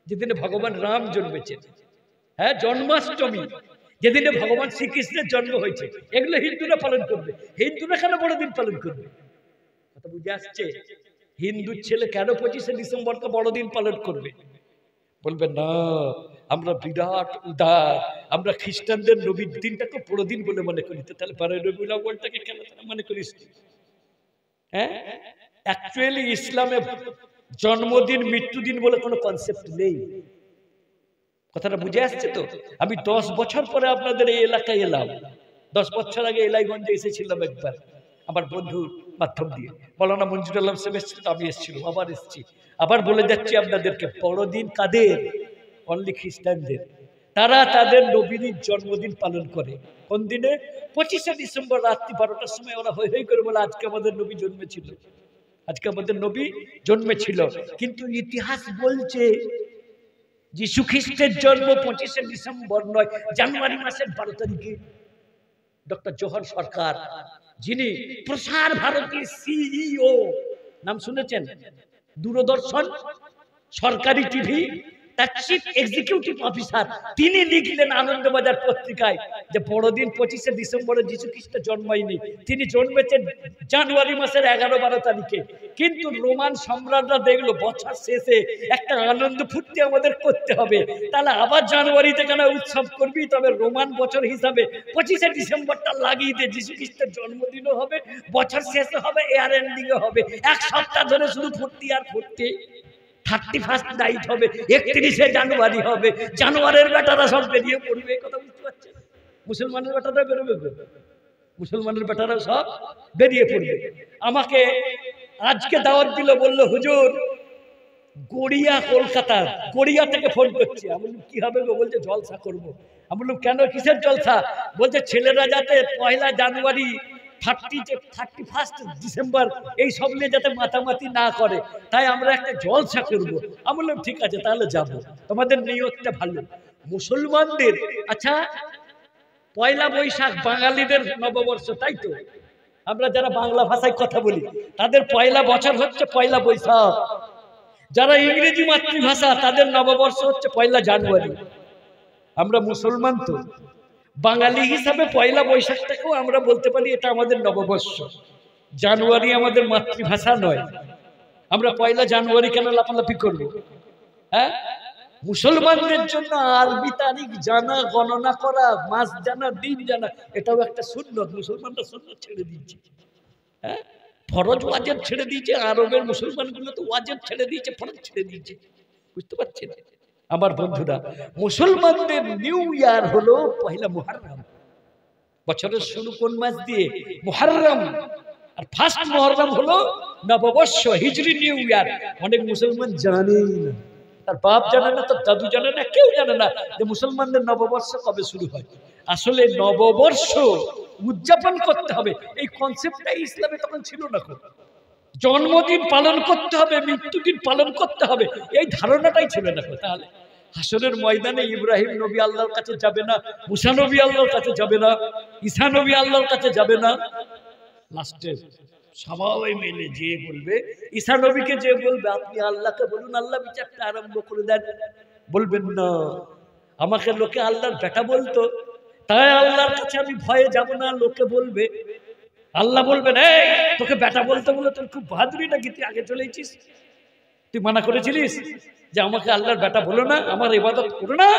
যেদিনে ভগবান রাম জন্মেছেন। হ্যাঁ, জন্মাষ্টমী, যেদিনে ভগবান শ্রীকৃষ্ণের জন্ম হয়েছে। এগুলো হিন্দুরা পালন করবে। হিন্দুরা কেন বড়দিন পালন করবে? কথা বুঝে আসছে? হিন্দুর ছেলে কেন 25শে ডিসেম্বরকে বড়দিন পালন করবে? বলবে না, আমরা বিরাট উদার, আমরা খ্রিস্টানদের নবীর দিনটাকে বড়দিন বলে মনে করি। তাহলে রবিউল আউয়ালটাকে কেন মনে করিস? হ্যাঁ, অ্যাকচুয়ালি ইসলামে জন্মদিন মৃত্যুদিন বলে কোনো কনসেপ্ট নেই। কথাটা বুঝে আসছে তো? আমি 10 বছর পরে আপনাদের এই এলাকায় এলাম। 10 বছর আগে এলাইগঞ্জে এসেছিলাম একবার আমার বন্ধুর মাধ্যম দিয়ে। মৌলানা মঞ্জুর আলম সাহেব এসেছিল, আমি এসেছিলাম, আবার এসেছি। আবার বলে যাচ্ছি আপনাদেরকে, বড়দিন কাদের? অনলি খ্রিস্টানদের। তারা তাদের নবীর জন্মদিন পালন করে। কোন দিনে? 25শে ডিসেম্বর রাত্রি 12টার সময় ওরা হৈ হৈ করে বলে আজকে আমাদের নবী জন্মেছিল, আজকে আমাদের নবী জন্মেছিল। কিন্তু ইতিহাস বলছে যিশু খ্রিস্টের জন্ম 25শে ডিসেম্বর নয়, জানুয়ারি মাসের 12 তারিখে। ডক্টর জোহর সরকার, যিনি প্রসার ভারতীর সিইও, নাম শুনেছেন? দূরদর্শন, সরকারি টিভি, তার চিফ এক্সিকিউটিভ অফিসার, তিনি লিখলেন আনন্দবাজার পত্রিকায় যে বড়দিন 25শে ডিসেম্বরে যিশু খ্রিস্ট জন্মায়নি, তিনি জন্মেছেন জানুয়ারি মাসের 11-12 তারিখে। কিন্তু রোমান সম্রাটরা দেখলো বছর শেষে একটা আনন্দ ফুর্তি আমাদের করতে হবে, তাহলে আবার জানুয়ারিতে কেন উৎসব করবি? তবে রোমান বছর হিসাবে 25শে ডিসেম্বরটা লাগিয়ে দিয়ে যিশু খ্রিস্টের জন্মদিনও হবে, বছর শেষে হবে, এয়ার এন্ডিংও হবে। 1 সপ্তাহ ধরে শুধু ফুর্তি আর ফুর্তি। 31st নাইট হবে, 31শে জানুয়ারি হবে, জানুয়ারির বেটারা সব বেরিয়ে পড়বে। কথা বুঝতে পারছেন? মুসলমানের বেটারা বেরোবে, মুসলমানের বেটারা সব বেরিয়ে পড়বে। আমাকে আজকে দাওয়াত দিল, বলল হুজুর গড়িয়া, কলকাতা গড়িয়া থেকে ফোন করছি। আমি বললাম কি হবে গো? বলছে জলসা করবো। আমি বললাম কেন, কিসের জলসা? বলছে ছেলেরা যাতে 1 জানুয়ারি 31 ডিসেম্বর এই সব নিয়ে যাতে মাতামাতি না করে, তাই আমরা একটা জলসা করব। আমি বললাম ঠিক আছে, তাহলে যাব, তোমাদের নিয়তটা ভালো। মুসলমানদের আচ্ছা 1 বৈশাখ বাঙালিদের নববর্ষ, তাই তো? আমরা যারা বাংলা ভাষায় কথা বলি তাদের পয়লা বছর হচ্ছে 1 বৈশাখ। যারা ইংরেজি মাতৃভাষা তাদের নববর্ষ হচ্ছে 1 জানুয়ারি। আমরা মুসলমান তো বাঙালি হিসাবে 1 বৈশাখটাকেও আমরা বলতে পারি এটা আমাদের নববর্ষ। জানুয়ারি আমাদের মাতৃভাষা নয়। আমরা 1 জানুয়ারি কেন লাফালাফি করব? হ্যাঁ, মুসলমানদের জন্য আরবি তারিখ জানা, গণনা করা, মাস জানা, দিন জানা, এটাও একটা সুন্নত। মুসলমানরা সুন্নত ছেড়ে দিয়েছে। হ্যাঁ, ফরজ ওয়াজিব ছেড়ে দিয়েছে। আরবের মুসলমানগুলো তো ওয়াজিব ছেড়ে দিয়েছে, ফরজ ছেড়ে দিয়েছে। বুঝতে পারছেন আমার বন্ধুরা? মুসলমানদের নিউ ইয়ার হলো 1 মুহররম। বছরের শুরু কোন মাস দিয়ে? মুহররম। আর ফার্স্ট মুহররম হলো নববর্ষ, হিজরি নিউ ইয়ার। অনেক মুসলমান জানেই না, তার বাপ জানে না, তার দাদু জানে না, কেউ জানে না যে মুসলমানদের নববর্ষ কবে শুরু হয়। আসলে নববর্ষ উদযাপন করতে হবে এই কনসেপ্টটাই ইসলামে তখন ছিল না। জন্মদিন পালন করতে হবে, মৃত্যুদিন পালন করতে হবে, এই ধারণাটাই ছিল না। তাহলে হাসরের ময়দানে ইব্রাহিম নবী আল্লাহর কাছে যাবে না, মুসা নবী আল্লাহর কাছে যাবে না, ঈসা নবী আল্লাহর কাছে যাবে না, লাস্টে সবাই মিলে যে বলবে, ঈসা নবীকে যে বলবে আপনি আল্লাহকে বলুন আল্লাহ বিচারটা আরম্ভ করে দেন, বলবেন না আমাকে লোকে আল্লাহর বেটা বলতো, তাই আল্লাহর কাছে আমি ভয়ে যাব না। লোকে বলবে, আল্লাহ বলবেন এই তোকে বেটা বলতে বলে তোর খুব বাহাদুরি নাকি, তুই আগে চলেছিস, তুই মানা করেছিলিস যে আমাকে আল্লাহর বেটা বলো না, আমার ইবাদত করো না।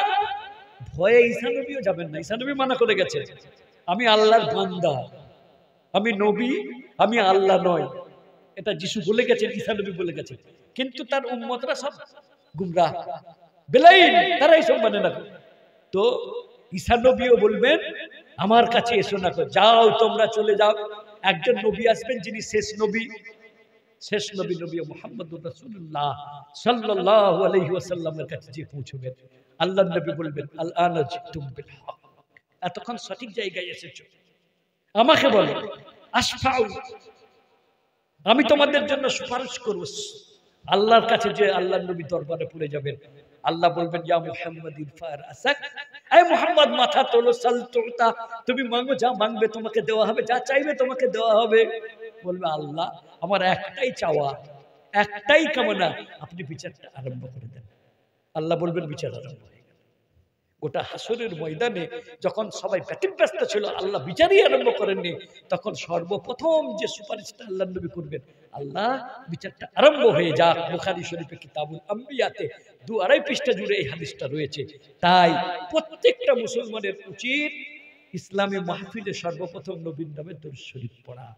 ভয়ে ঈসা নবীও যাবেন না, ঈসা নবী মানা করে গেছে আমি আল্লাহর বান্দা, আমি নবী, আমি আল্লাহ নয়। এটা যিশু বলে গেছেন, ঈসা নবী বলে গেছেন, কিন্তু তার উম্মতরা সব গুমরাহ বেলাইন, তারা এইসব মানে না। তো ঈসা নবীও বলবেন আমার কাছে এসো না, যাও তোমরা চলে যাও। একজন নবী আসবেন যিনি শেষ নবী, শেষ নবী নবী মুহাম্মদুর রাসূলুল্লাহ সাল্লাল্লাহু আলাইহি ওয়াসাল্লামের কাছে যে পৌঁছবেন, আল্লাহর নবী বলবেন আল আনা জিতুম বিল হক, এতক্ষণ সঠিক জায়গায় এসেছো, আমাকে বলো আশফাউ, আমি তোমাদের জন্য সুপারিশ করব। আল্লাহর কাছে যে আল্লাহর নবী দরবারে পড়ে যাবেন, আল্লাহ বলবেন ইয়া মুহাম্মদ ইরফা রাসাক, এই মুহাম্মদ মাথা তোলো, সাল তুতা, তুমি মাঙ্গো, যা মাঙ্গবে তোমাকে দেওয়া হবে, যা চাইবে তোমাকে দেওয়া হবে। বলবে আল্লাহ আমার একটাই চাওয়া, একটাই কামনা, আপনি বিচারটা আরম্ভ করে দেন। আল্লাহ বলবেন বিচার আরম্ভ হয়ে গেল। গোটা হাসরের ময়দানে যখন সবাই ব্যতিব্যস্ত ছিল, আল্লাহ বিচারই আরম্ভ করেননি, তখন সর্বপ্রথম যে সুপারিশটা আল্লাহ নবী করবেন, আল্লাহ বিচারটা আরম্ভ হয়ে যাক। বুখারী শরীফে কিতাবুল আম্বিয়াতে 2-2.5 পৃষ্ঠা জুড়ে এই হাদিসটা রয়েছে। তাই প্রত্যেকটা মুসলমানের উচিত ইসলামী মাহফিলে সর্বপ্রথম নবীর নামে দরুদ শরীফ পড়া।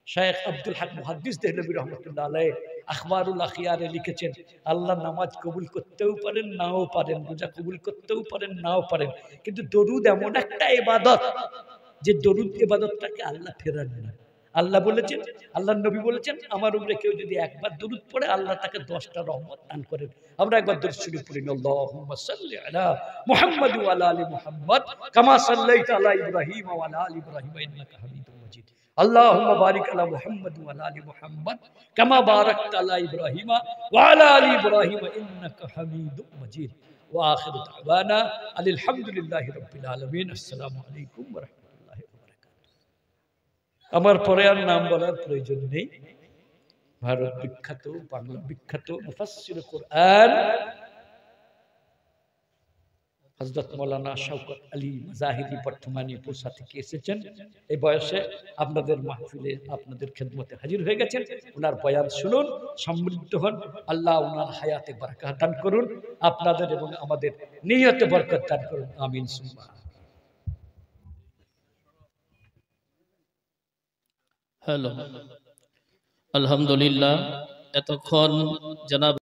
শায়েখ আব্দুল হক মুহাদ্দিস দেহলভী রাহমাতুল্লাহ আলাইহি আখবারুল আখিয়ারে লিখেছেন, আল্লাহ নামাজ কবুল করতেও পারেন নাও পারেন, রোজা কবুল করতেও পারেন নাও পারেন, কিন্তু দরুদ এমন একটা ইবাদত যে দরুদ ইবাদতটাকে আল্লাহ ফেরান না। আল্লাহ বলেছেন, আল্লাহর নবী বলেছেন, আমার উপরে কেউ যদি একবার দরুদ পড়ে আল্লাহ তাকে 10টা রহমত দান করেন। আমরা একবার দরুদ শরীফ পড়ি, আল্লাহুম্মা সাল্লি আলা মুহাম্মাদ ওয়া আলা আলি মুহাম্মাদ কামা সাল্লাইতা আলা ইব্রাহিম ওয়া আলা আলি ইব্রাহিম ইন্নাকা হামিদুম মাজিদ। اللهم بارك على محمد وعلى ال محمد كما باركت على ابراهيم وعلى ال ابراهيم انك حميد مجيد واخر دعوانا الحمد لله رب العالمين السلام عليكم ورحمه الله وبركاته। আমার পরে আর নাম বলার প্রয়োজন নেই। ভারত বিখ্যাত, বাংলা বিখ্যাত মুফাসসির কোরআন হযরত মাওলানা শওকত আলী মাজাহিরি বর্তমানে পুরসা থেকে এসেছেন। এই বয়সে আপনাদের মাহফিলে আপনাদের খেদমতে হাজির হয়ে গেছেন। ওনার বয়ান শুনুন, সমৃদ্ধ হন। আল্লাহ ওনার হায়াতে বরকত দান করুন, আপনাদের এবং আমাদের নিয়তে বরকত দান করুন। আমিন সুম্মা। হ্যালো, আলহামদুলিল্লাহ, এতক্ষণ জনাব